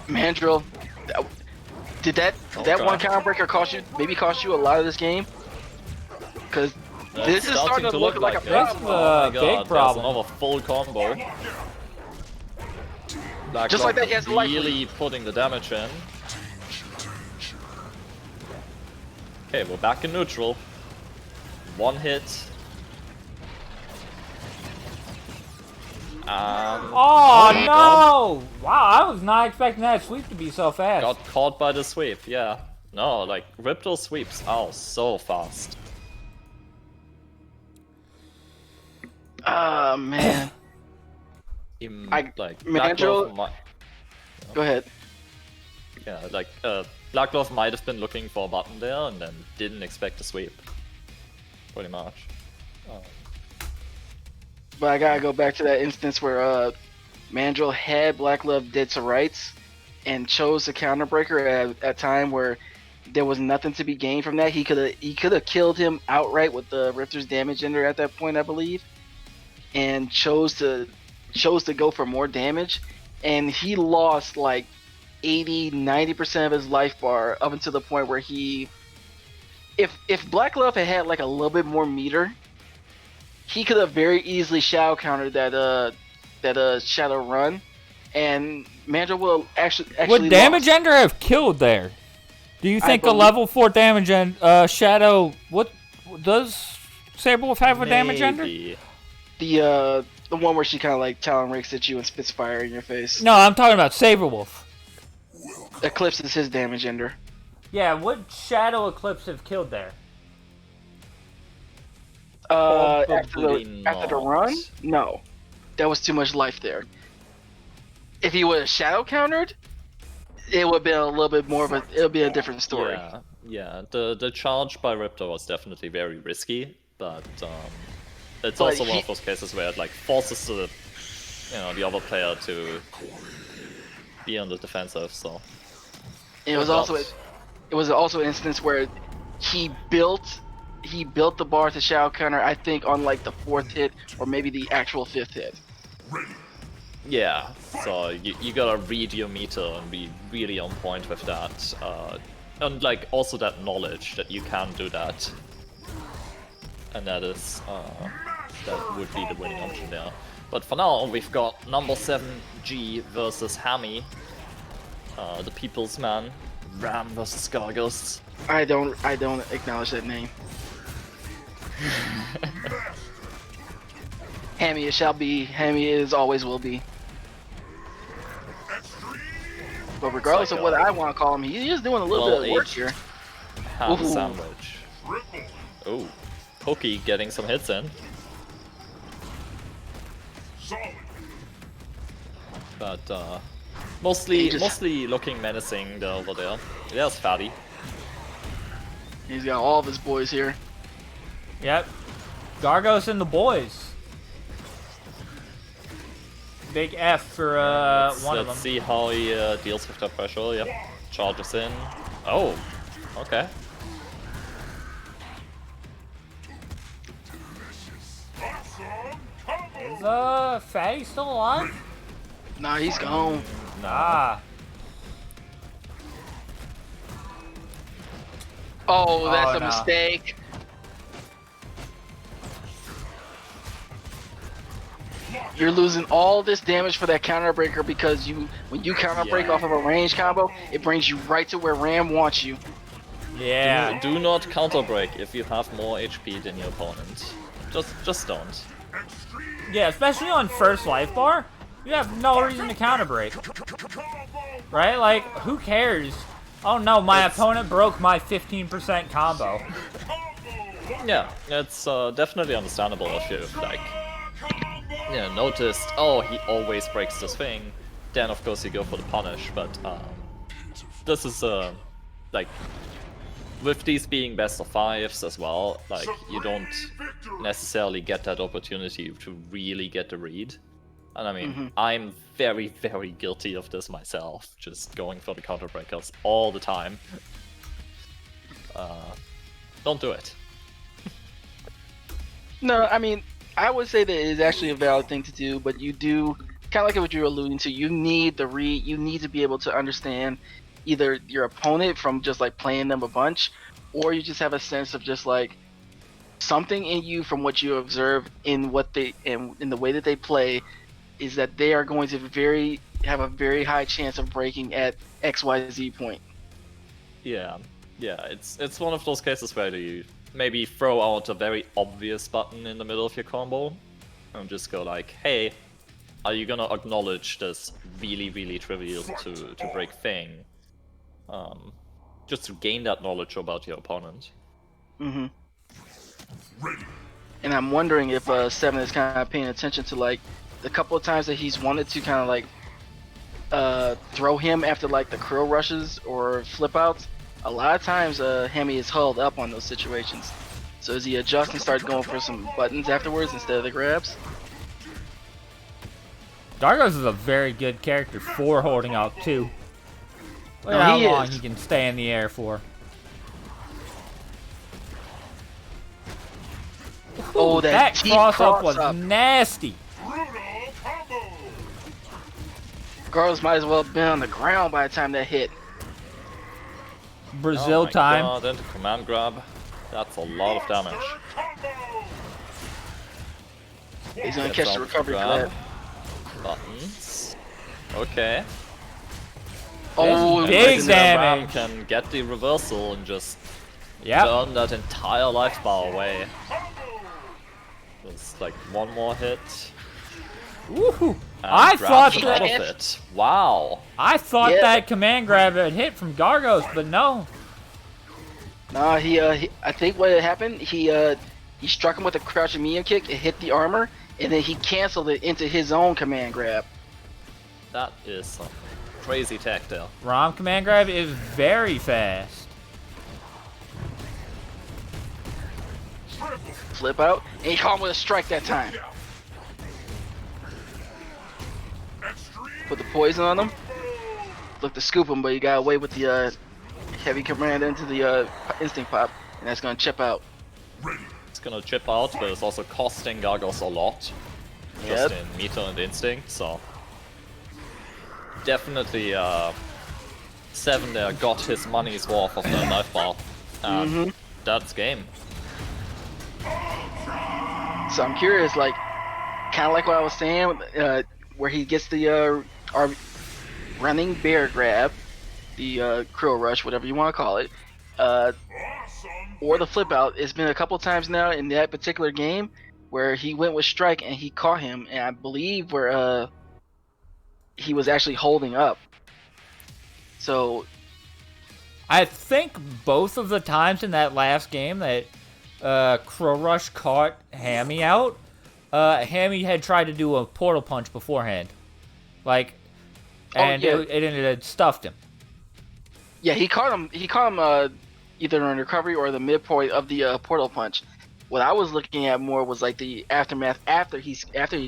Mandrel, did that Okay. one counter breaker cost you a lot of this game? Because this is starting to look like a it. That's problem. the Oh my big god, problem. there's another full combo. Black Just like Love that, he has life really putting the damage in. Okay, we're back in neutral. One hit. Oh my no! Wow, I was not expecting that sweep to be so fast. Got caught by the sweep, yeah. No, like, Riptor sweeps are so fast. Oh man. Like, Black Mandrel- Glove Go ahead. yeah, like, Black Glove might have been looking for a button there and then didn't expect a sweep. Pretty much. But I gotta go back to that instance where Mandrel had Black Love dead to rights and chose the counter breaker at a time where there was nothing to be gained from that. He could have killed him outright with the Rifter's damage ender at that point, I believe, and chose to go for more damage, and he lost like 80-90% of his life bar up until the point where if Black Glove had like a little bit more meter, he could have very easily shadow countered that shadow run, and Mandrel will actually Would Damage lost. Ender have killed there? Do you think a believe- level 4 damage and shadow? What does Saberwolf have a damage ender? Maybe. The one where she kind of like Talon rakes at you and spits fire in your face. No, I'm talking about Saberwolf. Eclipse is his damage ender. Yeah, would Shadow Eclipse have killed there? After Probably the run, no, that was too much life there. If he would have shadow countered, it would have been a little bit more of a. It would be a different story. Yeah. The charge by Riptor was definitely very risky, but it's But also one of those cases where it like forces the other player to be on the defensive. So And it was Well, also it was also an instance where he built the bar to Shao counter, I think, on like the 4th hit or maybe the actual 5th hit. Yeah, so you gotta read your meter and be really on point with that. And like also that knowledge that you can do that. And that is, that would be the winning option there. But for now, we've got number 7G versus Hammy. The People's Man. Ram versus Gargos. I don't acknowledge that name. Hammy it shall be. Hammy is always will be. But regardless of what I want to call him, he is doing a little bit of work here. Ham sandwich. Oh, Pokey getting some hits in. But mostly looking menacing over there. There's Fatty. He's got all of his boys here. Yep. Gargos and the boys. Big F for one of them. Let's see how he deals with that pressure. Yep. Charges in. Oh, okay. Is Fatty still alive? Nah, he's gone. Nah. Oh, that's a no. mistake. You're losing all this damage for that counter breaker because when you counter break off of a range combo, it brings you right to where Ram wants you. Yeah. Do not counter break if you have more HP than your opponent. Just don't. Yeah, especially on first life bar, you have no reason to counter break. Right? Like, who cares? Oh no, my opponent broke my 15% combo. Yeah, it's definitely understandable if you've like noticed, oh, he always breaks this thing, then of course you go for the punish, but this is like with these being best of 5s as well, like you don't necessarily get that opportunity to really get the read. And I mean, I'm very, very guilty of this myself, just going for the counter breakers all the time. Don't do it. No, I mean, I would say that it is actually a valid thing to do, but you do, kind of like what you were alluding to, you need the read, you need to be able to understand either your opponent from just like playing them a bunch, or you just have a sense of just like something in you from what you observe in what they, in the way that they play, is that they are going to have a very high chance of breaking at XYZ point. Yeah, it's one of those cases where you maybe throw out a very obvious button in the middle of your combo and just go like, hey, are you gonna acknowledge this really, really trivial to break thing? Just to gain that knowledge about your opponent. And I'm wondering if 7 is kind of paying attention to like the couple of times that he's wanted to kind of like throw him after like the curl rushes or flip outs. A lot of times Hammy is hulled up on those situations. So does he adjust and start going for some buttons afterwards instead of the grabs? Gargos is a very good character for holding out too. Look No, at how he long is. he can stay in the air for. Oh, That T cross up was cross-up. nasty. Girls might as well have been on the ground by the time that hit. Brazil oh my time. God, into command grab. That's a lot of damage. He's gonna Gets catch off the recovery for grab. that. Buttons. Okay. Oh, That's big and Ram damage. can get the reversal and just Yep. turn that entire life bar away. Just like one more hit. Woohoo! And I thought grabs out that- of it. Wow. I thought Yeah. that command grab had hit from Gargos, but no. Nah, he I think what had happened, he struck him with a crouching medium kick, it hit the armor, and then he canceled it into his own command grab. That is some crazy tech there. Rom command grab is very fast. Flip out, and he caught him with a strike that time. Put the poison on him. Look to scoop him, but he got away with the heavy command into the instinct pop, and that's gonna chip out. It's gonna chip out, but it's also costing Gargos a lot. Just in meter and instinct, so definitely 7 there got his money's worth of that life bar, and that's game. So I'm curious, like, kind of like what I was saying, where he gets the running bear grab, the krill rush, whatever you want to call it, or the flip out. It's been a couple times now in that particular game where he went with strike and he caught him, and I believe where he was actually holding up. So I think both of the times in that last game that Crow Rush caught Hammy out, Hammy had tried to do a portal punch beforehand, like, and it ended up stuffed him. Yeah, he caught him. He caught him either in recovery or the midpoint of the portal punch. What I was looking at more was like the aftermath after he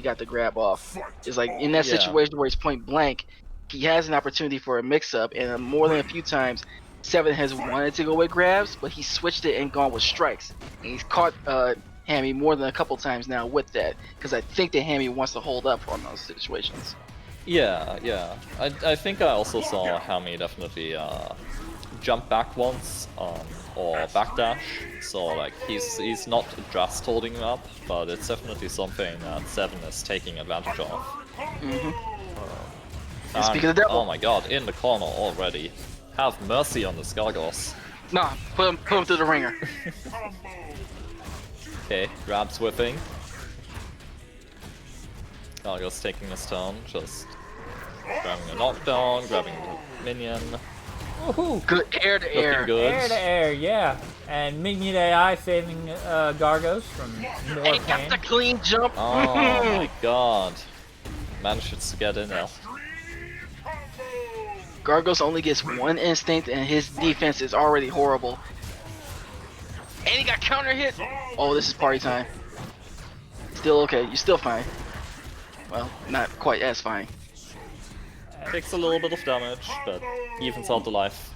got the grab off. It's like in that situation where he's point blank, he has an opportunity for a mix-up, and more than a few times, 7 has wanted to go with grabs, but he switched it and gone with strikes. And he's caught Hammy more than a couple times now with that, because I think that Hammy wants to hold up on those situations. Yeah. I think I also saw Hammy definitely jump back once, or backdash. So like he's not just holding him up, but it's definitely something that 7 is taking advantage of. Speaking of the devil. Oh my god, in the corner already. Have mercy on the Gargos. Nah, put him through the ringer. Okay, grabs whipping. Gargos taking his turn, just grabbing a knockdown, grabbing the minion. Woohoo! Good air to air. Looking good. Air to air, yeah. And minion AI saving Gargos from more He pain. got the clean jump. Oh my god. Manages to get in there. Gargos only gets 1 instinct, and his defense is already horrible. And he got counter hit. Oh, this is party time. Still okay. You're still fine. Well, not quite as fine. Takes a little bit of damage, but evens out the life.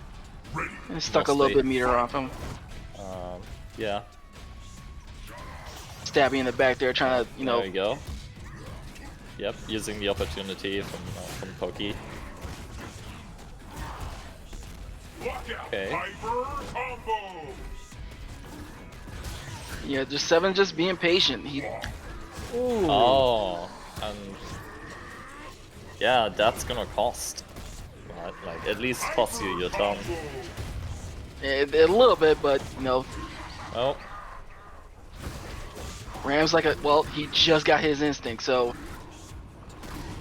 And stuck a little bit meter off him. Yeah. Stabby in the back there, trying to, There we go. Yep, using the opportunity from Pokey. Okay. Yeah, just 7 just being patient. He. Ooh. Oh, and yeah, that's gonna cost. Right? Like at least cost you your turn. A little bit, but Oh, Ram's like he just got his instinct, so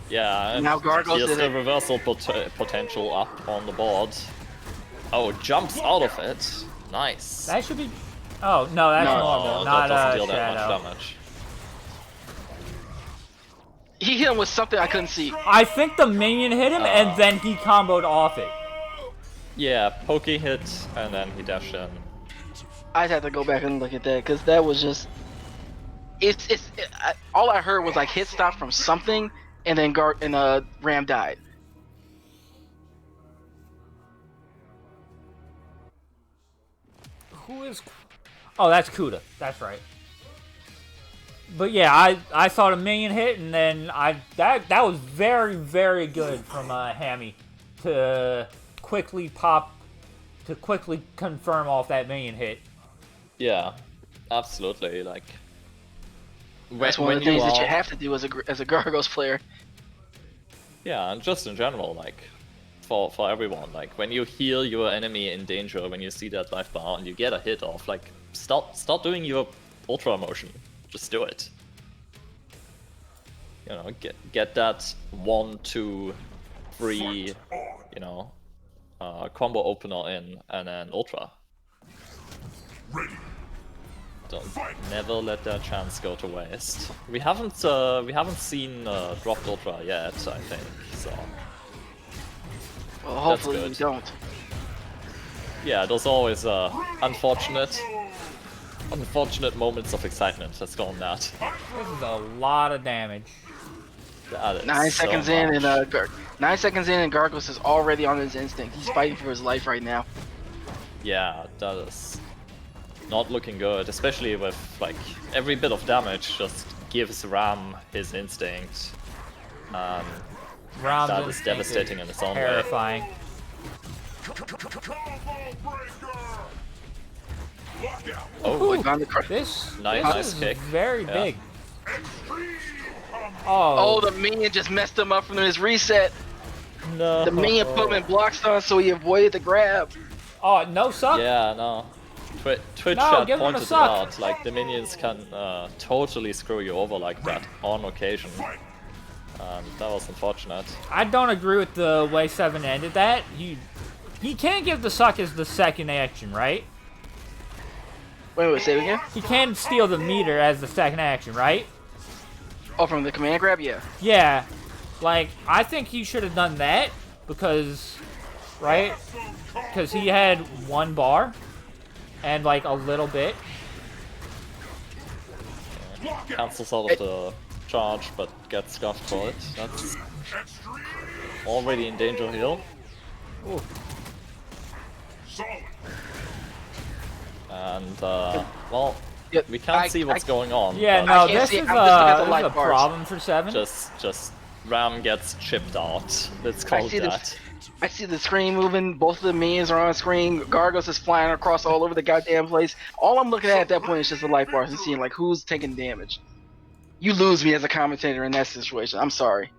yeah. And now Gargos here's did the it. reversal potential up on the board. Oh, jumps out of it. Nice. That should be. Oh no, that's normal, that not doesn't deal Shadow. that much damage. He hit him with something I couldn't see. I think the minion hit him, and then he comboed off it. Yeah, Pokey hit, and then he dashed in. I'd have to go back and look at that, because that was just. All I heard was like hit stop from something, and then Ram died. Who is? Oh, that's Kuda. That's right. But yeah, I saw the minion hit, and then that was very, very good from Hammy to quickly confirm off that minion hit. Yeah, absolutely. Like That's one of the things that you have to do as a Gargos player. Yeah, and just in general, like for everyone, like when you heal your enemy in danger, when you see that life bar and you get a hit off, like start doing your ultra motion. Just do it. Get that 1, 2, 3, combo opener in, and then ultra. Never let that chance go to waste. We haven't seen dropped ultra yet, I think. So. Well, hopefully we don't. Yeah, there's always unfortunate moments of excitement. Let's go on that. This is a lot of damage. That is 9 seconds so in, much. and 9 seconds in, and Gargos is already on his instinct. He's fighting for his life right now. Yeah, that is not looking good, especially with like every bit of damage just gives Ram his instinct. Ram's That is instinct devastating in its own way. terrifying. Oh, Ooh, this nice is kick. very Yeah. big. Oh, the minion just messed him up from his reset. no. The minion put him in block stun so he avoided the grab. Oh, no suck. Yeah, no. Twitch No, had give him a pointed it suck. out, like the minions can totally screw you over like that on occasion. That was unfortunate. I don't agree with the way 7 ended that. He can't give the suck as the second action, right? Wait, say it again? He can steal the meter as the second action, right? Oh, from the command grab? Yeah. Yeah. Like, I think he should have done that because, right? Because he had 1 bar and like a little bit. Cancels out of the charge, but gets scuffed for it. That's already in danger here. Ooh. And, well, Yeah, we can't see what's going on. Yeah, but no, I can't this see- is I'm just looking at the a life bars. problem for 7. just Ram gets chipped out. Let's I call it see that. I see the screen moving. Both of the minions are on screen. Gargos is flying across all over the goddamn place. All I'm looking at that point is just the life bars and seeing like who's taking damage. You lose me as a commentator in that situation. I'm sorry.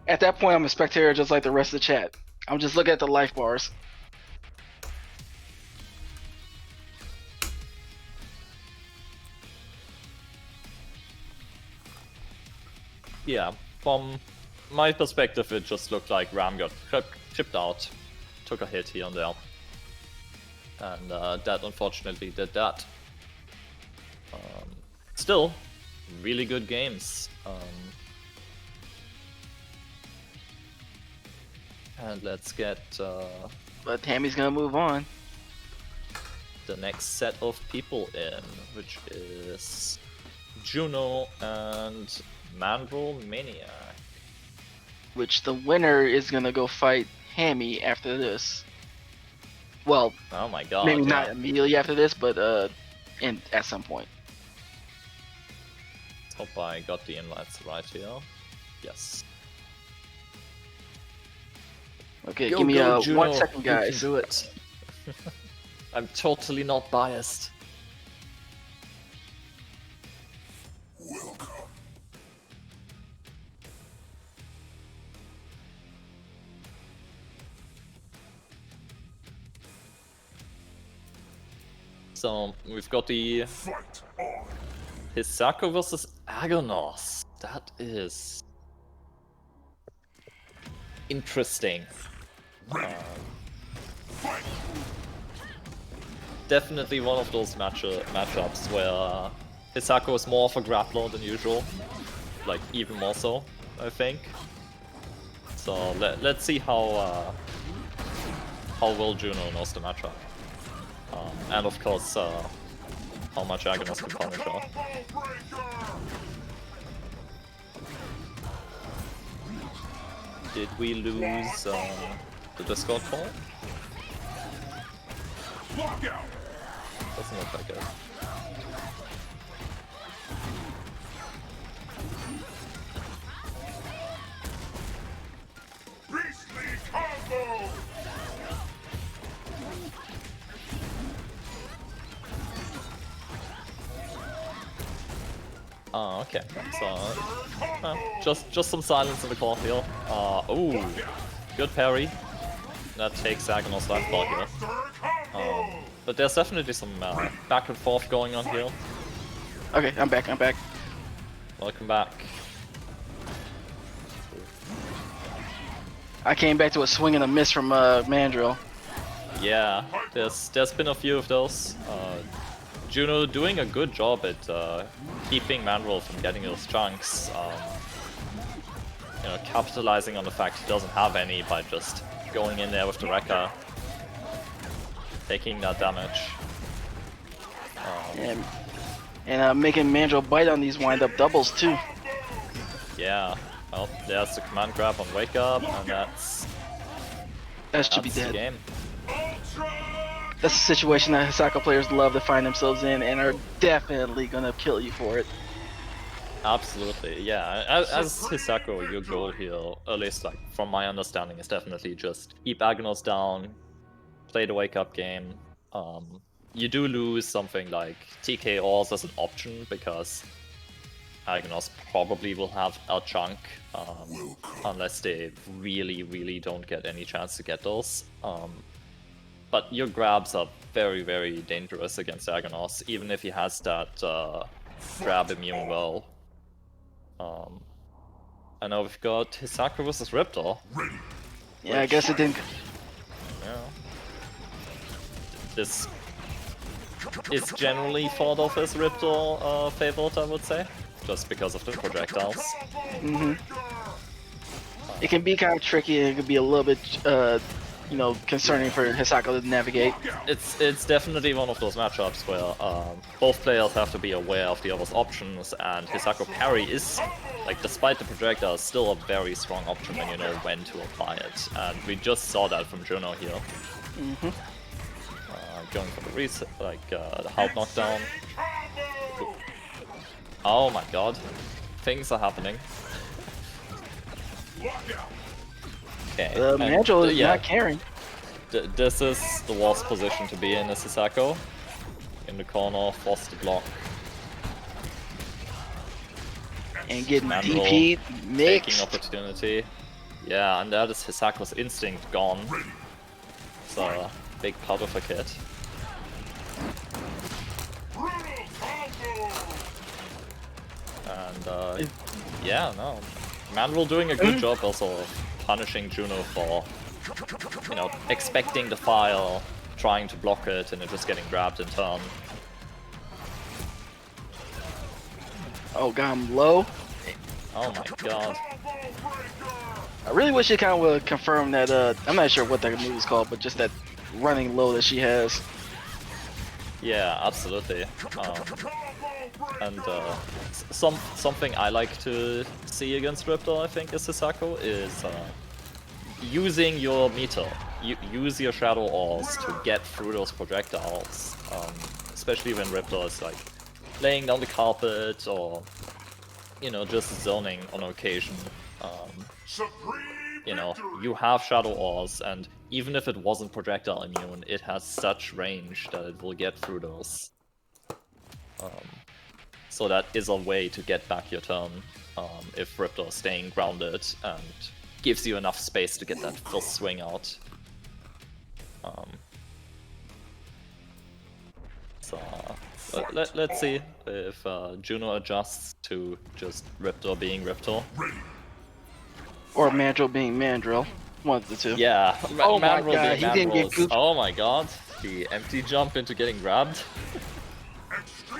At that point, I'm a spectator just like the rest of the chat. I'm just looking at the life bars. Yeah, from my perspective, it just looked like Ram got chipped out, took a hit here and there, and that unfortunately did that. Still, really good games. And let's get But Tammy's gonna move on. the next set of people in, which is Juno and Mandrel Maniac. Which the winner is gonna go fight Hammy after this. Well, Oh my god. maybe yeah. not immediately after this, but at some point. Hope I got the invites right here. Yes. Okay, Go, give me go, Juno. 1 second, You can guys. do it. I'm totally not biased. So we've got the Fight on. Hisako versus Agonos. That is interesting. Definitely one of those matchups where Hisako is more of a grappler than usual, like even more so, I think. So let's see how well Juno knows the matchup, and of course how much Agonos can punish her. Did we lose the Discord call? Lockout. Doesn't look like it. Beastly combo. Oh, okay. So, just some silence in the call here. Ooh, good parry. That takes Agonos left bar here. But there's definitely some back and forth going on here. Okay, I'm back. Welcome back. I came back to a swing and a miss from Mandrel. Yeah, there's been a few of those. Juno doing a good job at keeping Mandrel from getting those chunks. You know, capitalizing on the fact he doesn't have any by just going in there with the Rekka, taking that damage. And making Mandrel bite on these wind-up doubles too. Yeah, well, there's the command grab on Wake Up, and That should be that's the dead. game. Ultra That's a situation that Hisako players love to find themselves in and are definitely gonna kill you for it. Absolutely, yeah. As Hisako, your goal here, at least like from my understanding, is definitely just keep Aghanos down, play the wake-up game. You do lose something like TK Ors as an option because Aghanos probably will have a chunk, unless they really don't get any chance to get those. But your grabs are very dangerous against Aghanos, even if he has that grab immune well. I know we've got Hisako versus Riptor. Yeah, I guess it didn't. Yeah. This is generally thought of as Riptor favored, I would say, just because of the projectiles. Mm-hmm. It can be kind of tricky, and it can be a little bit, you know, concerning for Hisako to navigate. It's definitely one of those matchups where both players have to be aware of the other's options, and Hisako parry is, like, despite the projectile, still a very strong option when you know when to apply it. And we just saw that from Juno here. Mm-hmm. Going for the reset, like the hard knockdown. Oh my god, things are happening. Okay, Mandrel is not caring. This is the worst position to be in as Hisako. In the corner, forced to block. And getting Mandrel DP'd, taking mixed. opportunity. Yeah, and that is Hisako's instinct gone. It's a big part of a kit. And yeah, no. Mandrel doing a good job also of punishing Juno for, you know, expecting the file, trying to block it, and it just getting grabbed in turn. Oh god, I'm low. Oh my god. I really wish it kind of would confirm that, I'm not sure what that move is called, but just that running low that she has. Yeah, absolutely. And something I like to see against Riptor, I think, is Hisako, is using your meter. Use your Shadow Ores to get through those projectiles, especially when Riptor is like laying down the carpet or, you know, just zoning on occasion. You know, you have Shadow Ores, and even if it wasn't projectile immune, it has such range that it will get through those. So that is a way to get back your turn if Riptor is staying grounded and gives you enough space to get that first swing out. So let's see if Juno adjusts to just Riptor being Riptor. Or Mandrel being Mandrel. One of the two. Yeah, Oh my Mandrel god, he being didn't get Mandrel is- goofed. Oh my god, the empty jump into getting grabbed.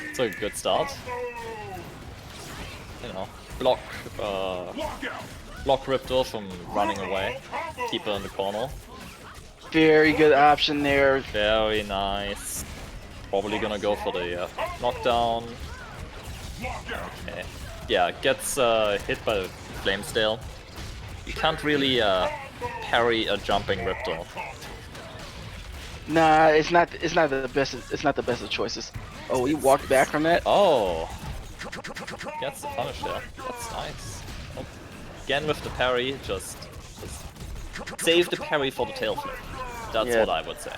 It's a good start. You know, block Riptor from running away. Keep her in the corner. Very good option there. Very nice. Probably gonna go for the knockdown. Okay. Yeah, gets hit by the Flamestale. You can't really parry a jumping Riptor. Nah, it's not the best. It's not the best of choices. Oh, he walked back from that. Oh! Gets the punish there. That's nice. Oh. Again with the parry, just save the parry for the tail flip. That's Yeah. what I would say.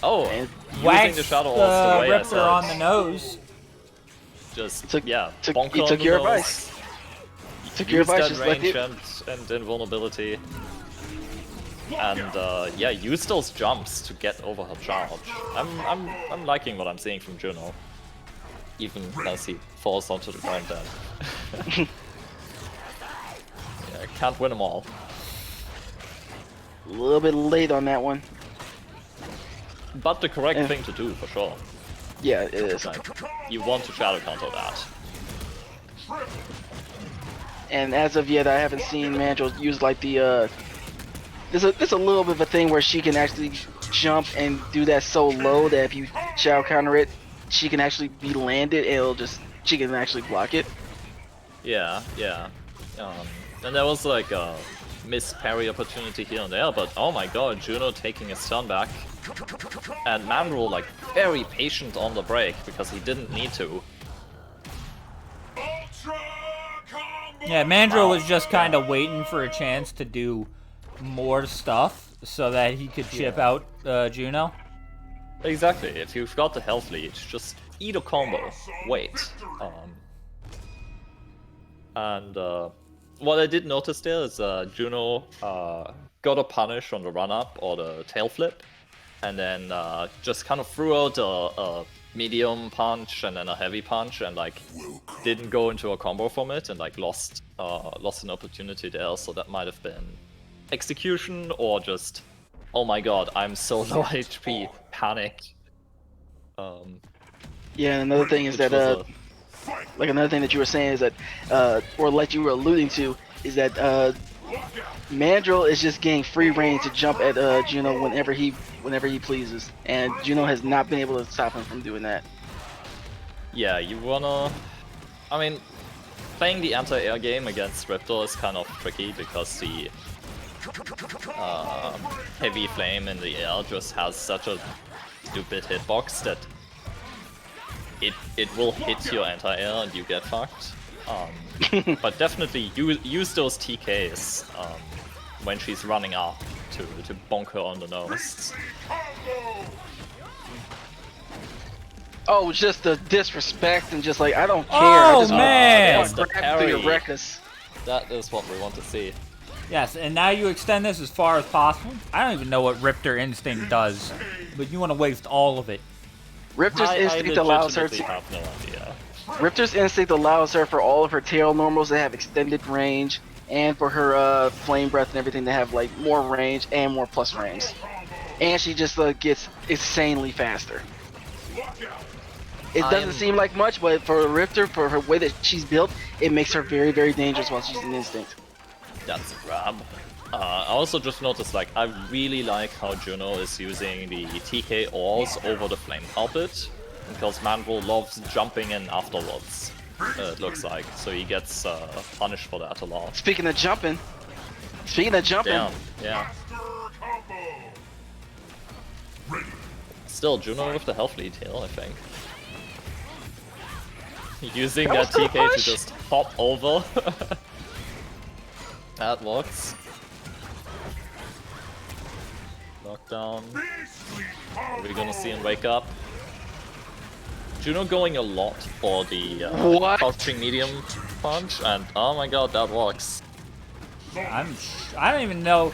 Oh! And Using Wax the Shadow the Ores the way I Riptor said. on the nose. Just, He took bonker on your the nose. advice. He took your Use advice. that Just let range the. and invulnerability. And yeah, use those jumps to get over her charge. I'm liking what I'm seeing from Juno. Even as he falls onto the ground then. Yeah, can't win them all. A little bit late on that one. But the correct thing to do, for sure. Yeah, it is. Like, you want to shadow counter that. And as of yet, I haven't seen Mandrel use like the. There's a little bit of a thing where she can actually jump and do that so low that if you shadow counter it, she can actually be landed and she can actually block it. Yeah, yeah. And there was like miss parry opportunity here and there, but oh my god, Juno taking his turn back. And Mandrel like very patient on the break because he didn't need to. Yeah, Mandrel was just kind of waiting for a chance to do more stuff so that he could chip out Juno. Exactly, if you've got the health lead, just eat a combo, wait. What I did notice there is Juno got a punish on the run-up or the tail flip, and then just kind of threw out a medium punch and then a heavy punch, and like didn't go into a combo from it, and like lost an opportunity there. So that might have been execution or just, oh my god, I'm so low HP, panicked. Yeah, and another thing is that like another thing that you were saying is that, or like you were alluding to, is that Mandrel is just getting free reign to jump at Juno whenever he pleases, and Juno has not been able to stop him from doing that. Yeah, you wanna... I mean, playing the anti-air game against Riptor is kind of tricky because the heavy flame in the air just has such a stupid hitbox that it will hit your anti-air and you get fucked. But definitely use those TKs when she's running up to bonk her on the nose. Oh, just the disrespect and just like, I don't care. Oh, I just man! want to grab through your reckless. That is what we want to see. Yes, and now you extend this as far as possible. I don't even know what Riptor Instinct does, but you want to waste all of it. Riptor's Instinct allows her to... have no idea. Riptor's Instinct allows her for all of her tail normals to have extended range, and for her flame breath and everything to have like more range and more plus range. And she just gets insanely faster. It doesn't seem like much, but for Riptor, for her way that she's built, it makes her very, very dangerous while she's in Instinct. That's grab. I also just noticed, like, I really like how Juno is using the TK ores over the flame carpet, because Mandrel loves jumping in afterwards, it looks like, so he gets punished for that a lot. Speaking of jumping, Damn, yeah. Still, Juno with the health lead here, I think. Using that TK to just hop over. That works. Knockdown. Are we gonna see him wake up? Juno going a lot for the crouching medium punch, and oh my god, that works. I don't even know.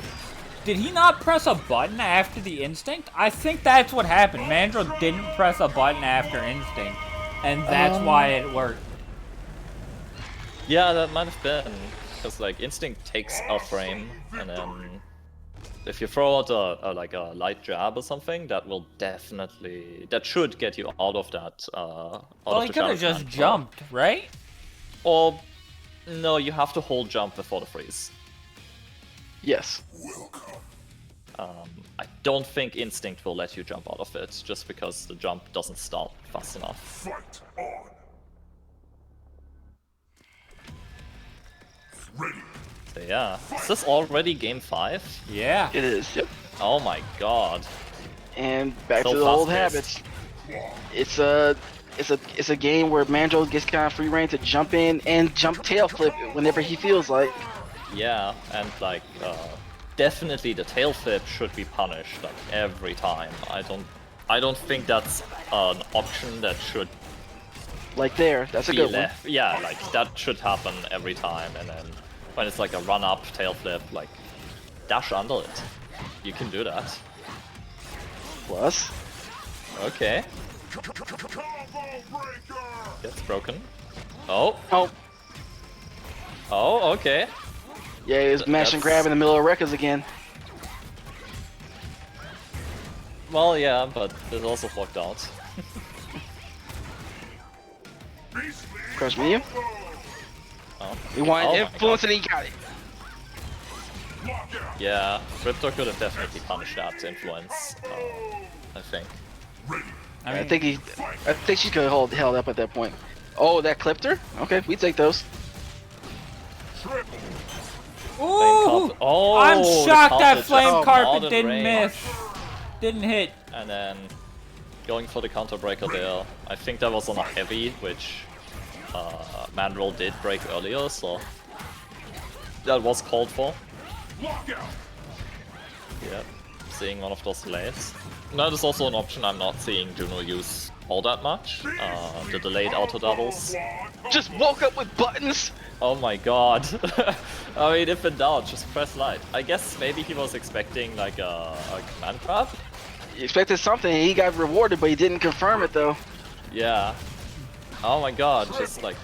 Did he not press a button after the Instinct? I think that's what happened. Mandrel didn't press a button after Instinct, and that's why it worked. Yeah, that might have been. Because like Instinct takes a frame, and then if you throw out a light jab or something, that will that should get you out of that. Well, he could have just jumped, right? Or no, you have to hold jump before the freeze. Yes. I don't think Instinct will let you jump out of it, just because the jump doesn't start fast enough. Fight on. Ready. So yeah, is this already game 5? Yeah. It is. Yep. Oh my god. And back So to the old fast-paced. habits. It's a game where Mandrel gets kind of free reign to jump in and jump tail flip whenever he feels like. Yeah, and like definitely the tail flip should be punished like every time. I don't think that's an option that should Like there, that's a be good left. Yeah, like that should happen every time, and then when it's like a run up tail flip, like dash under it. You can do that. one. Plus. Okay. Gets broken. Oh. Oh. Oh, okay. Yeah, he was mash and grab in the middle of Rekkas again. Well, yeah, but it's also fucked out. Crush medium. Oh. He wanted Oh my influence God. and he got it. Yeah, Riptor could have definitely punished that influence, I think. I think she could have held up at that point. Oh, that clipped her? Okay, we take those. Ooh! Oh, I'm the shocked that carpet flame just carpet out in didn't range. miss. Didn't hit. And then going for the counter breaker there. I think that was on a heavy, which Mandrel did break earlier, so that was called for. Lockout. Yeah, seeing one of those delays. That is also an option I'm not seeing Juno use all that much. The delayed auto doubles. Just woke up with buttons. Oh my god. I mean, if in doubt, just press light. I guess maybe he was expecting like a command grab? He expected something. He got rewarded, but he didn't confirm it though. Yeah. Oh my god, just like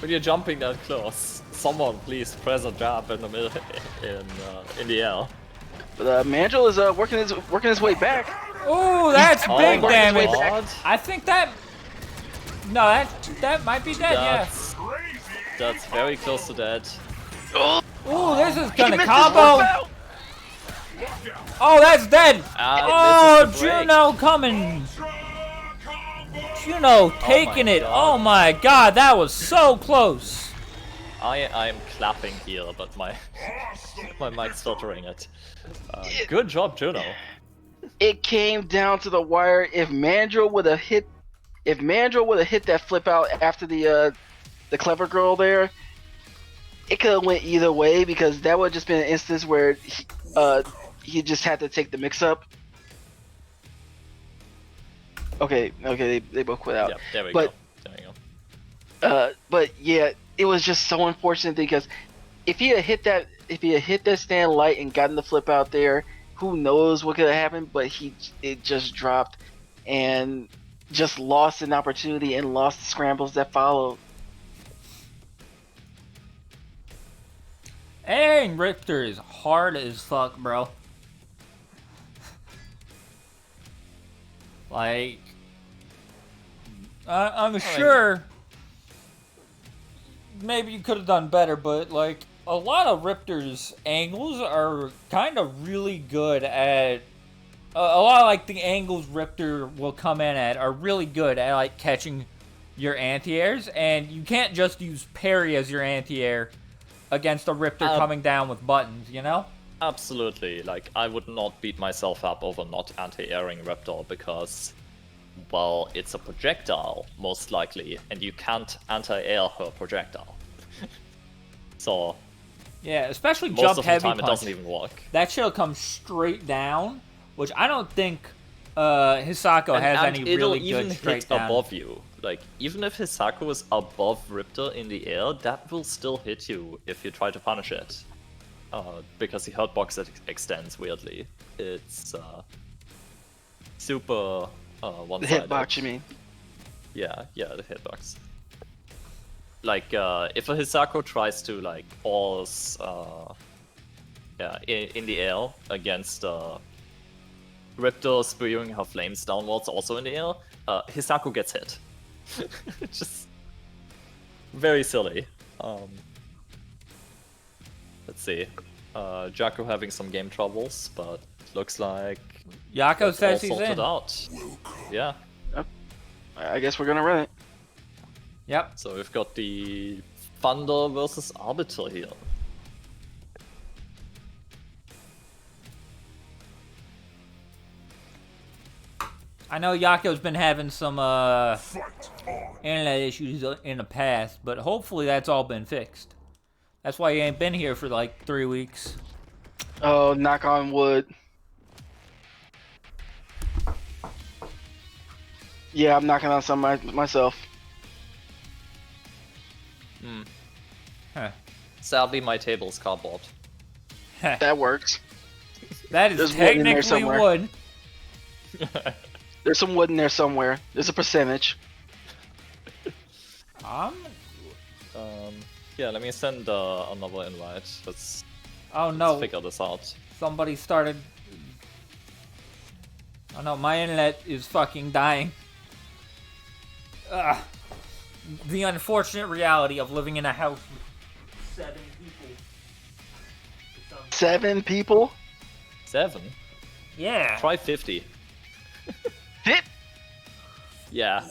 when you're jumping that close, someone please press a jab in the middle in the air. But Mandrel is working his way back. Ooh, that's big my damage. God. I think that. No, that might be dead. That's, that's very close to dead. Oh, Yeah. Ooh, this is he gonna missed his combo. flip out. Oh, that's dead. Ah, Oh, it misses the break. Juno coming. Juno taking it. God. Oh my god, that was so close. I'm clapping here, but my mic's filtering it. Good job, Juno. It came down to the wire. If Mandrel would have hit that flip out after the clever girl there, it could have went either way because that would have just been an instance where he just had to take the mix up. Okay, they both quit out. Yeah, there we But- go. There we go. But yeah, it was just so unfortunate because if he had hit that stand light and gotten the flip out there, who knows what could have happened? But it just dropped and just lost an opportunity and lost the scrambles that followed. Aaron Richter is hard as fuck, bro. Like, I'm sure maybe you could have done better, but like a lot of Riptor's angles are kind of really good at. A lot of like the angles Riptor will come in at are really good at like catching your anti-airs, and you can't just use parry as your anti-air against a Riptor coming down with buttons, you know? Absolutely. Like, I would not beat myself up over not anti-airing Raptor because, well, it's a projectile, most likely, and you can't anti-air her projectile. So, Yeah, especially most jump of the heavy time it punch. doesn't even work. That shit'll come straight down, which I don't think Hisako has any it'll really even good straight hit down. above you. Like, even if Hisako is above Riptor in the air, that will still hit you if you try to punish it. Because the hurtbox extends weirdly. It's super The one-sided. hitbox, you mean? Yeah, the hitbox. Like, if a Hisako tries to, like, pause, in the air against, Riptor spewing her flames downwards also in the air, Hisako gets hit. Just very silly. Let's see. Jaco having some game troubles, but looks like Yako it's says all he's sorted in. out. Yeah. I guess we're gonna run it. Yep. So we've got the Thunder versus Arbiter here. I know Yako's been having some Fight on. internet issues in the past, but hopefully that's all been fixed. That's why he ain't been here for like 3 weeks. Oh, knock on wood. Yeah, I'm knocking on some myself. Huh. Sadly, my table's cardboard. That works. That is There's wood in there technically somewhere. wood. There's some wood in there somewhere. There's a percentage. Yeah, let me send another invite. Let's Oh no, figure this out. somebody started. Oh no, my internet is fucking dying. Ugh. The unfortunate reality of living in a house with 7 people. 7 people? 7? Yeah. Try 50. Dip. Yeah.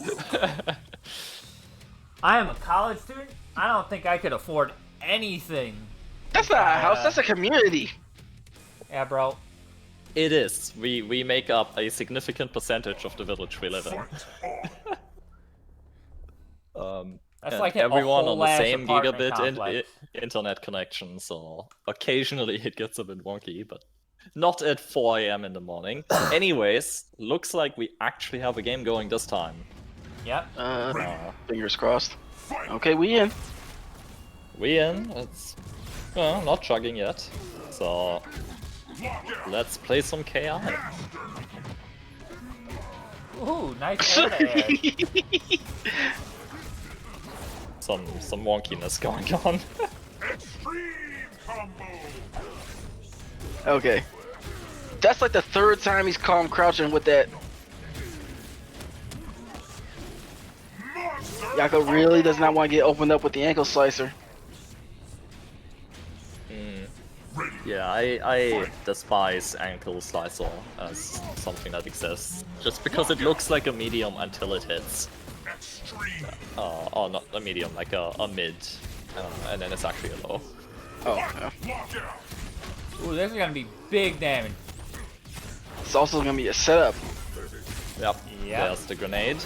I am a college student. I don't think I could afford anything That's not a house. That's a community. Yeah, bro. It is. We make up a significant percentage of the village we live in. That's and like a everyone on the whole-ass same apartment gigabit complex. internet connection, so occasionally it gets a bit wonky, but not at 4 AM in the morning. Anyways, looks like we actually have a game going this time. Yep. Fingers crossed. Okay, we in. We in. It's not chugging yet. So let's play some KI. Ooh, nice air to air. Some wonkiness going on. Okay. That's like the third time he's caught him crouching with that. Yako really does not want to get opened up with the ankle slicer. Yeah, I despise ankle slicer as something that exists. Just because it looks like a medium until it hits. Or not a medium, like a mid. And then it's actually a low. Oh, yeah. Ooh, this is gonna be big damage. It's also gonna be a setup. Yep, there's the grenade.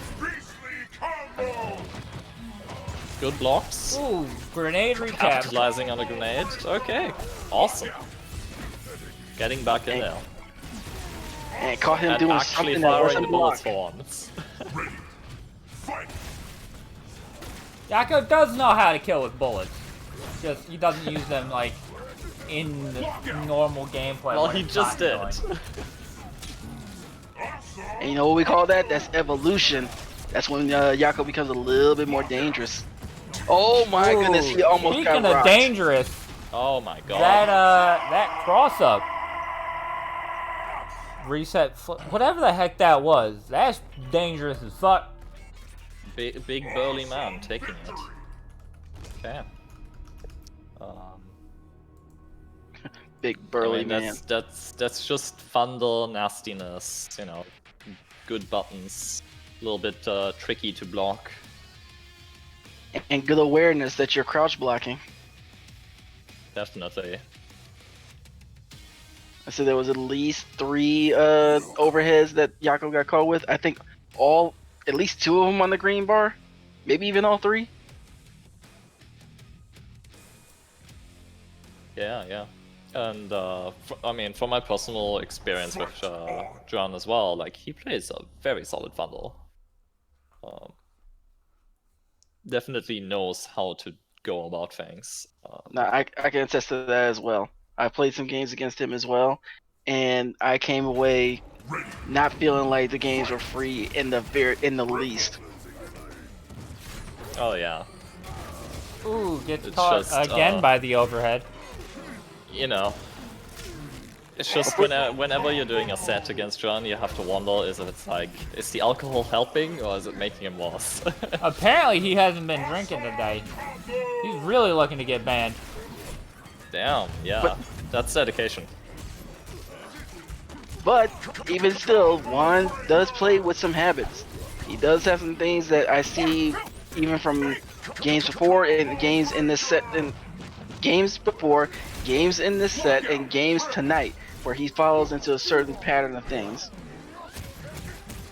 Good blocks. Ooh, grenade recap. Capitalizing on the grenade. Okay, awesome. Getting back in there. And caught him And doing actually something that firing wasn't the bullets blocked. for once. Yako does know how to kill with bullets. Just he doesn't use them like in normal gameplay. Well, when he it's just not did. annoying. And you know what we call that? That's evolution. That's when Yako becomes a little bit more dangerous. Oh my goodness, he almost Speaking got of rocked. dangerous, Oh my god. that cross up reset, whatever the heck that was, that's dangerous as fuck. Big burly man taking it. Okay. Big burly I mean, man. that's just Thunder nastiness, you know. Good buttons, a little bit tricky to block. And good awareness that you're crouch blocking. Definitely. I said there was at least 3 overheads that Yako got caught with. I think at least 2 of them on the green bar, maybe even all 3. Yeah. And I mean, from my personal experience with John as well, like he plays a very solid Thunder. Definitely knows how to go about things. Now I can attest to that as well. I played some games against him as well, and I came away not feeling like the games were free in the least. Oh yeah. Ooh, gets It's caught just, again by the overhead. You know, it's just whenever you're doing a set against John, you have to wonder is the alcohol helping or is it making him worse? Apparently he hasn't been drinking today. He's really looking to get banned. Damn, yeah, that's dedication. But even still, Juan does play with some habits. He does have some things that I see even from games before and games in this set and games before, games in this set and games tonight, where he follows into a certain pattern of things.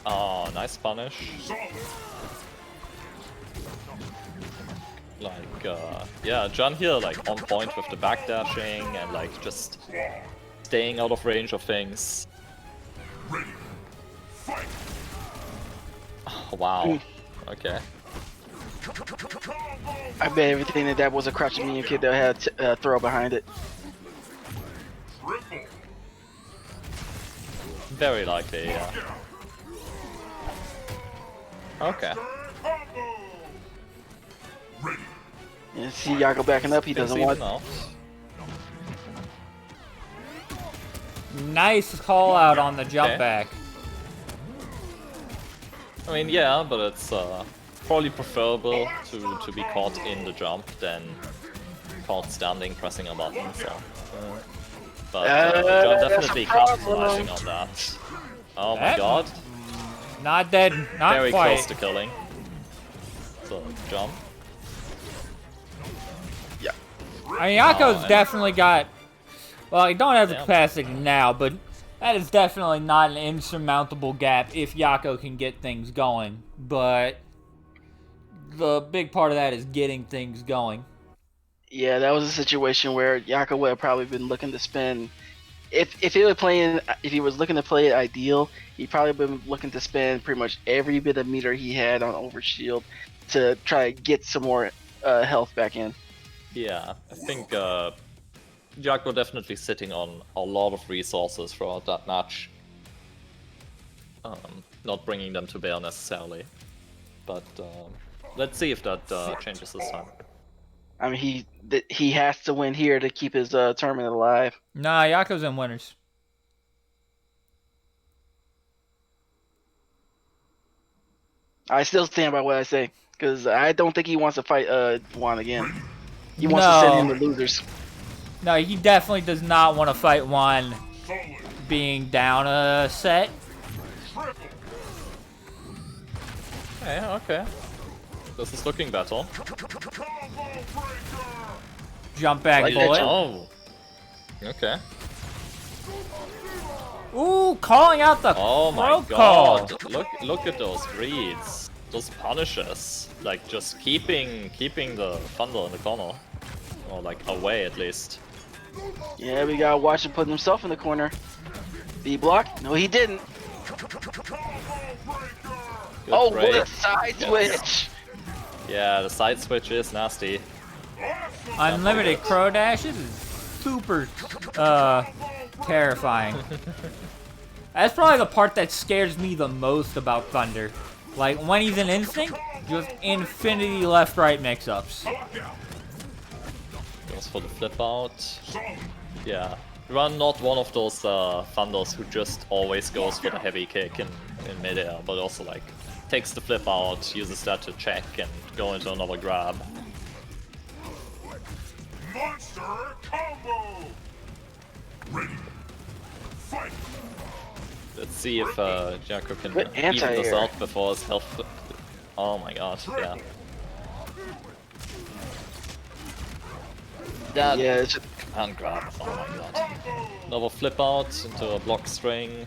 Oh, nice punish. Like, yeah, John here, like, on point with the backdashing and, like, just staying out of range of things. Oh, wow. Okay. I bet everything that was a crouching minion kid that had a throw behind it. Very likely, yeah. Okay. And see Yako backing up, he doesn't want. Now. Nice call out on the jump Okay. back. I mean, yeah, but it's probably preferable to be caught in the jump than caught standing pressing a button, so. But John definitely capitalizing on that. Oh my That- god. Not dead, not Very quite. close to killing. So, jump. Yeah. Yako's definitely got... Well, he don't have the capacity now, but that is definitely not an insurmountable gap if Yako can get things going. But the big part of that is getting things going. Yeah, that was a situation where Yako would have probably been looking to spend. If he was looking to play it ideal, he'd probably been looking to spend pretty much every bit of meter he had on Overshield to try to get some more health back in. Yeah, I think Yako definitely sitting on a lot of resources throughout that match. Not bringing them to bear necessarily, but let's see if that changes this time. I mean, he has to win here to keep his tournament alive. Nah, Yako's in winners. I still stand by what I say, because I don't think he wants to fight Juan again. He wants to send him to losers. No, he definitely does not want to fight Juan being down a set. Okay. This is looking better. Jump back bullet. Oh. Okay. Ooh, calling out the Oh my protocol. god. Look at those reads. Those punishes. Like just keeping the Thunder in the corner. Or like away at least. Yeah, we gotta watch him put himself in the corner. Did he block? No, he didn't. Good oh, break. what a side switch! Yeah, the side switch is nasty. Unlimited crow dashes is super terrifying. That's probably the part that scares me the most about Thunder. Like when he's in instinct, just infinity left-right mix-ups. Goes for the flip out. Yeah. Run not one of those Thunders who just always goes for the heavy kick in midair, but also like takes the flip out, uses that to check and go into another grab. Monster combo. Ready. Fight. Let's see if Jacko can Good even this anti-air. out before his health. Oh my god, yeah. That Yeah, it's hand grab. Oh my god. Another flip out into a block string.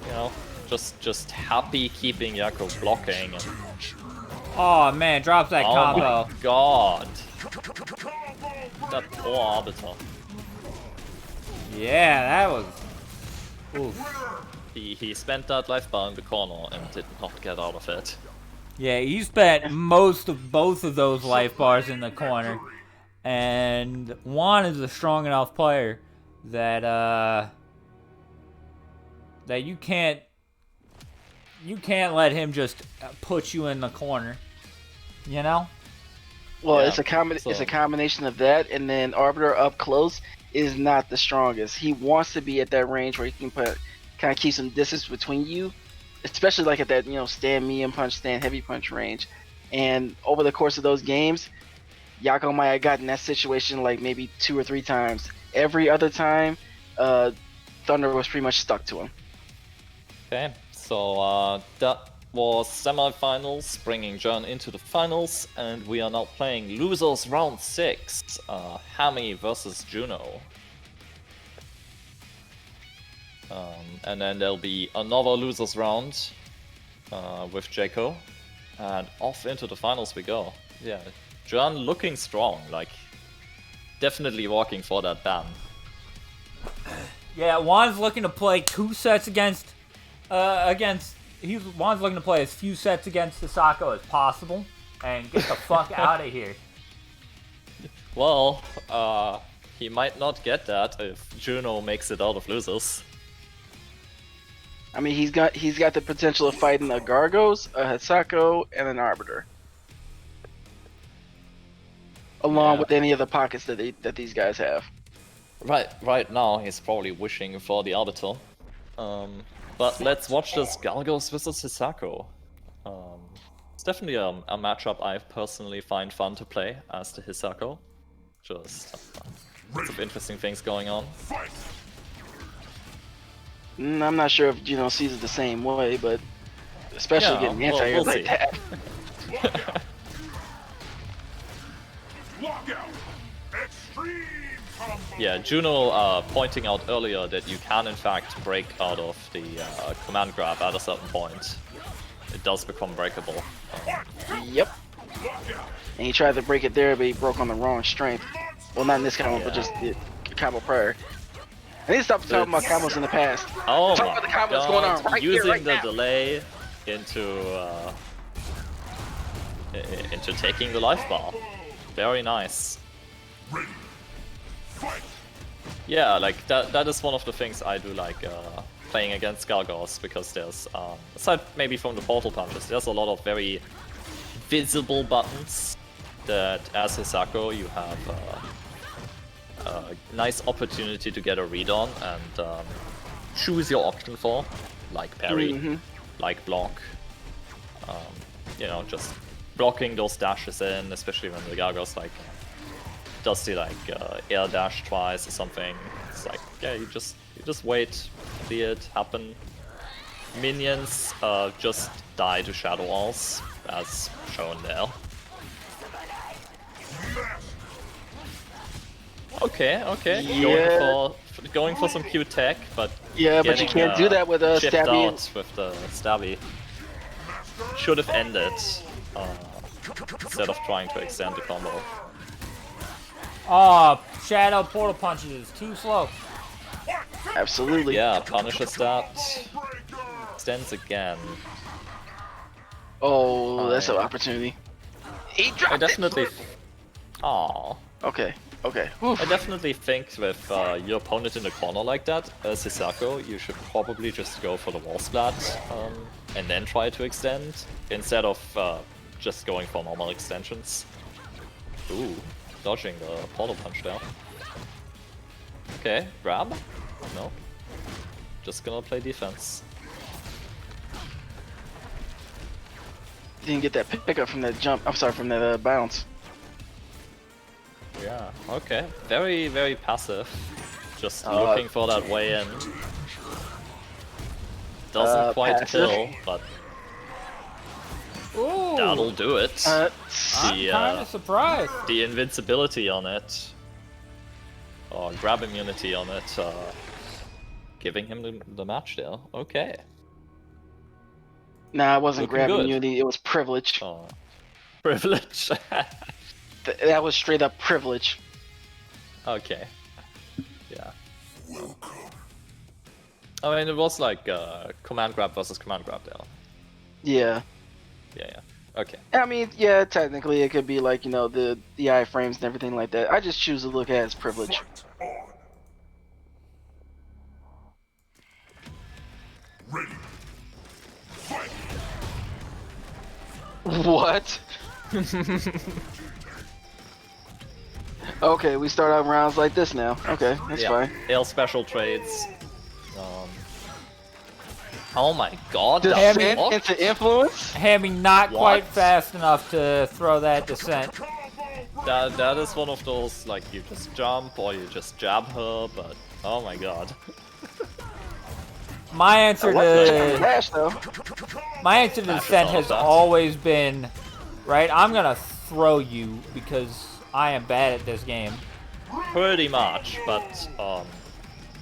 You know, just happy keeping Yako blocking. And, Oh man, drops that oh combo. my god. That poor Arbiter. Yeah, that was... Oof. He spent that life bar in the corner and did not get out of it. Yeah, he spent most of both of those life bars in the corner. And Juan is a strong enough player that that you can't let him just put you in the corner. You know? well, Yeah, it's a combination of that, and then Arbiter up close is not the strongest. He wants to be at that range where he can kind of keep some distance between you, especially like at that stand medium punch, stand heavy punch range. And over the course of those games, Yako might have gotten that situation like maybe 2 or 3 times. Every other time, Thunder was pretty much stuck to him. Okay, so that was semifinals, bringing Jern into the finals, and we are now playing losers round 6, Hammy versus Juno. And then there'll be another losers round with Jaco, and off into the finals we go. Yeah, Jern looking strong, like definitely walking for that ban. Yeah, Juan's looking to play 2 sets against Juan's looking to play as few sets against Hisako as possible and get the fuck out of here. Well, he might not get that if Juno makes it out of losers. I mean, he's got the potential of fighting a Gargos, a Hisako, and an Arbiter, along with any of the pockets that these guys have. Right now he's probably wishing for the Arbiter. But let's watch this Galgos versus Hisako. It's definitely a matchup I personally find fun to play as the Hisako. Just lots of interesting things going on. I'm not sure if Juno sees it the same way, but especially getting anti-air we'll like see. that. Lockout. Yeah, Juno pointing out earlier that you can in fact break out of the command grab at a certain point. It does become breakable. Yep. And he tried to break it there, but he broke on the wrong strength. Well, not in this combo, but just the combo prior. I need to stop talking about combos in the past. Oh Talk my about the combos God. going on right Using here, right the now. delay into taking the life bar. Very nice. Yeah, like that is one of the things I do like playing against Gargos, because there's aside maybe from the portal punches, there's a lot of very visible buttons that as Hisako you have a nice opportunity to get a read on and choose your option for, like parry, like block. You know, just blocking those dashes in, especially when the Gargos like does the like air dash twice or something. It's like, yeah, you just wait, see it happen. Minions just die to shadow walls, as shown there. Okay, Yeah. going for some cute tech, but Yeah, but you can't do that with a chipped stabby. out with the stabby. Should have ended instead of trying to extend the combo. Oh, Shadow Portal Punches is too slow. Absolutely. Yeah, punishes that. Extends again. Oh, that's an opportunity. He dropped I definitely. Aww. Okay. Okay. I definitely think with your opponent in the corner like that, as Hisako, you should probably just go for the wall splat and then try to extend, instead of just going for normal extensions. Ooh, dodging the portal punch there. Okay, grab? No. Just gonna play defense. Didn't get that pickup from that jump. I'm sorry, from that bounce. Yeah, okay. Very, very passive. Just looking for that way in. Doesn't quite passive. kill, but Ooh, that'll do it. I'm kind of surprised. The invincibility on it, or grab immunity on it, giving him the match there. Okay. Nah, it wasn't Looking grabbing good. unity, it was privilege. Oh. Privilege. That was straight up privilege. Okay. Yeah. I mean, it was like command grab versus command grab there. Yeah. Yeah. Okay. I mean, yeah, technically it could be like, you know, the iframes and everything like that. I just choose to look at it as privilege. Ready. Fight. What? Okay, we start out rounds like this now. Okay, that's fine. Air special trades. Oh my god, Descent that into influence? Hammy not What? quite fast enough to throw that descent. That is one of those, like, you just jump or you just jab her, but oh my god. My answer Dash though. to descent all has that. always been, right, I'm gonna throw you because I am bad at this game. Pretty much, but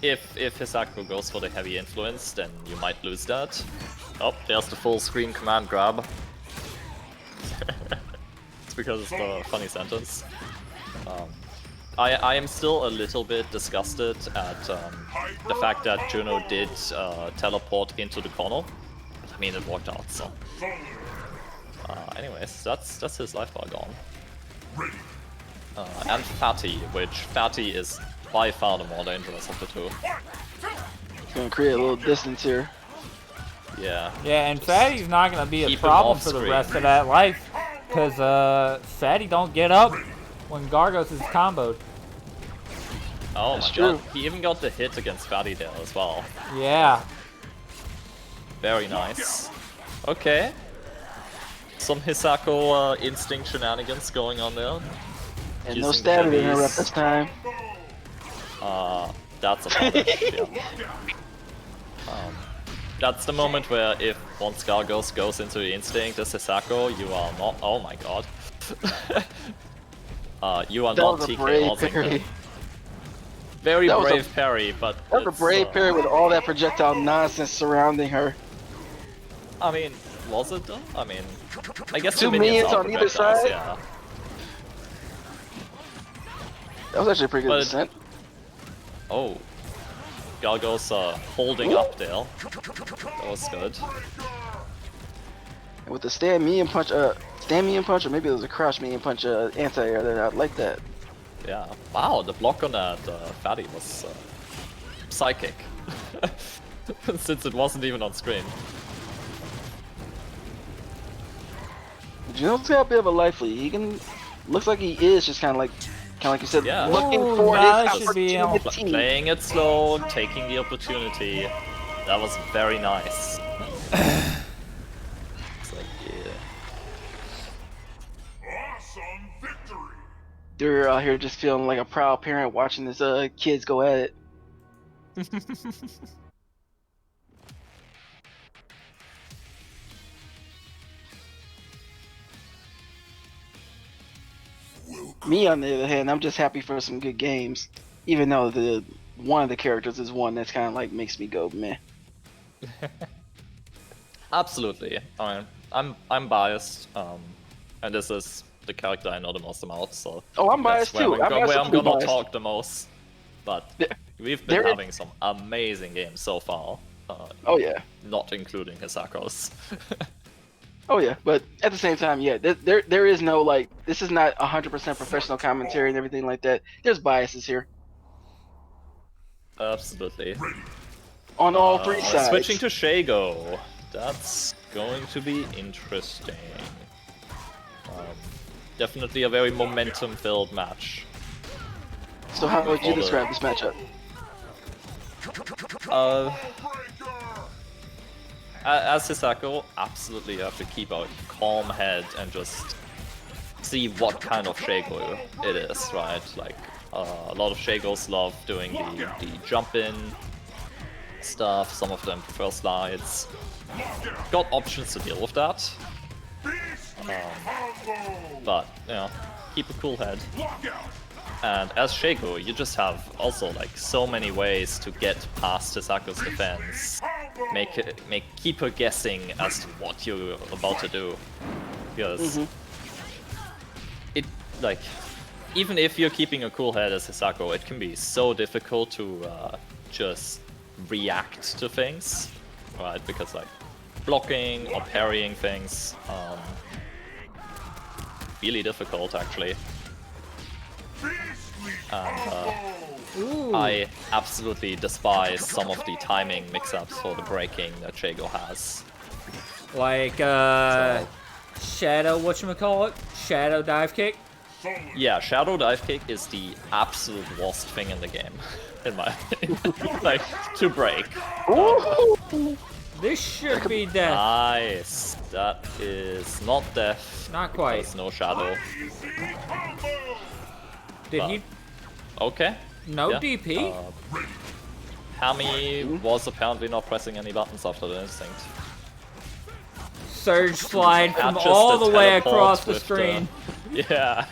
if Hisako goes for the heavy influence, then you might lose that. Oh, there's the full screen command grab. It's because it's the funny sentence. I am still a little bit disgusted at the fact that Juno did teleport into the corner. I mean, it worked out, so. Anyways, that's his life bar gone. And Fatty, which Fatty is by far the more dangerous of the two. Gonna create a little distance here. Yeah. Yeah, and Fatty's not gonna be a keep him problem off for the screen. rest of that life, because Fatty don't get up when Gargos is comboed. Oh That's my true. god, he even got the hit against Fatty there as well. Yeah. Very nice. Okay. Some Hisako instinct shenanigans going on there. And no Using stabbing the interrupt heavies. this time. That's about it, yeah. That's the moment where if once Gargos goes into the instinct as Hisako, you are not— oh my god. You are That not was a TK brave parry. Ossington. Very That was brave parry, but That was a brave parry with all that projectile nonsense surrounding her. I mean, was it though? I mean, I guess Two the minions minions are on either projectiles, side? yeah. That was actually a pretty good descent. Oh. Galgo's holding up there. That was good. And with the stand medium punch, or maybe it was a crouch medium punch anti-air that I like that. Yeah. Wow, the block on that fatty was psychic. Since it wasn't even on screen. Juno's got a bit of a life lead. He can, looks like he is just kind of like you said, Yeah. looking Ooh, for that his should be opportunity. Playing it slow, taking the opportunity. That was very nice. It's like, yeah. Awesome victory. They're out here just feeling like a proud parent watching his kids go at it. Me, on the other hand, I'm just happy for some good games, even though the one of the characters is one that's kind of like makes me go meh. Absolutely. I mean, I'm biased, and this is the character I know the most about, so Oh, I'm biased that's where too. where I'm gonna biased. talk the most. But we've been having some amazing games so far. Oh yeah. Not including Hisako's. Oh yeah, but at the same time, yeah, there is no like, this is not 100% professional commentary and everything like that. There's biases here Absolutely. on all three sides. Switching to Shago. That's going to be interesting. Definitely a very momentum-filled match. So how would you describe this matchup? As Hisako, absolutely you have to keep a calm head and just see what kind of Shago it is, right? Like, a lot of Shagos love doing the jump-in stuff, some of them prefer slides. Got options to deal with that. But, you know, keep a cool head. And as Shago, you just have also like so many ways to get past Hisako's defense. Keep her guessing as to what you're about to do. Because it, like, even if you're keeping a cool head as Hisako, it can be so difficult to just react to things, right? Because like blocking or parrying things, really difficult actually. And I absolutely despise some of the timing mix-ups for the breaking that Shago has. Like, Shadow, whatchamacallit? Shadow dive kick? Yeah, Shadow dive kick is the absolute worst thing in the game, in my opinion. Like, to break. This should be death. Nice. That is not death. Not quite. There's no Shadow. Did he? Okay. No Yeah. DP? Hami was apparently not pressing any buttons after the instinct. Surge slide from Just all a the way teleport across the with screen. Yeah.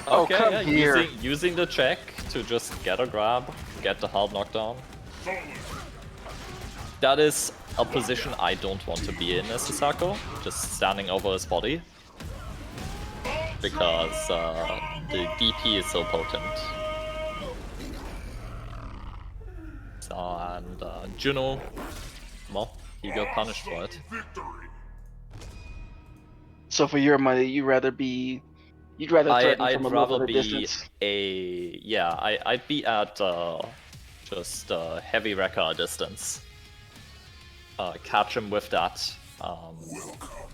Oh, Okay, come yeah, here. using the check to just get a grab, get the hard knockdown. That is a position I don't want to be in as Hisako, just standing over his body. Because the DP is so potent. So, and Juno, well, he got punished for it. So for your money, you'd rather threaten from a little bit of distance. I'd be at just heavy wrecker distance. Catch him with that,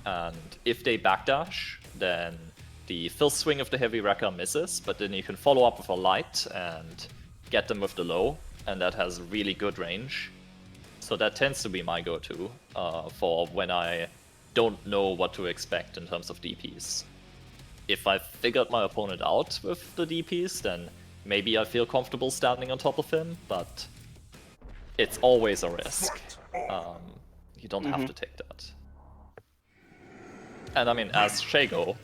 and if they backdash, then the first swing of the heavy wrecker misses, but then you can follow up with a light and get them with the low, and that has really good range. So that tends to be my go-to for when I don't know what to expect in terms of DPs. If I've figured my opponent out with the DPs, then maybe I feel comfortable standing on top of him, but it's always a risk. You don't have to take that. And I mean, as Shago,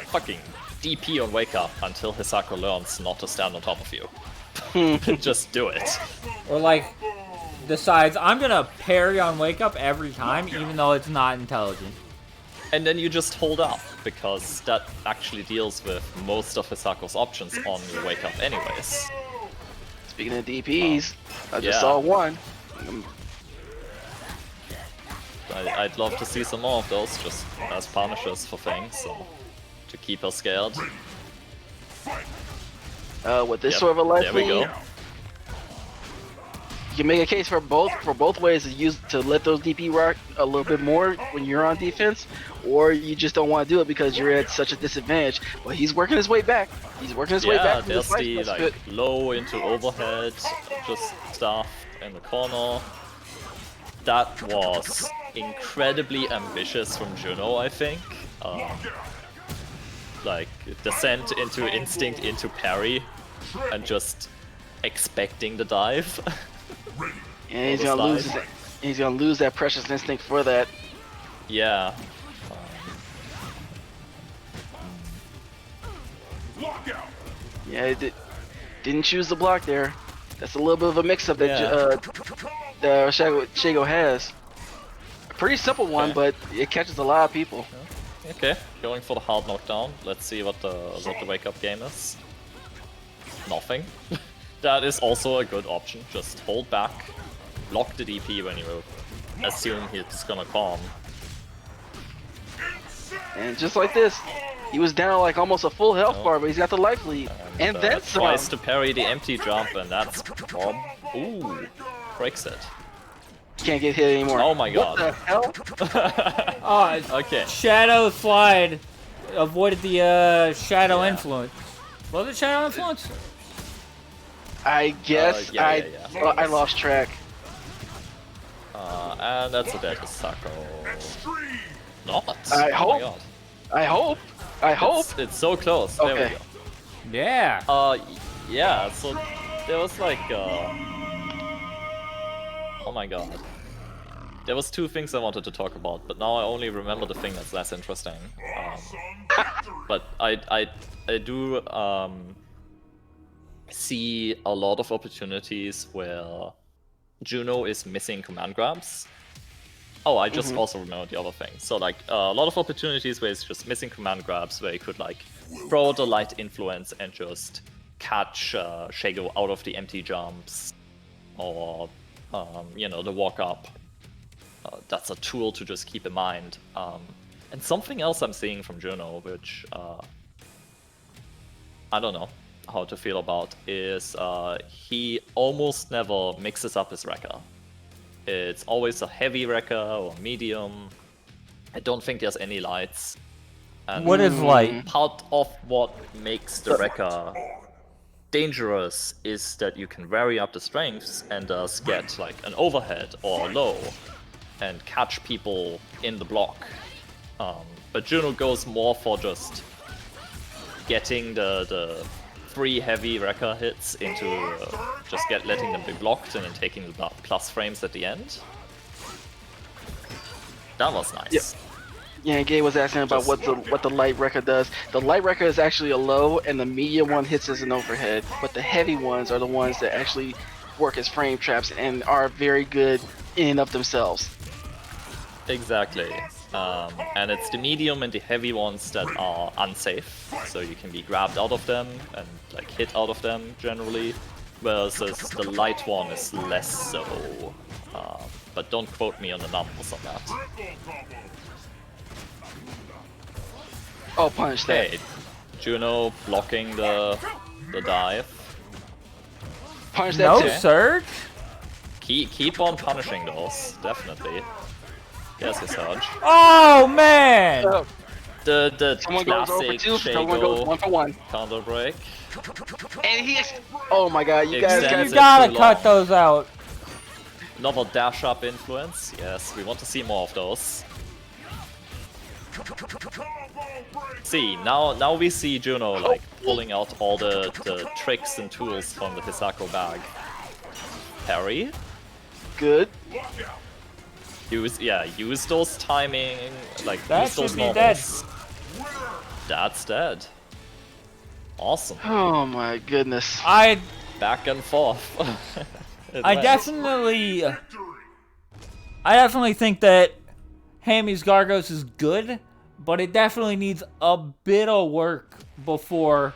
fucking DP on Wake Up until Hisako learns not to stand on top of you. Just do it. Or like, decides, I'm gonna parry on Wake Up every time, even though it's not intelligent. And then you just hold up, because that actually deals with most of Hisako's options on your Wake Up anyways. Speaking of DPs, I just saw one. I'd love to see some more of those, just as punishes for things, so, to keep her scared. With this sort of a life there we lead, go. you can make a case for both ways to let those DP rock a little bit more when you're on defense, or you just don't want to do it because you're at such a disadvantage. But he's working his way back. He's working his way back. Yeah, there's the like low into overhead, just stuff in the corner. That was incredibly ambitious from Juno, I think. Like descent into instinct into parry, and just expecting the dive. And he's gonna lose that precious instinct for that. Yeah. Yeah, it didn't choose the block there. That's a little bit of a mix-up that Shago has. A pretty simple one, but it catches a lot of people. Okay, going for the hard knockdown. Let's see what the wake up game is. Nothing. That is also a good option. Just hold back, lock the DP when you assume he's gonna calm. And just like this, he was down like almost a full health bar, but he's got the life lead. And then tries to parry the empty jump, and that's bomb. Ooh, breaks it. Can't get hit anymore. Oh my god. What the hell? Oh, okay. Shadow slide avoided the shadow influence. Was it shadow influence? I guess I lost track. And that's a dead Hisako. Not. I oh hope. My god. I hope. It's so close. There we Okay. go. Yeah. Yeah. So there was like. Oh my god. There was two things I wanted to talk about, but now I only remember the thing that's less interesting. But I do see a lot of opportunities where Juno is missing command grabs. Oh, I just also remembered the other thing. So like a lot of opportunities where it's just missing command grabs, where you could like throw the light influence and just catch Shago out of the empty jumps, or you know, the walk up. That's a tool to just keep in mind. And something else I'm seeing from Juno, which I don't know how to feel about, is he almost never mixes up his wrecker. It's always a heavy wrecker or medium. I don't think there's any lights. And What is light? part of what makes the wrecker dangerous is that you can vary up the strengths and thus get like an overhead or a low and catch people in the block. But Juno goes more for just getting the 3 heavy wrecker hits into just letting them be blocked and then taking the plus frames at the end. That was nice. Yeah, and Gabe was asking about what the light wrecker does. The light wrecker is actually a low, and the medium one hits as an overhead. But the heavy ones are the ones that actually work as frame traps and are very good in and of themselves. Exactly. And it's the medium and the heavy ones that are unsafe, so you can be grabbed out of them and like hit out of them generally, whereas the light one is less so. But don't quote me on the numbers on that. Oh, punish that. Hey, Juno blocking the dive. Punish that too. Surge? Keep on punishing those, definitely. Yes, his surge. Oh man! The Someone goes over classic 2, someone goes 1 for 1. counter break. And he is. Oh my god, you guys Extends You it gotta too cut long. those out. Another dash up influence. Yes, we want to see more of those. See, now we see Juno like pulling out all the tricks and tools from the Hisako bag. Parry. good. Use those timing, like That use those should be dead. normals. that's dead. Awesome. Oh my goodness. Back and forth. I definitely think that Hammy's Gargos is good, but it definitely needs a bit of work before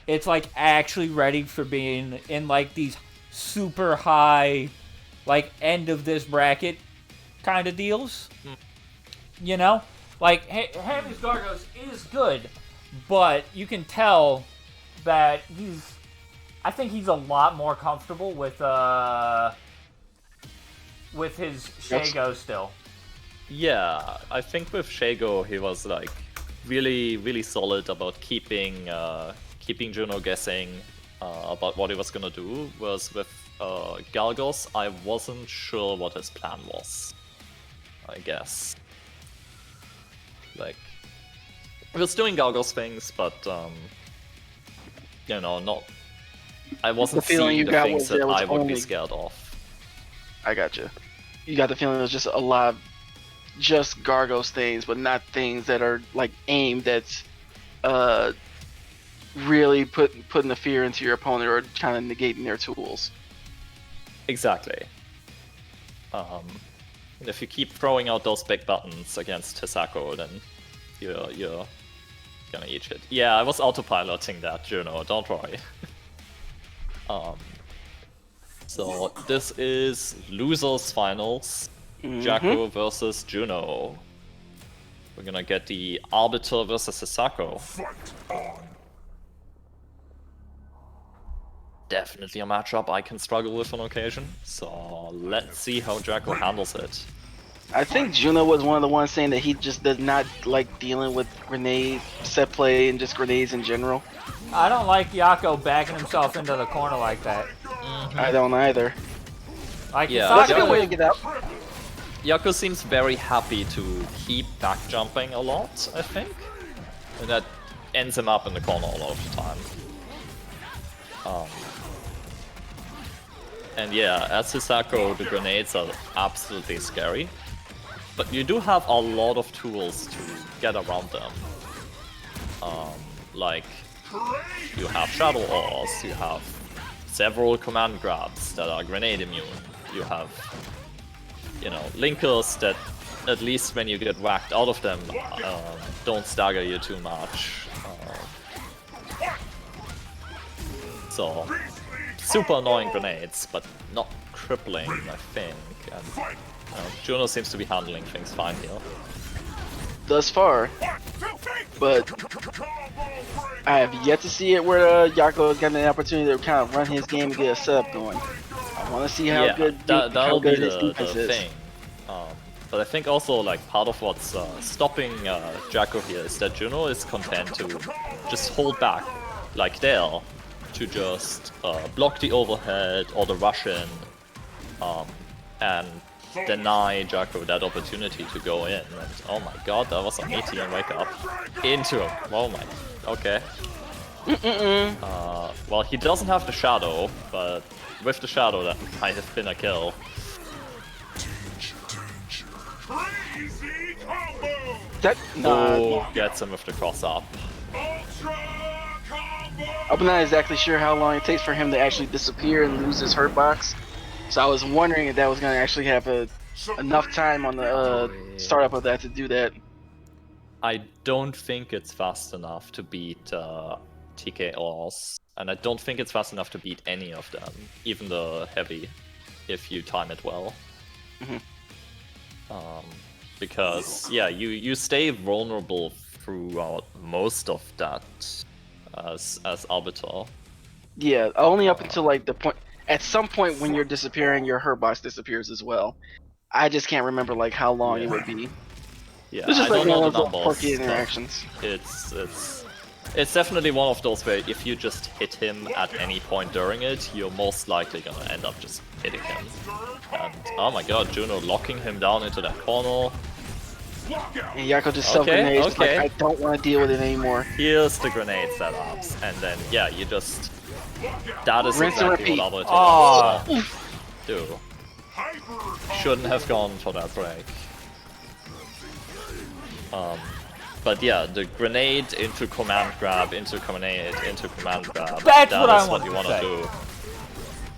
it's like actually ready for being in like these super high, like end of this bracket kind of deals. You know, like Hammy's Gargos is good, but you can tell that I think he's a lot more comfortable with his Shago still. Yeah, I think with Shago he was like really solid about keeping Juno guessing about what he was gonna do. Whereas with Galgos, I wasn't sure what his plan was. I guess. Like, he was doing Galgos things, but you know, not. I wasn't seeing the things that I would be scared of. I gotcha. You got the feeling it was just a lot of just Gargos things, but not things that are like aimed at really putting the fear into your opponent or kind of negating their tools. Exactly. If you keep throwing out those big buttons against Hisako, then you're gonna eat shit. Yeah, I was autopiloting that, Juno, don't worry. So this is losers finals. Jacko versus Juno. We're gonna get the Arbiter versus Hisako. Definitely a matchup I can struggle with on occasion. So let's see how Jacko handles it. I think Juno was one of the ones saying that he just does not like dealing with grenade set play and just grenades in general. I don't like Yako backing himself into the corner like that. I don't either. Like, yeah, that's a good way to get out. Yako seems very happy to keep back jumping a lot, I think. And that ends him up in the corner a lot of the time. And yeah, as Hisako, the grenades are absolutely scary. But you do have a lot of tools to get around them. Like, you have Shadow Ores, you have several command grabs that are grenade immune. You have, you know, linkers that, at least when you get whacked out of them, don't stagger you too much. So, super annoying grenades, but not crippling, I think. And Juno seems to be handling things fine here. Thus far, but I have yet to see it where Yako has gotten an opportunity to kind of run his game and get a setup going. I want to see how good his defense is. Thing. But I think also like part of what's stopping Jacko here is that Juno is content to just hold back, like Dale, to just block the overhead or the rush in, and deny Jacko that opportunity to go in. And oh my god, that was an ATM wake up into him. Oh my, okay. Well, he doesn't have the shadow, but with the shadow that might have been a kill. Gets him with the cross up. I'm not exactly sure how long it takes for him to actually disappear and lose his hurt box. So I was wondering if that was going to actually have enough time on the startup of that to do that. I don't think it's fast enough to beat TKOs, and I don't think it's fast enough to beat any of them, even the heavy, if you time it well. Because yeah, you stay vulnerable throughout most of that as Arbiter. Yeah, only up until like the point. At some point when you're disappearing, your hurt box disappears as well. I just can't remember like how long it would be. Yeah, it's just I like don't one know of the those numbers. quirky interactions. It's definitely one of those where if you just hit him at any point during it, you're most likely gonna end up just hitting him. And oh my god, Juno locking him down into that corner. And Yako just self-grenades, like, I don't want to deal with it anymore. Here's the grenade setups, and then yeah, you just... That is rinse exactly what Arbiter do. Shouldn't have gone for that break. But yeah, the grenade into command grab, into grenade, into command grab. That's that what I is wanted you to want say. to do.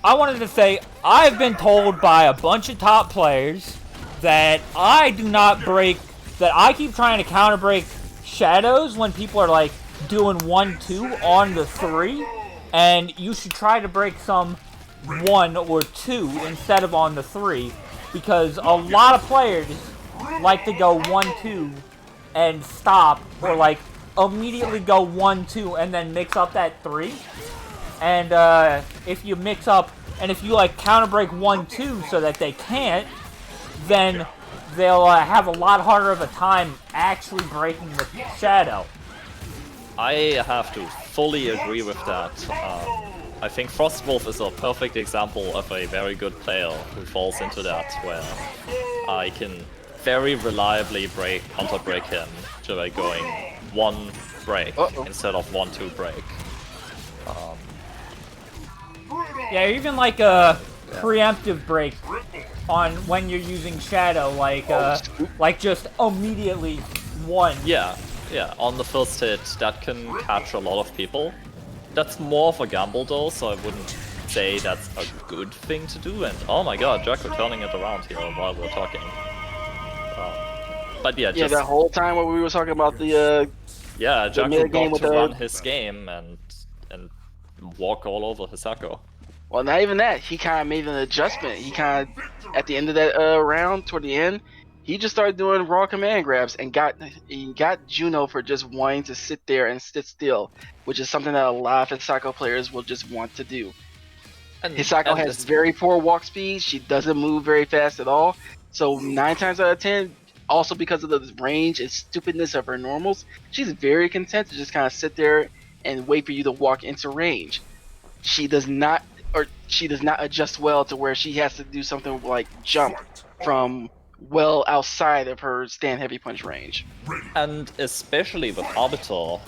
I wanted to say, I've been told by a bunch of top players that I do not break, that I keep trying to counter break shadows when people are like doing 1-2 on the 3, and you should try to break some 1 or 2 instead of on the 3, because a lot of players like to go 1-2 and stop, or like immediately go 1-2 and then mix up that 3. And if you mix up, and if you like counter break 1-2 so that they can't, then they'll have a lot harder of a time actually breaking the shadow. I have to fully agree with that. I think Frostwolf is a perfect example of a very good player who falls into that, where I can very reliably counter break him to like going 1 break instead of 1-2 break. Yeah, even like a preemptive break on when you're using shadow, like just immediately 1. Yeah, on the first hit, that can catch a lot of people. That's more of a gamble though, so I wouldn't say that's a good thing to do. And oh my god, Jacko turning it around here while we're talking. But yeah, just... that whole time when we were talking about the Jacko got to run his game and walk all over Hisako. Well, not even that. He kind of made an adjustment. He kind of, at the end of that round, toward the end, he just started doing raw command grabs and got Juno for just wanting to sit there and sit still, which is something that a lot of Hisako players will just want to do. Hisako has very poor walk speed. She doesn't move very fast at all. So 9 times out of 10, also because of the range and stupidness of her normals, she's very content to just kind of sit there and wait for you to walk into range. She does not adjust well to where she has to do something like jump from well outside of her stand heavy punch range. And especially with Arbiter,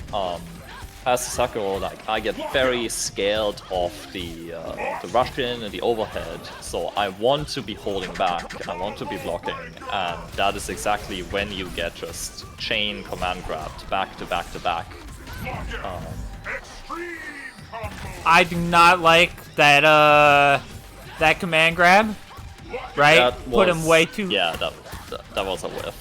as Hisako, like I get very scared of the rush in and the overhead, so I want to be holding back, I want to be blocking, and that is exactly when you get just chain command grabbed back to back to back. I do not like that that command grab, right? Put him way too... Yeah, that was a whiff.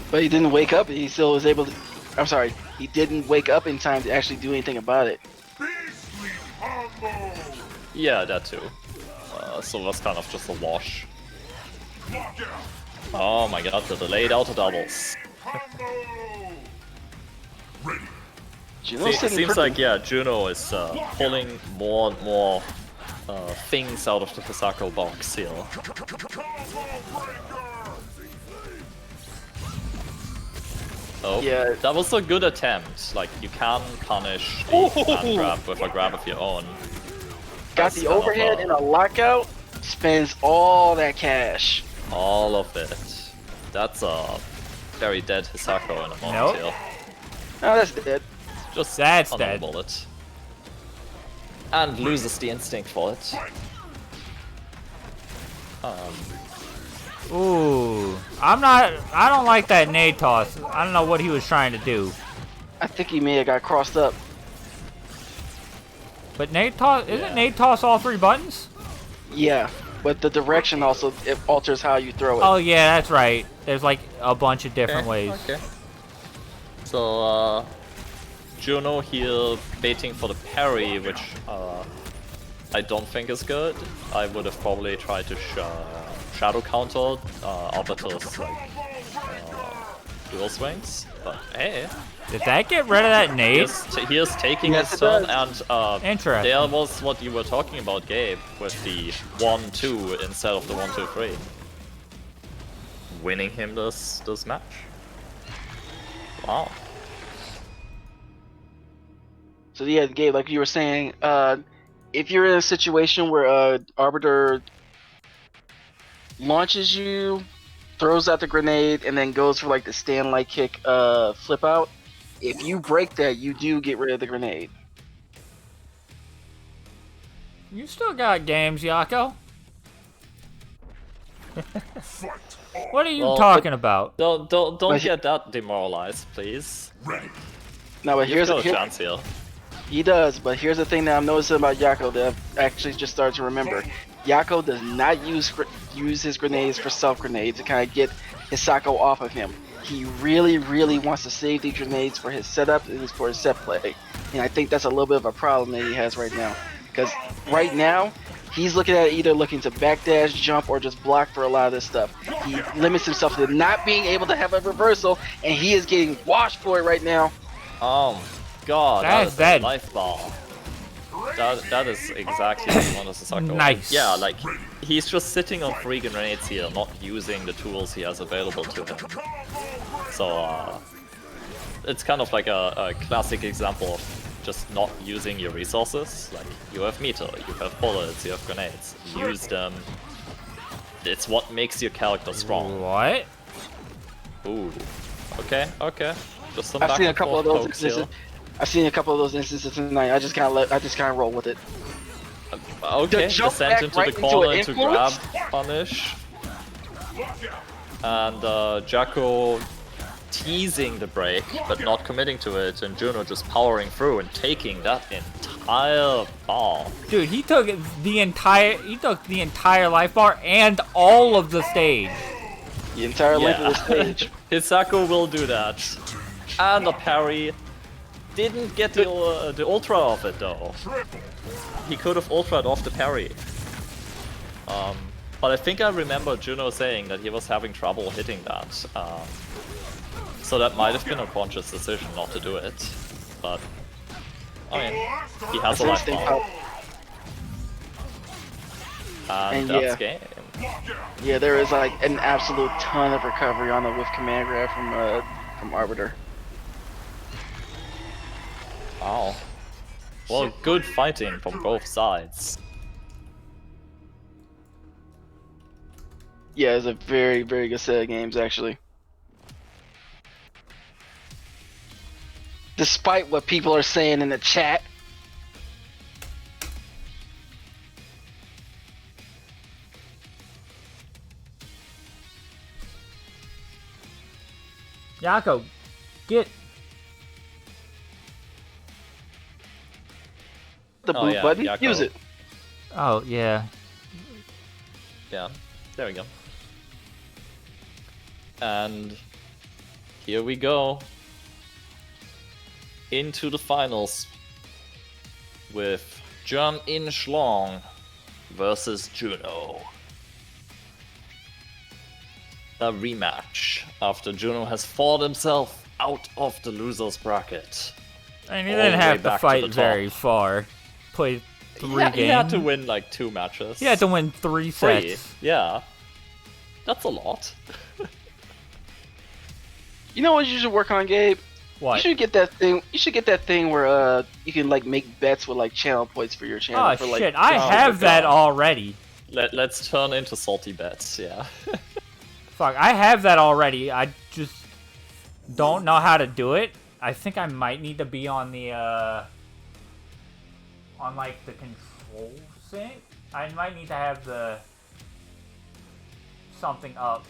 But he didn't wake up, he still was able to... I'm sorry, he didn't wake up in time to actually do anything about it. Yeah, that too. So it was kind of just a wash. Oh my god, the delayed auto doubles. Seems like, yeah, Juno is pulling more and more things out of the Hisako box here. Oh, yeah, that was a good attempt. Like, you can punish the command grab with a grab of your own. Got the overhead and a lockout, spends all that cash. All of it. That's a very dead Hisako in a moment here. Oh, that's dead. Just that's another dead. bullet. And loses the instinct for it. Ooh, I don't like that nade toss. I don't know what he was trying to do. I think he may have got crossed up. But nade toss, isn't nade toss all 3 buttons? Yeah, but the direction also, it alters how you throw it. Oh yeah, that's right. There's like a bunch of different ways. Okay. So, Juno here baiting for the parry, which I don't think is good. I would have probably tried to shadow counter Arbiter's like dual swings, but hey. Did that get rid of that nade? He is taking his turn, and interesting. There was what you were talking about, Gabe, with the 1-2 instead of the 1-2-3. Winning him this match. Wow. So yeah, Gabe, like you were saying, if you're in a situation where Arbiter launches you, throws out the grenade, and then goes for like the stand-like kick flip out, if you break that, you do get rid of the grenade. You still got games, Yako. What are you talking about? Don't get that demoralized, please. No, but Here's a chance here. He does, but here's the thing that I'm noticing about Yako that I've actually just started to remember. Yako does not use his grenades for self-grenades to kind of get Hisako off of him. He really, really wants to save these grenades for his setup and for his set play. And I think that's a little bit of a problem that he has right now. Because right now, he's looking at either looking to backdash, jump, or just block for a lot of this stuff. He limits himself to not being able to have a reversal, and he is getting washed for it right now. Oh god, That's that is dead. a life ball. That is exactly what he wanted to suck. Nice. Yeah, like, he's just sitting on 3 grenades here, not using the tools he has available to him. So, it's kind of like a classic example of just not using your resources. Like, you have meter, you have bullets, you have grenades. Use them. It's what makes your character strong. What? Ooh. Okay. Just some I've back seen a and couple of forth those pokes here. instances. I've seen a couple of those instances tonight. I just kind of roll with it. Okay, jump descent back into right the into corner an to grab influence? punish. And Jacko teasing the break, but not committing to it, and Juno just powering through and taking that entire ball. Dude, he took the entire life bar and all of the stage. The entire length of the stage. Hisako will do that. And a parry. Didn't get the ultra off it though. He could have ultra'd off the parry. But I think I remember Juno saying that he was having trouble hitting that. So that might have been a conscious decision not to do it. But, I mean, he has a life ball. And that's game. Yeah, there is like an absolute ton of recovery on the whiff command grab from Arbiter. Wow. Well, good fighting from both sides. Yeah, it's a very, very good set of games actually. Despite what people are saying in the chat. Yako, get The blue button, Yako. use it. Oh, yeah. Yeah, there we go. And here we go. Into the finals with John In Schlong versus Juno. A rematch after Juno has fought himself out of the loser's bracket. I mean, he All didn't the way have to back to fight the top. very far. Played 3 games. He had to win like 2 matches. He had to win 3 3, sets. yeah. That's a lot. You know what you should work on, Gabe? What? You should get that thing. You should get that thing where you can like make bets with like channel points for your channel. Oh for, like, shit, I Oh, have my that God. already. Let's turn into salty bets, yeah. Fuck, I have that already. I just don't know how to do it. I think I might need to be on the on like the control sync. I might need to have the something up.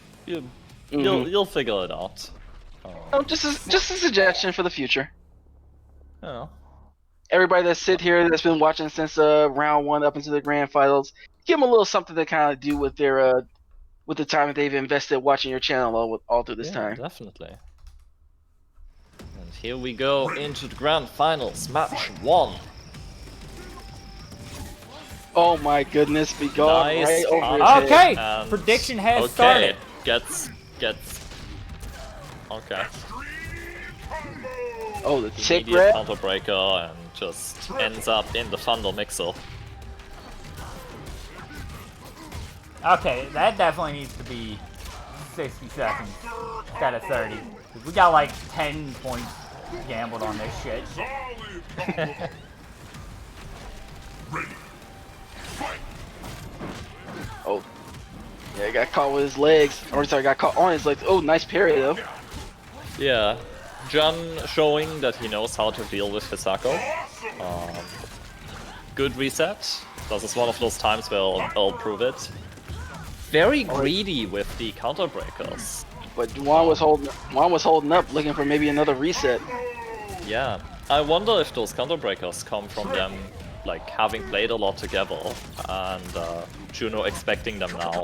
You'll figure it out. Oh, just a suggestion for the future. Oh. Everybody that's sit here that's been watching since round 1 up into the grand finals, give them a little something to kind of do with their with the time that they've invested watching your channel all through this time. Definitely. And here we go into the grand finals, match 1. Oh my goodness, be gone Nice right over his hard head. Okay, And- prediction has okay, started. gets. Okay. Oh, the tick Immediate red. counter breaker and just ends up in the Thunder Mixer. Okay, that definitely needs to be 60 seconds instead of 30. 'Cause we got like 10 points gambled on this shit. Oh, yeah, he got caught with his legs. Or sorry, got caught on his legs. Oh, nice parry though. Yeah, John showing that he knows how to deal with Hisako. Good reset. This is one of those times where I'll prove it. very greedy with the counter breakers. But Juan was holding up, looking for maybe another reset. Yeah, I wonder if those counter breakers come from them, like having played a lot together, and Juno expecting them now,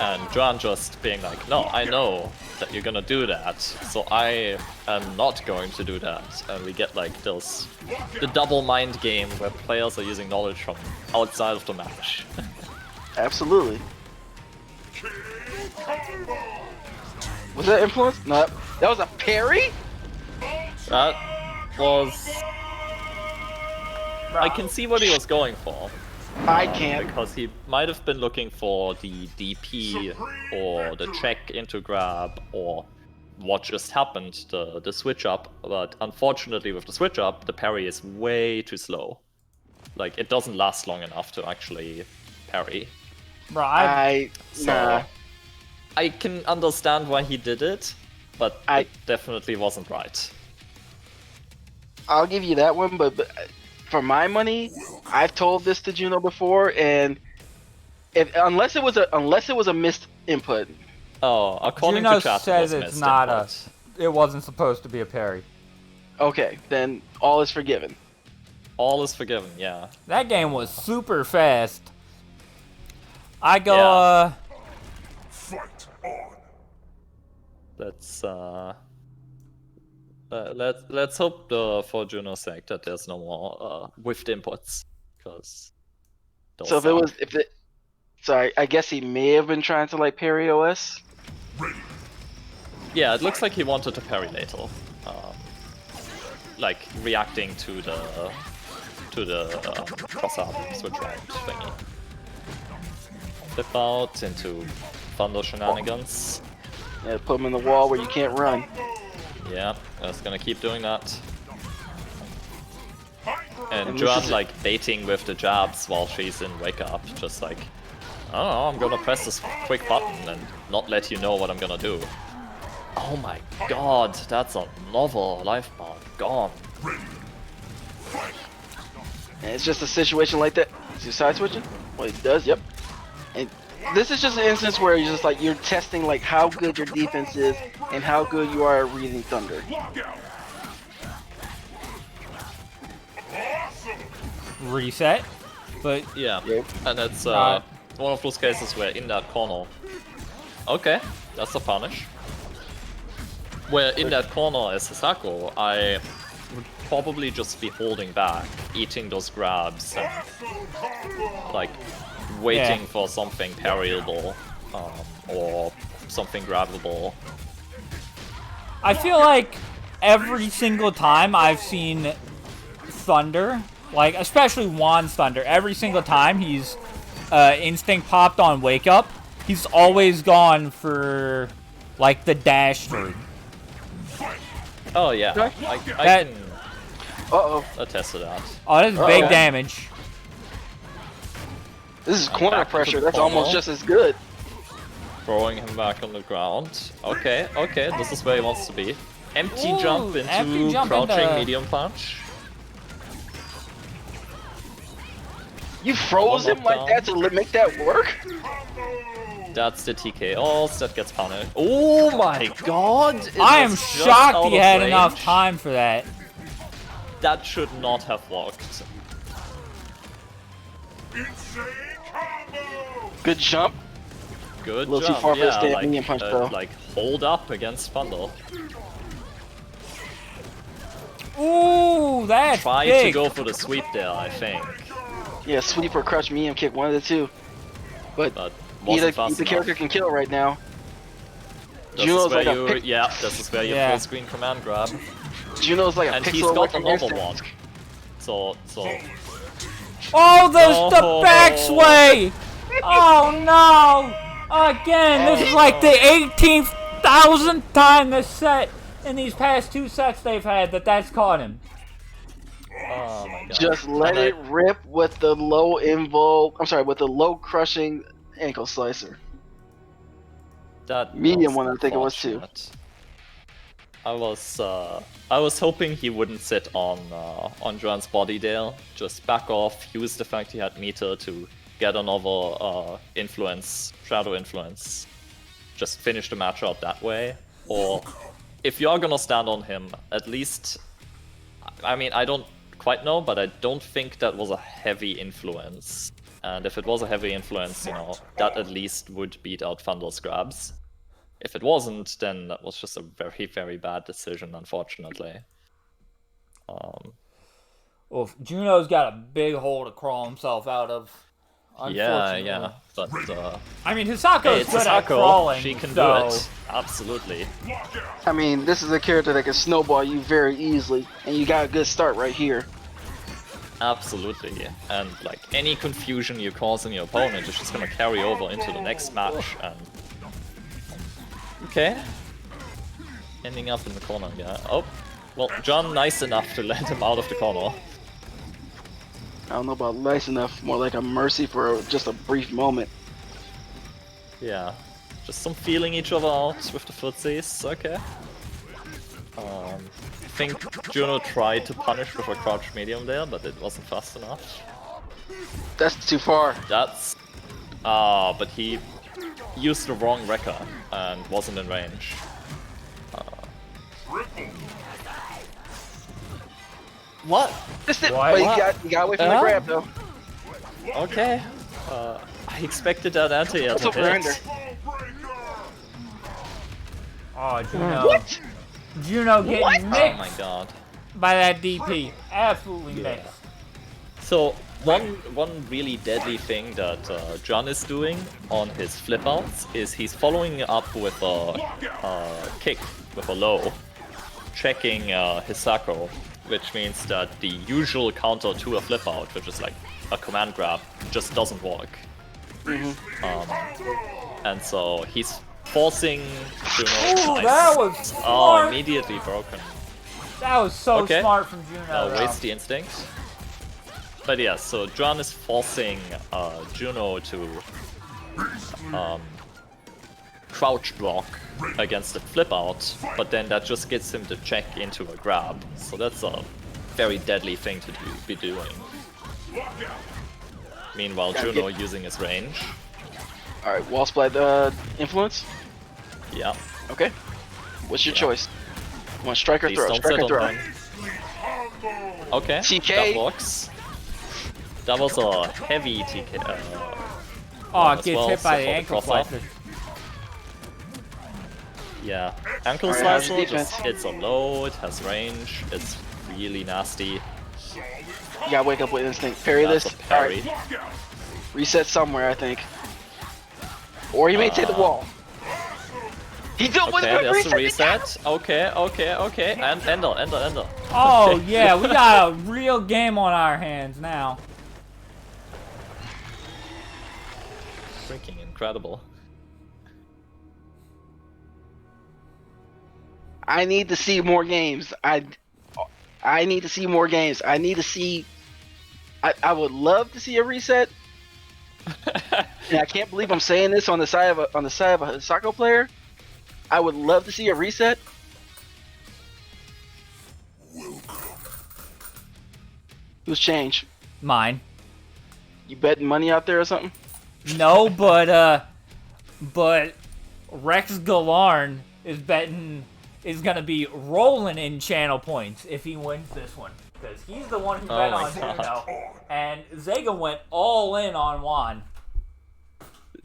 and Juan just being like, no, I know that you're gonna do that, so I am not going to do that, and we get like the double mind game where players are using knowledge from outside of the match. Absolutely. Was that influence? No, that was a parry? That was... I can see what he was going for. I can't. Because he might have been looking for the DP or the check into grab or what just happened, the switch up, but unfortunately with the switch up, the parry is way too slow. Like, it doesn't last long enough to actually parry. Bro, nah. I can understand why he did it, but it definitely wasn't right. I'll give you that one, but for my money, I've told this to Juno before, and unless it was a missed input. Oh, according Juno to chat, says it was it's missed not input. it wasn't supposed to be a parry. Okay, then all is forgiven. All is forgiven, yeah. That game was super fast. I go, Fight on. Let's hope for Juno's sake that there's no more whiffed inputs, because So I guess he may have been trying to like parry OS. Yeah, it looks like he wanted to parry later, like reacting to the cross-up switch round thingy. Flip out into Thunder shenanigans. Yeah, put him in the wall where you can't run. Yeah, I was gonna keep doing that. And And Joan this is- like baiting with the jabs while she's in wake up, just like, I don't know, I'm gonna press this quick button and not let you know what I'm gonna do. Oh my god, that's another life bar gone. And it's just a situation like that. Is he side switching? Well, he does. Yep. And this is just an instance where you're just like you're testing like how good your defense is and how good you are at reading thunder. reset. But Yeah, Yep. and it's one of those cases where in that corner, okay, that's a punish. Where in that corner as Sasako, I would probably just be holding back, eating those grabs, and like waiting for something parryable or something grabbable. I feel like every single time I've seen Thunder, like especially Juan's Thunder, every single time he's instinct popped on wake up, he's always gone for like the dash through. Oh yeah, I That- can Uh-oh. attest to that. Oh, that's big damage. This is I'm corner back into pressure. the That's almost corner. just as good. Throwing him back on the ground. Okay, this is where he wants to be. Empty Ooh, jump into empty jump crouching into- medium punch. You froze him like that to make that work? That's the TKOs, that gets punished. Oh my god! it I am was just shocked out he of had range. enough time for that. That should not have worked. Insane combo! Good jump. Good A little job. too far for the Yeah, stand like, medium punch, though. like hold up against Thunder. Ooh, that's Try big. to go for the sweep there, I think. Yeah, sweep or crush medium kick, one of the two. But But either wasn't fast character enough. can kill right now. This Juno's is where like a you, pick- yeah, this is where you Yeah. full screen command grab. Juno's like a And pixel he's got away from another instant. one. So Oh, the No. back sway! Oh no! Again, this is like the 18,000th time this set in these past two sets they've had that's caught him. oh my god. Just let And it rip with the low involve. I'm sorry, with the low crushing ankle slicer. That medium was one, I think it was too. unfortunate. I was hoping he wouldn't sit on Juan's body there. Just back off, use the fact he had meter to get another influence, shadow influence, just finish the match out that way. Or if you're gonna stand on him, at least, I mean, I don't quite know, but I don't think that was a heavy influence. And if it was a heavy influence, you know, that at least would beat out Thunder's grabs. If it wasn't, then that was just a very, very bad decision, unfortunately. Well, Juno's got a big hole to crawl himself out of. Yeah, but I mean, Hisako's hey, it's good at Hisako. crawling. She can so... do it. Absolutely. I mean, this is a character that can snowball you very easily, and you got a good start right here. Absolutely. And like any confusion you cause in your opponent is just gonna carry over into the next match. And okay, ending up in the corner. Yeah. Oh, well, John nice enough to let him out of the corner. I don't know about nice enough, more like a mercy for just a brief moment. Yeah, just some feeling each other out with the footsies, okay. I think Juno tried to punish with a crouch medium there, but it wasn't fast enough. That's too far. That's... but he used the wrong wrecker and wasn't in range. What? This it. Why? But you got away from the grab though. Okay. I expected that anti-air That's to over under. hit. Oh, Juno. What? Juno getting What? Oh mixed my god. by that DP. Absolutely mixed. So one really deadly thing that John is doing on his flip outs is he's following up with a kick with a low, checking Hisako, which means that the usual counter to a flip out, which is like a command grab, just doesn't work. And so he's forcing Juno. Ooh, that was smart. Immediately broken. That was so Okay. smart from Juno. though. Waste the instinct. But yeah, so John is forcing Juno to crouch block against the flip out, but then that just gets him to check into a grab. So that's a very deadly thing to be doing. Meanwhile, Juno using his range. Alright, wall splat influence? Yeah. Okay. What's your choice? You want strike or Please throw? don't Strike sit or on throw? him. Okay, TK. that works. That was a heavy TK. Oh, as it gets well, hit by so the for the ankle cross-up. slicer. Yeah, ankle Alright, how's slicer your just defense? hits a low, it has range, it's really nasty. You gotta wake up with instinct. Parry That's this. a parry. Alright. Reset somewhere, I think. Or he may take the wall. He don't Okay, there's the reset. reset. Okay. And ender. Oh, Okay. yeah, we got a real game on our hands now. Freaking incredible. I need to see more games. I need to see more games. I need to see. I would love to see a reset. And I can't believe I'm saying this on the side of a Hisako player. I would love to see a reset. Who's changed? Mine. You betting money out there or something? No, but Rex Galarn is gonna be rolling in channel points if he wins this one. Because he's the one who bet my on God. Juno. And Zega went all in on Juan.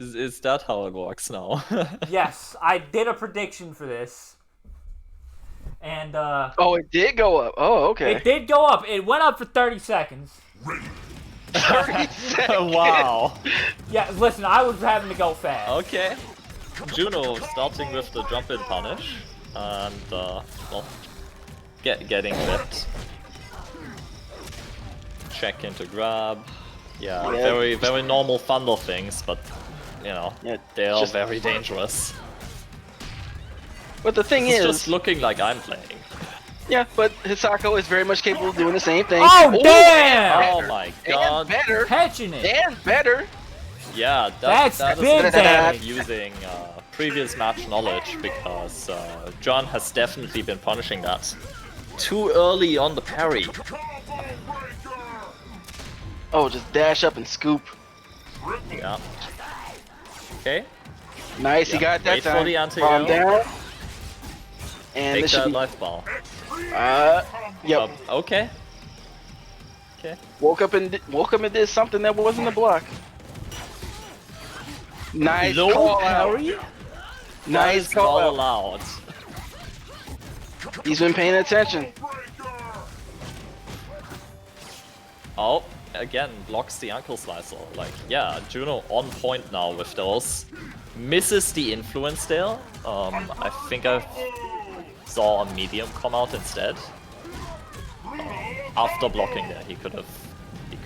Is that how it works now? Yes, I did a prediction for this. And Oh, it did go up. Oh, okay. it did go up. It went up for 30 seconds. 30 seconds. Wow. Yeah, listen, I was having to go fast. Okay. Juno starting with the jump in punish. And, well, getting clipped. Check into grab. Yeah, Yeah. very, very normal Thunder things, but, you know, Yeah, they are just- very dangerous. But the thing It's is, just looking like I'm playing. yeah, but Hisako is very much capable of doing the same thing. Oh, Ooh, damn! Oh my god. And better. Catching it. And better. Yeah, That's that is big a thing damage. using previous match knowledge, because John has definitely been punishing that. Too early on the parry. Oh, just dash up and scoop. Yeah. Okay. Nice, he Yeah, got that wait for time. the Calm anti-hero. down. And Take this should that be... life ball. Yep. Okay. Okay. Woke up and did something that wasn't a block. Nice Low call parry? out. That Nice is call not out. allowed. He's been paying attention. Oh, again, blocks the ankle slicer. Like, yeah, Juno on point now with those. Misses the influence there. I think I saw a medium come out instead. After blocking there, he could have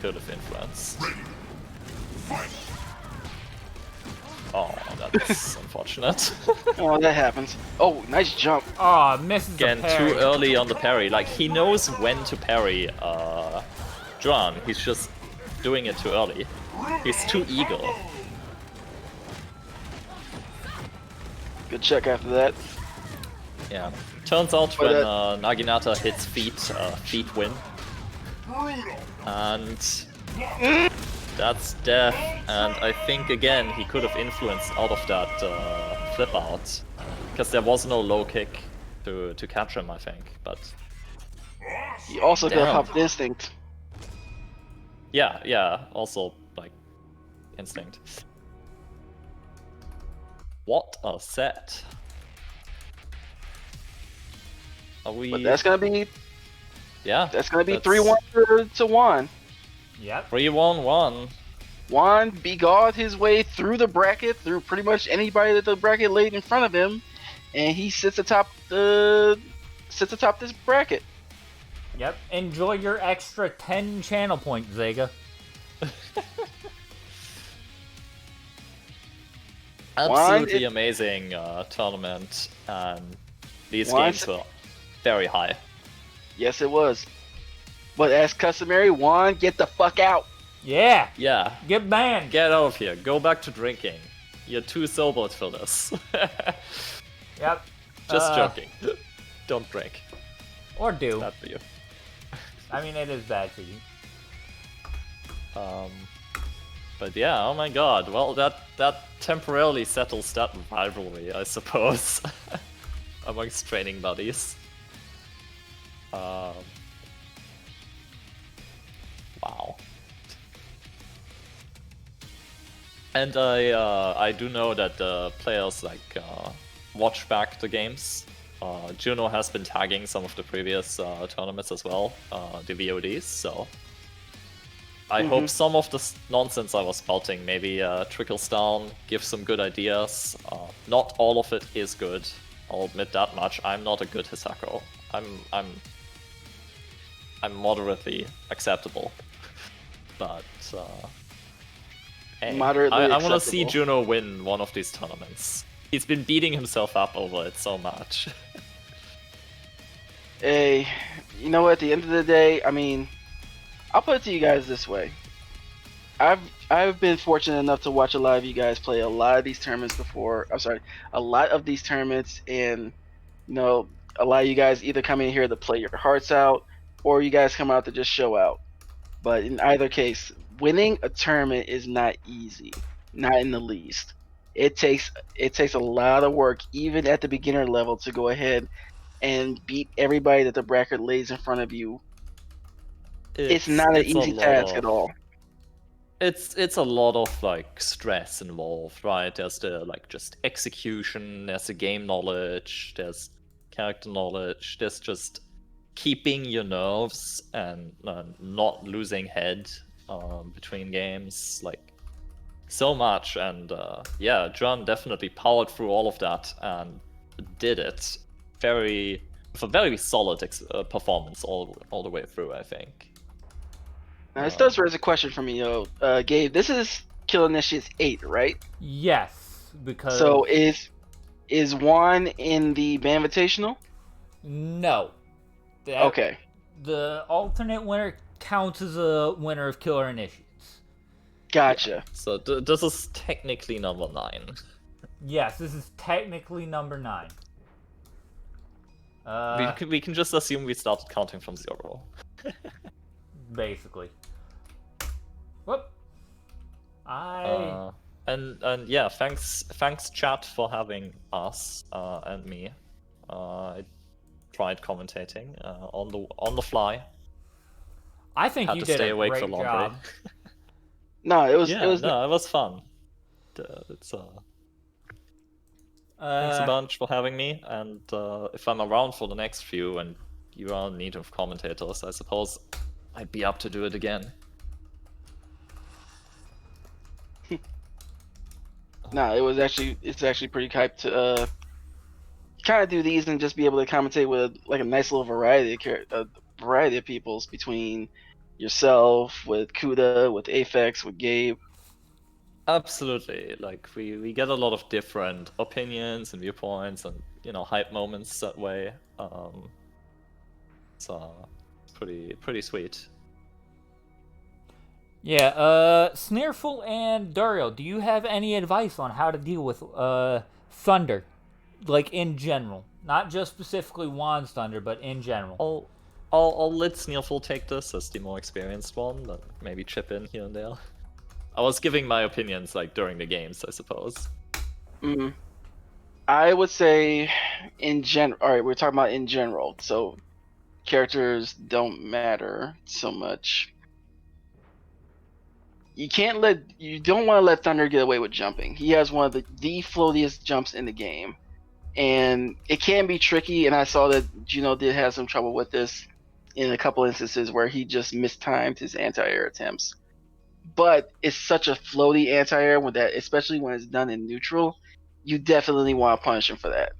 influenced. Oh, that's unfortunate. Oh, that happens. Oh, nice jump. Oh, misses Again, the parry. too early on the parry. Like, he knows when to parry Juan. He's just doing it too early. He's too eager. Good check after that. Yeah. Turns out when Naginata hits feet, feet win. And that's death. And I think again he could have influenced out of that flip out. Because there was no low kick to catch him, I think. But He also could have Damn. hopped instinct. yeah, also like instinct. What a set. Are we? But that's gonna be Yeah. that's gonna be that's 3-1 to Juan. Yep. 3-1-1. Juan beguiled his way through the bracket, through pretty much anybody that the bracket laid in front of him, and he sits atop this bracket. Yep. Enjoy your extra 10 channel points, Zega. Absolutely amazing tournament, and these games were very high. Yes, it was. But as customary, Juan, get the fuck out. Yeah. Yeah, Get banned. get out of here. Go back to drinking. You're too sober for this. Yep. Just joking. Don't drink. Or do. Bad for you. I mean, it is bad for you. But yeah, oh my god. Well, that temporarily settles that rivalry, I suppose, amongst training buddies. Wow. And I do know that the players like watch back the games. Juno has been tagging some of the previous tournaments as well, the VODs, so I hope some of the nonsense I was spouting maybe trickles down, gives some good ideas. Not all of it is good, I'll admit that much. I'm not a good Hisako. I'm moderately acceptable, but hey, Moderately I want to acceptable. see Juno win one of these tournaments. He's been beating himself up over it so much. Hey, you know what? At the end of the day, I mean, I'll put it to you guys this way. I've been fortunate enough to watch a lot of you guys play a lot of these tournaments before. I'm sorry, a lot of these tournaments, and you know, a lot of you guys either come in here to play your hearts out, or you guys come out to just show out. But in either case, winning a tournament is not easy, not in the least. It takes a lot of work, even at the beginner level, to go ahead and beat everybody that the bracket lays in front of you. It's not an easy task at all. It's a lot of like stress involved, right? There's the like just execution, there's the game knowledge, there's character knowledge, there's just keeping your nerves and not losing head between games, like so much. And yeah, John definitely powered through all of that and did it with a very solid performance all the way through, I think. Now, this does raise a question for me, though. Gabe, this is Kill Initiates 8, right? Yes, because... So is Juan in the Banvitational? No. Okay. The alternate winner counts as a winner of Killer Initiates. Gotcha. So this is technically number 9. Yes, this is technically number 9. We can just assume we started counting from 0. Basically. Whoop. And yeah, thanks chat for having us and me. I tried commentating on the fly. I think Had you to did stay a awake great for laundry. job. No, it was it was fun. Thanks a bunch for having me, and if I'm around for the next few and you are in need of commentators, I suppose I'd be up to do it again. No, it's actually pretty hyped to kind of do these and just be able to commentate with like a nice little variety of peoples between yourself, with Kuda, with Aphex, with Gabe. Absolutely, like we get a lot of different opinions and viewpoints and hype moments that way. So it's pretty sweet. Yeah, Sneerful and Dario, do you have any advice on how to deal with thunder, like in general, not just specifically Juan's thunder, but in general? I'll let Sneerful take this as the more experienced one, but maybe chip in here and there. I was giving my opinions like during the games, I suppose. I would say in general. All right, we're talking about in general, so characters don't matter so much. You don't want to let Thunder get away with jumping. He has one of the floatiest jumps in the game, and it can be tricky. And I saw that Juno did have some trouble with this in a couple instances where he just mistimed his anti-air attempts. But it's such a floaty anti-air especially when it's done in neutral, you definitely want to punish him for that.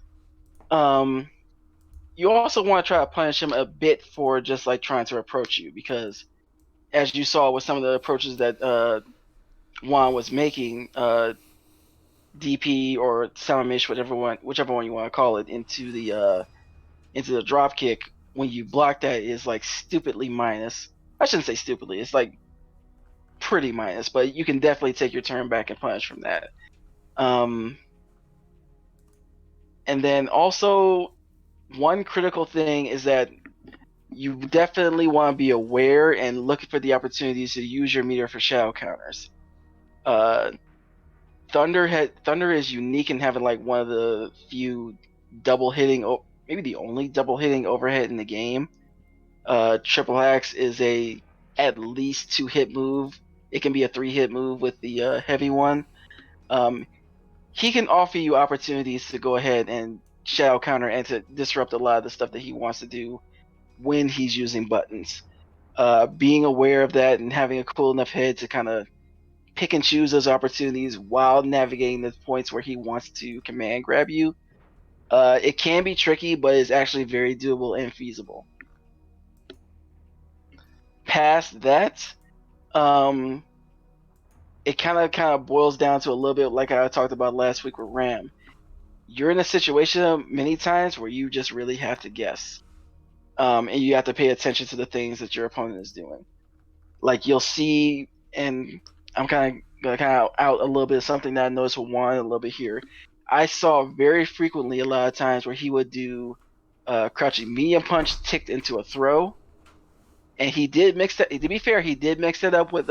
You also want to try to punish him a bit for just like trying to approach you, because as you saw with some of the approaches that Juan was making, DP or Salamish, whichever one you want to call it, into the drop kick, when you block that is like stupidly minus. I shouldn't say stupidly, it's like pretty minus, but you can definitely take your turn back and punish from that. And then also, one critical thing is that you definitely want to be aware and look for the opportunities to use your meter for shadow counters. Thunder is unique in having like one of the few double hitting, maybe the only double hitting overhead in the game. Triple Axe is a at least 2-hit move. It can be a 3-hit move with the heavy one. He can offer you opportunities to go ahead and shadow counter and to disrupt a lot of the stuff that he wants to do when he's using buttons. Being aware of that and having a cool enough head to kind of pick and choose those opportunities while navigating the points where he wants to command grab you. It can be tricky, but it's actually very doable and feasible. Past that, it kind of boils down to a little bit like I talked about last week with Ram. You're in a situation many times where you just really have to guess. And you have to pay attention to the things that your opponent is doing. Like you'll see, and I'm kind of out a little bit of something that I noticed with Juan a little bit here. I saw very frequently a lot of times where he would do crouching medium punch ticked into a throw, and he did mix that. To be fair, he did mix it up with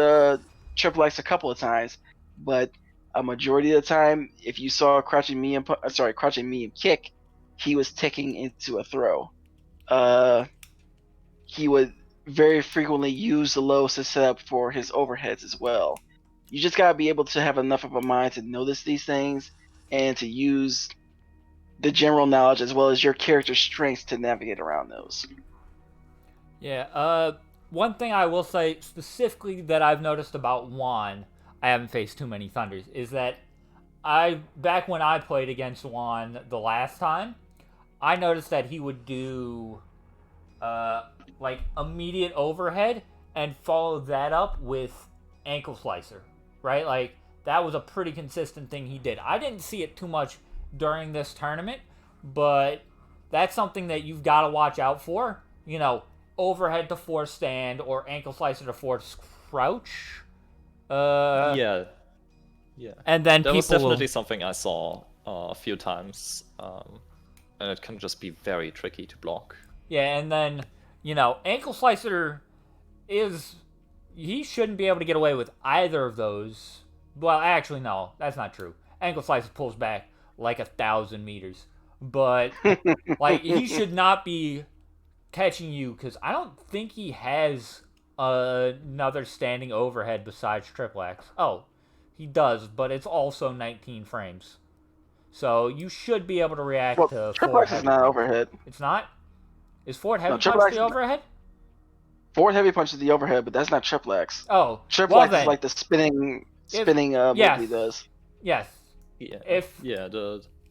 triple X a couple of times, but a majority of the time, if you saw crouching medium kick, he was ticking into a throw. He would very frequently use the lows to set up for his overheads as well. You just gotta be able to have enough of a mind to notice these things and to use the general knowledge as well as your character's strengths to navigate around those. Yeah, one thing I will say specifically that I've noticed about Juan, I haven't faced too many Thunders, is that back when I played against Juan the last time, I noticed that he would do like immediate overhead and follow that up with ankle slicer, right? Like that was a pretty consistent thing he did. I didn't see it too much during this tournament, but that's something that you've got to watch out for. Overhead to force stand or ankle slicer to force crouch. Yeah. And then that was definitely something I saw a few times, and it can just be very tricky to block. Yeah, and then ankle slicer he shouldn't be able to get away with either of those Well, actually, no, that's not true. Ankle Slicer pulls back like 1,000 meters. But, like, he should not be catching you because I don't think he has another standing overhead besides Triple X. Oh, he does, but it's also 19 frames. So you should be able to react to Triple forward X is heavy not punch. overhead. It's not? Is forward heavy Triple punch X the overhead? Forward heavy punch is the overhead, but that's not Triple X. Oh, Triple well X then, is like the spinning yes. move he does. Yes. Yeah.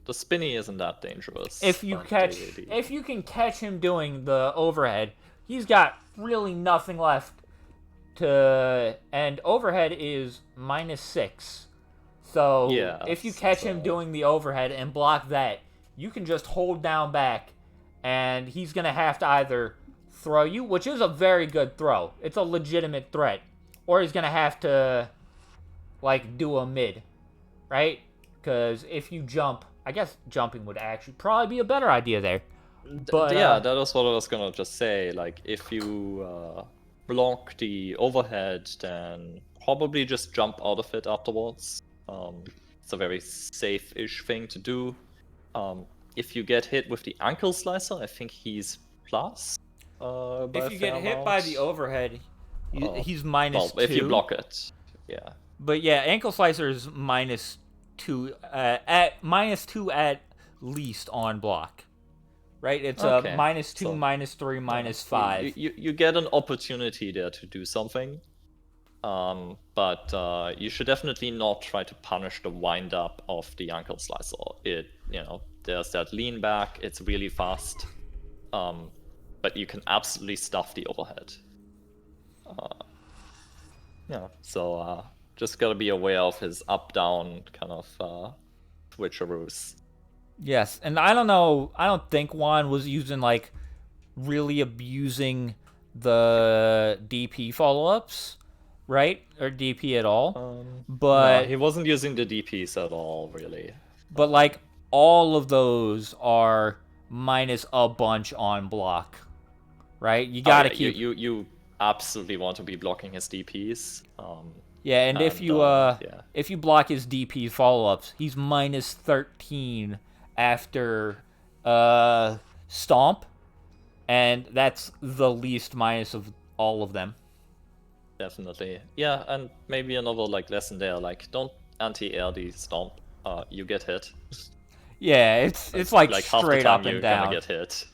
The spinny isn't that dangerous. If you can catch him doing the overhead, he's got really nothing left to, and overhead is -6. So if you catch him doing the overhead and block that, you can just hold down back, and he's gonna have to either throw you, which is a very good throw. It's a legitimate threat, or he's gonna have to like do a mid, right? Because if you jump, I guess jumping would actually probably be a better idea there. But yeah, that was what I was gonna just say. Like, if you block the overhead, then probably just jump out of it afterwards. It's a very safe-ish thing to do. If you get hit with the ankle slicer, I think he's plus. If you get hit by the overhead, he's -2. Well, if you block it, yeah. But yeah, ankle slicer is -2 at -2 at least on block, right? It's a -2, so, -3, -5. You get an opportunity there to do something, but you should definitely not try to punish the wind up of the ankle slicer. There's that lean back. It's really fast, but you can absolutely stuff the overhead. So just gotta be aware of his up-down kind of switcheroos. Yes, and I don't know. I don't think Juan was using like really abusing the DP follow-ups, right? Or DP at all. But no, he wasn't using the DPs at all, really. But like all of those are minus a bunch on block, right? You gotta keep. You absolutely want to be blocking his DPs. And if you block his DP follow-ups, he's -13 after stomp, and that's the least minus of all of them. Definitely. Yeah, and maybe another lesson there, don't anti-air the stomp. You get hit. Yeah, it's like straight up and down. You're gonna get hit.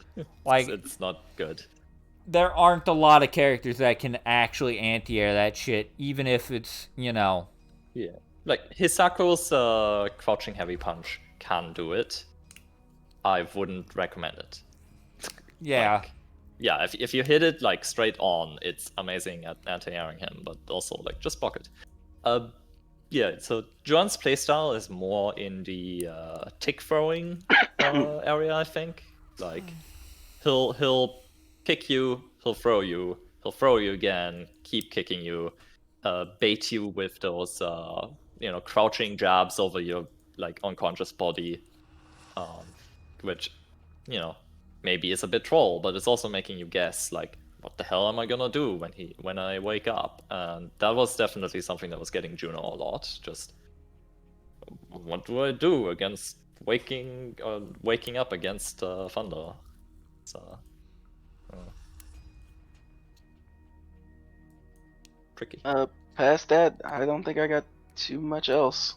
It's not good. There aren't a lot of characters that can actually anti-air that shit, even if it's, Yeah. Hisaku's crouching heavy punch can do it. I wouldn't recommend it. Yeah. If you hit it straight on, it's amazing at anti-airing him, but also just block it. So John's playstyle is more in the tick throwing area, I think. He'll kick you, he'll throw you again, keep kicking you, bait you with those crouching jabs over your unconscious body, which maybe is a bit troll, but it's also making you guess what the hell am I gonna do when I wake up? And that was definitely something that was getting Juno a lot. Just what do I do against waking up against Thunder? So tricky. Past that, I don't think I got too much else.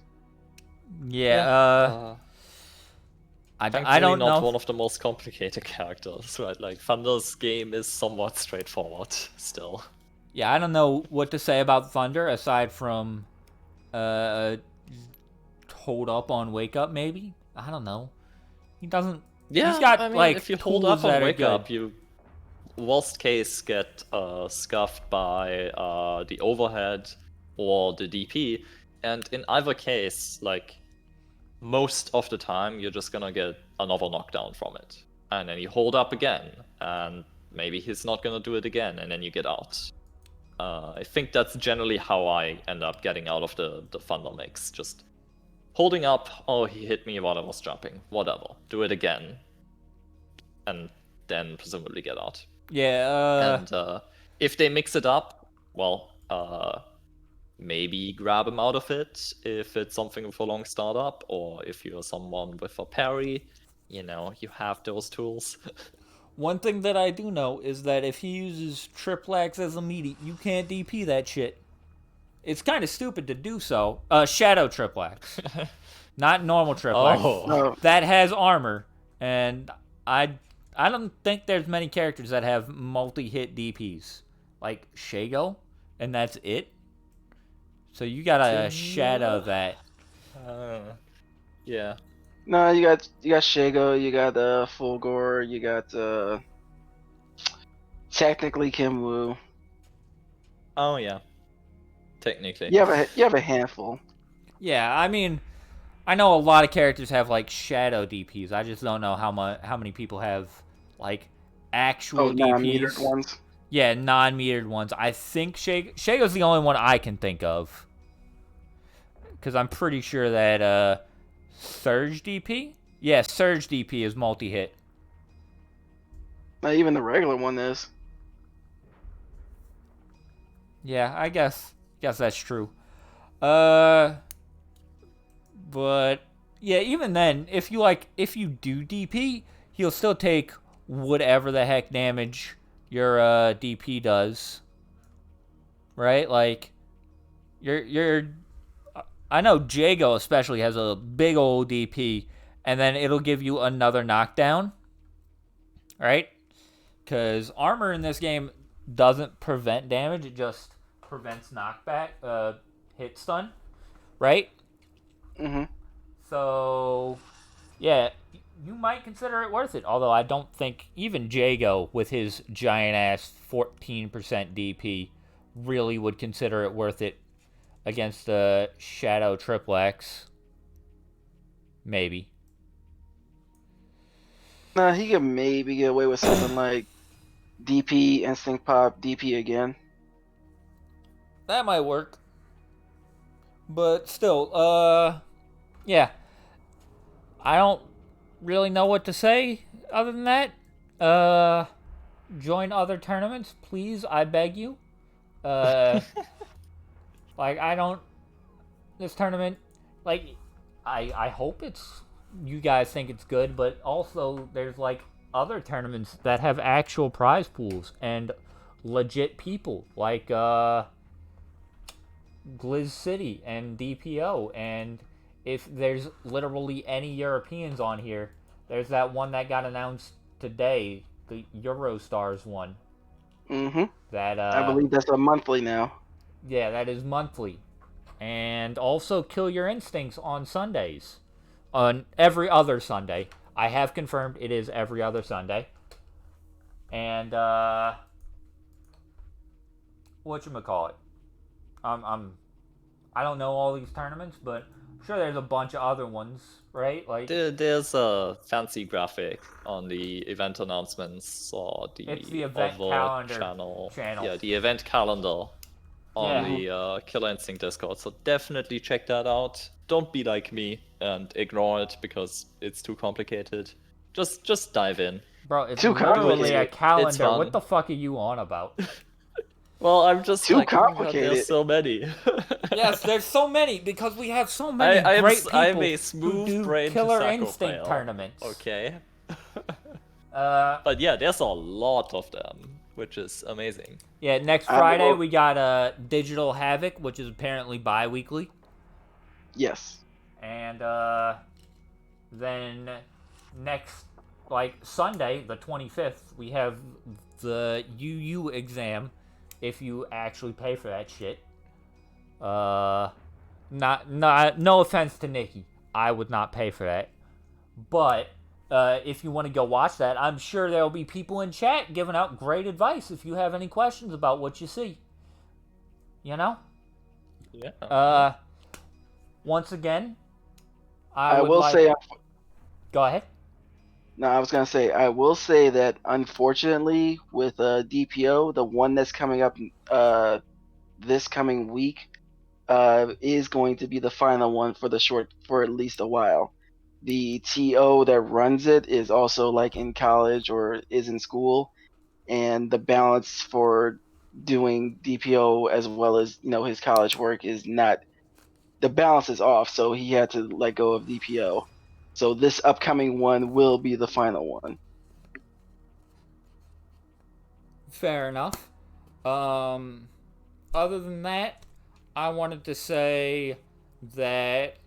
I don't know. Not one of the most complicated characters, right? Thunder's game is somewhat straightforward still. Yeah, I don't know what to say about Thunder aside from hold up on wake up. Maybe I don't know. He doesn't. Yeah, he's got if you hold up on wake up, you worst case get scuffed by the overhead or the DP, and in either case, most of the time you're just gonna get another knockdown from it, and then you hold up again, and maybe he's not gonna do it again, and then you get out. I think that's generally how I end up getting out of the Thunder mix. Just holding up, oh, he hit me while I was jumping, whatever, do it again, and then presumably get out. Yeah. And if they mix it up, well, maybe grab him out of it if it's something with a long startup, or if you're someone with a parry, you know, you have those tools. One thing that I do know is that if he uses Triplax as a meaty, you can't DP that shit. It's kind of stupid to do so. Shadow Triplax. Not normal Triplax. Oh. No. That has armor, and I don't think there's many characters that have multi-hit DPs. Like Shago, and that's it. So you gotta shadow that. Yeah. No, you got Shago, you got Fulgore, you got technically Kimwu. Oh yeah. Technically. You have a handful. Yeah, I mean, I know a lot of characters have like shadow DPs. I just don't know how many people have like actual DPs. Non-metered ones. Yeah, non-metered ones. I think Shago's the only one I can think of. Because I'm pretty sure that Surge DP? Yeah, Surge DP is multi-hit. Not even the regular one is. Yeah, I guess that's true. But yeah, even then, if you do DP, he'll still take whatever the heck damage your DP does. Right? Like I know Jago especially has a big old DP, and then it'll give you another knockdown. Right? Because armor in this game doesn't prevent damage, it just prevents knockback, hit stun. Right? Mm-hmm. So, yeah, you might consider it worth it. Although I don't think even Jago, with his giant-ass 14% DP, really would consider it worth it against the Shadow Triplax. Maybe. Nah, he could maybe get away with something like DP, Instinct Pop, DP again. That might work. But still, yeah. I don't really know what to say other than that. Join other tournaments, please, I beg you. This tournament, like, I hope you guys think it's good, but also there's, like, other tournaments that have actual prize pools and legit people, like, Gliz City and DPO, and if there's literally any Europeans on here, there's that one that got announced today, the Eurostars one. Mm-hmm. That I believe that's a monthly now. Yeah, that is monthly. And also Kill Your Instincts on Sundays. On every other Sunday. I have confirmed it is every other Sunday. And whatchamacallit? I don't know all these tournaments, but I'm sure there's a bunch of other ones, right? Like there's a fancy graphic on the event announcements or it's the event calendar channel. channel. Yeah, the event calendar on the Killer Instinct Discord. So definitely check that out. Don't be like me and ignore it because it's too complicated. Just dive in. Bro, it's too literally a calendar. What fun. the fuck are you on about? Well, I'm just too like, complicated. There's so many. Yes, there's so many because we have so many great people I'm a who smooth do brain Killer Hisako Instinct player. tournaments. Okay. But yeah, there's a lot of them, which is amazing. Yeah, next Friday we got Digital Havoc, which is apparently bi-weekly. Yes. And then next, like, Sunday, the 25th, we have the UU exam, if you actually pay for that shit. No offense to Nikki. I would not pay for that. But if you want to go watch that, I'm sure there will be people in chat giving out great advice if you have any questions about what you see. You know? Yeah. Once again, I will say... Go ahead. No, I was going to say, I will say that unfortunately with DPO, the one that's coming up this coming week is going to be the final one for at least a while. The TO that runs it is also like in college or is in school, and the balance for doing DPO as well as his college work is not, the balance is off, so he had to let go of DPO. So this upcoming one will be the final one. Fair enough. Other than that, I wanted to say that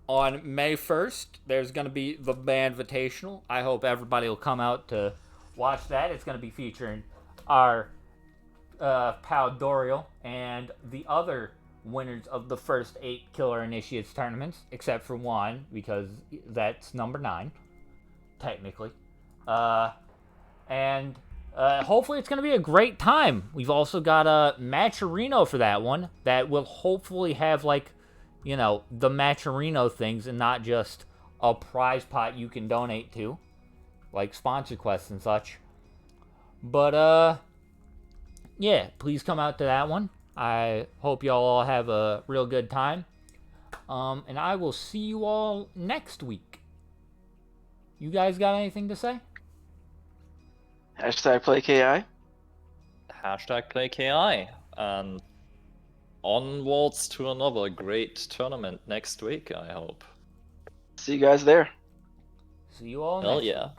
on May 1st, there's going to be the Band Invitational. I hope everybody will come out to watch that. It's going to be featuring our pal Doriel and the other winners of the first 8 Killer Initiates tournaments, except for one, because that's number 9, technically. And hopefully it's going to be a great time. We've also got a Matcherino for that one that will hopefully have, like, the Matcherino things and not just a prize pot you can donate to, like sponsor quests and such. But, yeah, please come out to that one. I hope y'all all have a real good time. And I will see you all next week. You guys got anything to say? Hashtag play KI. Hashtag play KI. And onwards to another great tournament next week, I hope. See you guys there. See you all Hell next yeah. week.